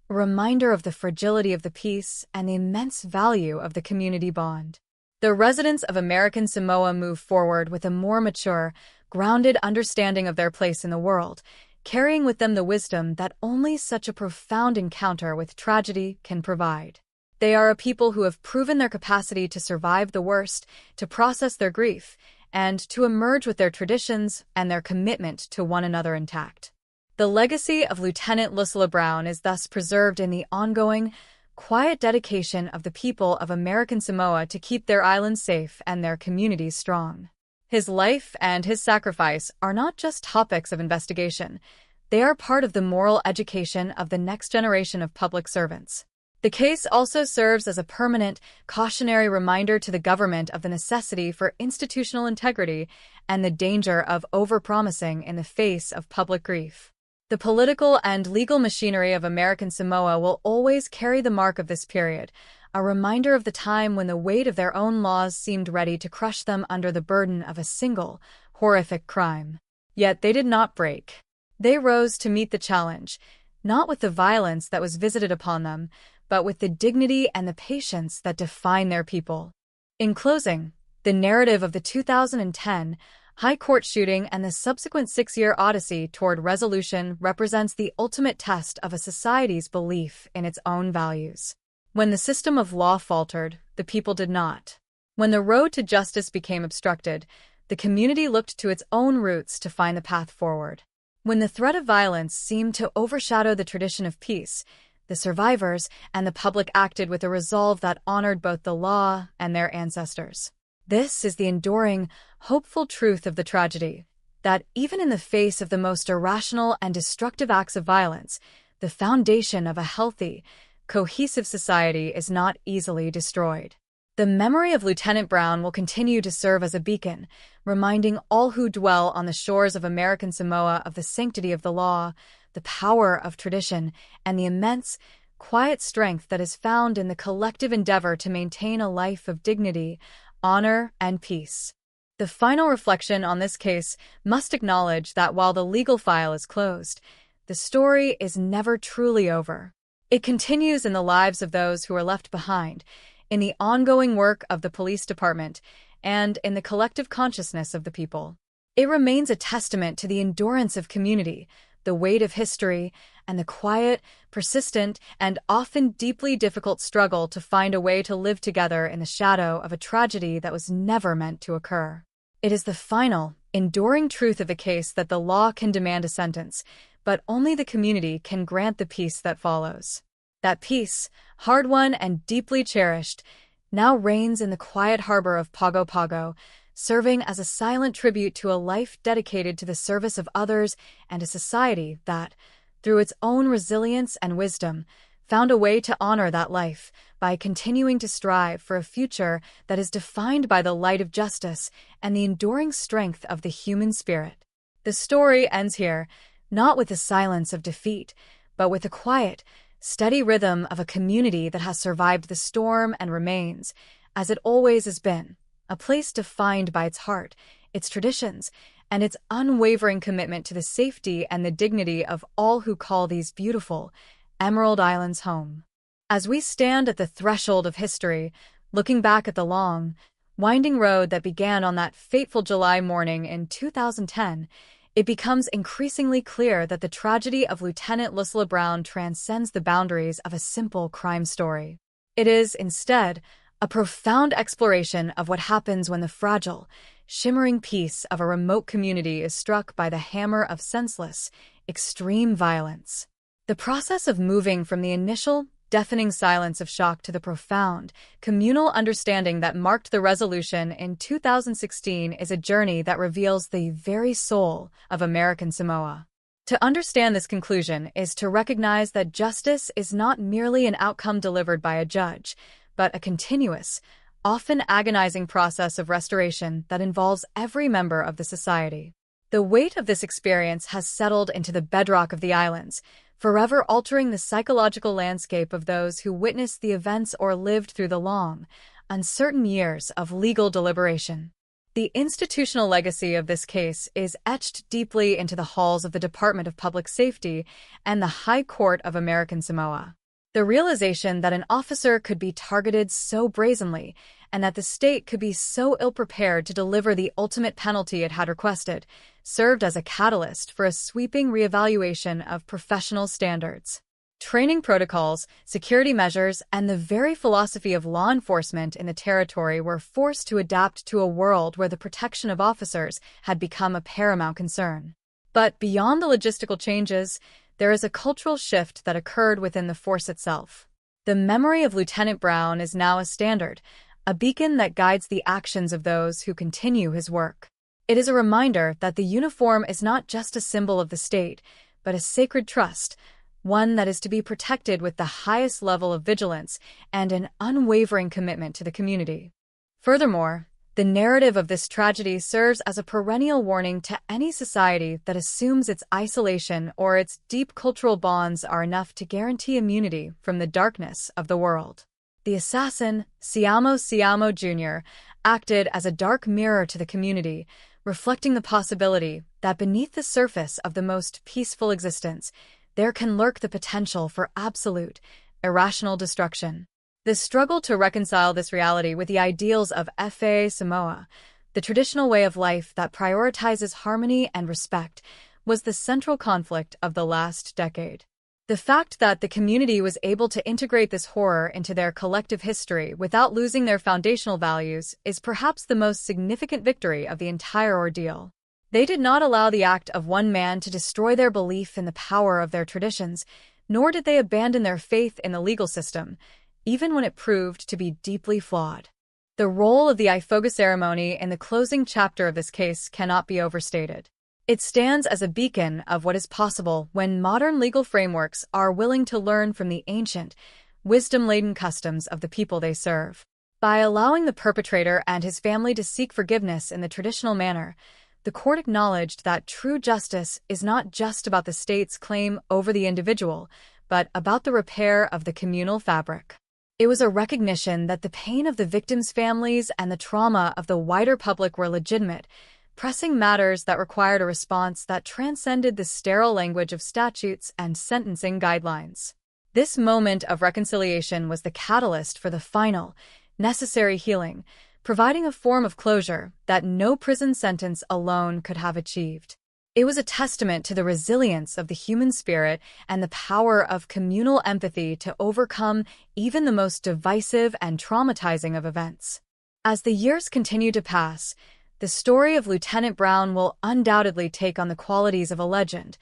a reminder of the fragility of the peace and the immense value of the community bond. The residents of American Samoa move forward with a more mature, grounded understanding of their place in the world, carrying with them the wisdom that only such a profound encounter with tragedy can provide. They are a people who have proven their capacity to survive the worst, to process their grief, and to emerge with their traditions and their commitment to one another intact. The legacy of Lieutenant Lucilla Brown is thus preserved in the ongoing, quiet dedication of the people of American Samoa to keep their island safe and their communities strong. His life and his sacrifice are not just topics of investigation. They are part of the moral education of the next generation of public servants. The case also serves as a permanent, cautionary reminder to the government of the necessity for institutional integrity and the danger of overpromising in the face of public grief. The political and legal machinery of American Samoa will always carry the mark of this period, a reminder of the time when the weight of their own laws seemed ready to crush them under the burden of a single, horrific crime. Yet they did not break. They rose to meet the challenge, not with the violence that was visited upon them, but with the dignity and the patience that define their people. In closing, the narrative of the 2010 High Court shooting and the subsequent 6-year odyssey toward resolution represents the ultimate test of a society's belief in its own values. When the system of law faltered, the people did not. When the road to justice became obstructed, the community looked to its own roots to find the path forward. When the threat of violence seemed to overshadow the tradition of peace, the survivors and the public acted with a resolve that honored both the law and their ancestors. This is the enduring, hopeful truth of the tragedy, that even in the face of the most irrational and destructive acts of violence, the foundation of a healthy, cohesive society is not easily destroyed. The memory of Lieutenant Brown will continue to serve as a beacon, reminding all who dwell on the shores of American Samoa of the sanctity of the law, the power of tradition, and the immense, quiet strength that is found in the collective endeavor to maintain a life of dignity, honor, and peace. The final reflection on this case must acknowledge that while the legal file is closed, the story is never truly over. It continues in the lives of those who are left behind, in the ongoing work of the police department, and in the collective consciousness of the people. It remains a testament to the endurance of community, the weight of history, and the quiet, persistent, and often deeply difficult struggle to find a way to live together in the shadow of a tragedy that was never meant to occur. It is the final, enduring truth of the case that the law can demand a sentence, but only the community can grant the peace that follows. That peace, hard-won and deeply cherished, now reigns in the quiet harbor of Pago Pago, serving as a silent tribute to a life dedicated to the service of others and a society that, through its own resilience and wisdom, found a way to honor that life by continuing to strive for a future that is defined by the light of justice and the enduring strength of the human spirit. The story ends here, not with the silence of defeat, but with the quiet, steady rhythm of a community that has survived the storm and remains, as it always has been, a place defined by its heart, its traditions, and its unwavering commitment to the safety and the dignity of all who call these beautiful Emerald Islands home. As we stand at the threshold of history, looking back at the long, winding road that began on that fateful July morning in 2010, it becomes increasingly clear that the tragedy of Lieutenant Lucilla Brown transcends the boundaries of a simple crime story. It is, instead, a profound exploration of what happens when the fragile, shimmering peace of a remote community is struck by the hammer of senseless, extreme violence. The process of moving from the initial, deafening silence of shock to the profound, communal understanding that marked the resolution in 2016 is a journey that reveals the very soul of American Samoa. To understand this conclusion is to recognize that justice is not merely an outcome delivered by a judge, but a continuous, often agonizing process of restoration that involves every member of the society. The weight of this experience has settled into the bedrock of the islands, forever altering the psychological landscape of those who witnessed the events or lived through the long, uncertain years of legal deliberation. The institutional legacy of this case is etched deeply into the halls of the Department of Public Safety and the High Court of American Samoa. The realization that an officer could be targeted so brazenly and that the state could be so ill-prepared to deliver the ultimate penalty it had requested served as a catalyst for a sweeping reevaluation of professional standards. Training protocols, security measures, and the very philosophy of law enforcement in the territory were forced to adapt to a world where the protection of officers had become a paramount concern. But beyond the logistical changes, there is a cultural shift that occurred within the force itself. The memory of Lieutenant Brown is now a standard, a beacon that guides the actions of those who continue his work. It is a reminder that the uniform is not just a symbol of the state, but a sacred trust, one that is to be protected with the highest level of vigilance and an unwavering commitment to the community. Furthermore, the narrative of this tragedy serves as a perennial warning to any society that assumes its isolation or its deep cultural bonds are enough to guarantee immunity from the darkness of the world. The assassin, Siamo Jr., acted as a dark mirror to the community, reflecting the possibility that beneath the surface of the most peaceful existence, there can lurk the potential for absolute, irrational destruction. The struggle to reconcile this reality with the ideals of Fa Samoa, the traditional way of life that prioritizes harmony and respect, was the central conflict of the last decade. The fact that the community was able to integrate this horror into their collective history without losing their foundational values is perhaps the most significant victory of the entire ordeal. They did not allow the act of one man to destroy their belief in the power of their traditions, nor did they abandon their faith in the legal system, even when it proved to be deeply flawed. The role of the Ifoga ceremony in the closing chapter of this case cannot be overstated. It stands as a beacon of what is possible when modern legal frameworks are willing to learn from the ancient, wisdom-laden customs of the people they serve. By allowing the perpetrator and his family to seek forgiveness in the traditional manner, the court acknowledged that true justice is not just about the state's claim over the individual, but about the repair of the communal fabric. It was a recognition that the pain of the victims' families and the trauma of the wider public were legitimate, pressing matters that required a response that transcended the sterile language of statutes and sentencing guidelines. This moment of reconciliation was the catalyst for the final, necessary healing, providing a form of closure that no prison sentence alone could have achieved. It was a testament to the resilience of the human spirit and the power of communal empathy to overcome even the most divisive and traumatizing of events. As the years continue to pass, the story of Lieutenant Brown will undoubtedly take on the qualities of a legend,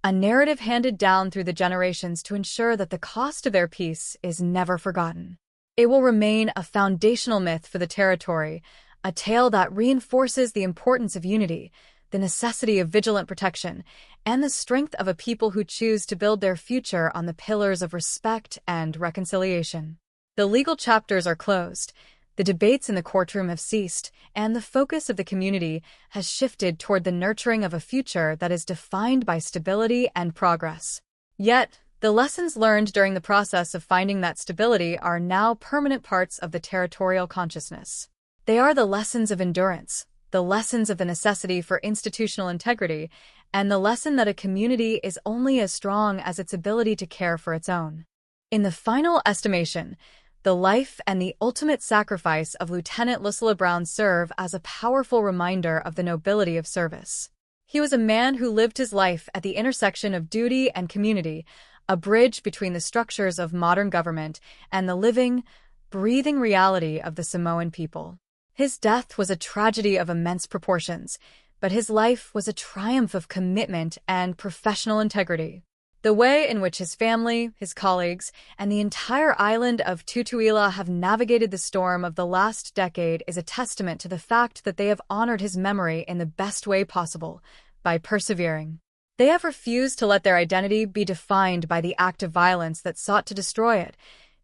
a narrative handed down through the generations to ensure that the cost of their peace is never forgotten. It will remain a foundational myth for the territory, a tale that reinforces the importance of unity, the necessity of vigilant protection, and the strength of a people who choose to build their future on the pillars of respect and reconciliation. The legal chapters are closed, the debates in the courtroom have ceased, and the focus of the community has shifted toward the nurturing of a future that is defined by stability and progress. Yet, the lessons learned during the process of finding that stability are now permanent parts of the territorial consciousness. They are the lessons of endurance, the lessons of the necessity for institutional integrity, and the lesson that a community is only as strong as its ability to care for its own. In the final estimation, the life and the ultimate sacrifice of Lieutenant Lucilla Brown serve as a powerful reminder of the nobility of service. He was a man who lived his life at the intersection of duty and community, a bridge between the structures of modern government and the living, breathing reality of the Samoan people. His death was a tragedy of immense proportions, but his life was a triumph of commitment and professional integrity. The way in which his family, his colleagues, and the entire island of Tutuila have navigated the storm of the last decade is a testament to the fact that they have honored his memory in the best way possible, by persevering. They have refused to let their identity be defined by the act of violence that sought to destroy it,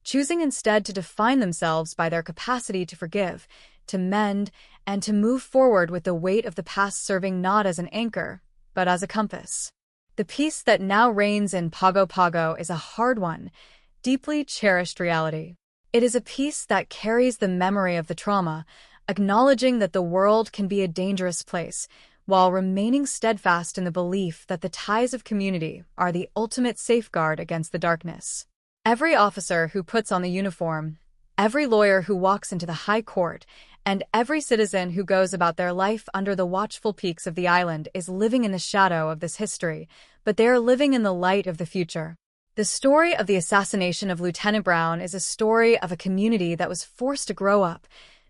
choosing instead to define themselves by their capacity to forgive, to mend, and to move forward with the weight of the past serving not as an anchor, but as a compass. The peace that now reigns in Pago Pago is a hard one, deeply cherished reality. It is a peace that carries the memory of the trauma, acknowledging that the world can be a dangerous place, while remaining steadfast in the belief that the ties of community are the ultimate safeguard against the darkness. Every officer who puts on the uniform, every lawyer who walks into the high court, and every citizen who goes about their life under the watchful peaks of the island is living in the shadow of this history, but they are living in the light of the future. The story of the assassination of Lieutenant Brown is a story of a community that was forced to grow up,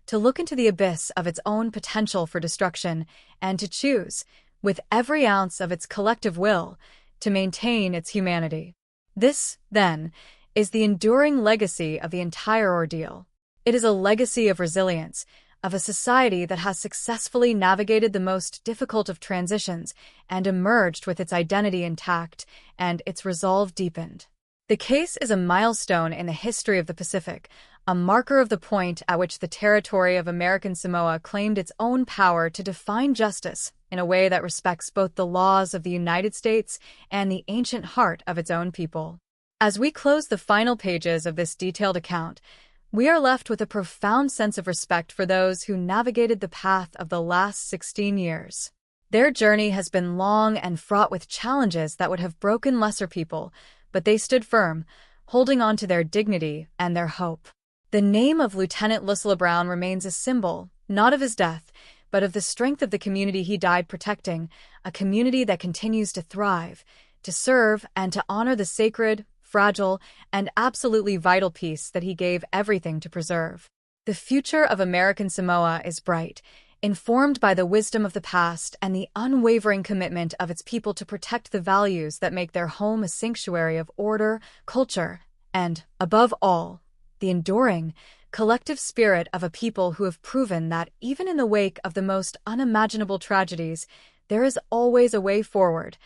to look into the abyss of its own potential for destruction, and to choose, with every ounce of its collective will, to maintain its humanity. This, then, is the enduring legacy of the entire ordeal. It is a legacy of resilience, of a society that has successfully navigated the most difficult of transitions and emerged with its identity intact and its resolve deepened. The case is a milestone in the history of the Pacific, a marker of the point at which the territory of American Samoa claimed its own power to define justice in a way that respects both the laws of the United States and the ancient heart of its own people. As we close the final pages of this detailed account, we are left with a profound sense of respect for those who navigated the path of the last 16 years. Their journey has been long and fraught with challenges that would have broken lesser people, but they stood firm, holding on to their dignity and their hope. The name of Lieutenant Lucilla Brown remains a symbol, not of his death, but of the strength of the community he died protecting, a community that continues to thrive, to serve, and to honor the sacred, fragile, and absolutely vital peace that he gave everything to preserve. The future of American Samoa is bright, informed by the wisdom of the past and the unwavering commitment of its people to protect the values that make their home a sanctuary of order, culture, and, above all, the enduring, collective spirit of a people who have proven that even in the wake of the most unimaginable tragedies, there is always a way forward,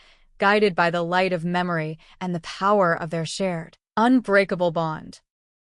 guided by the light of memory and the power of their shared, unbreakable bond.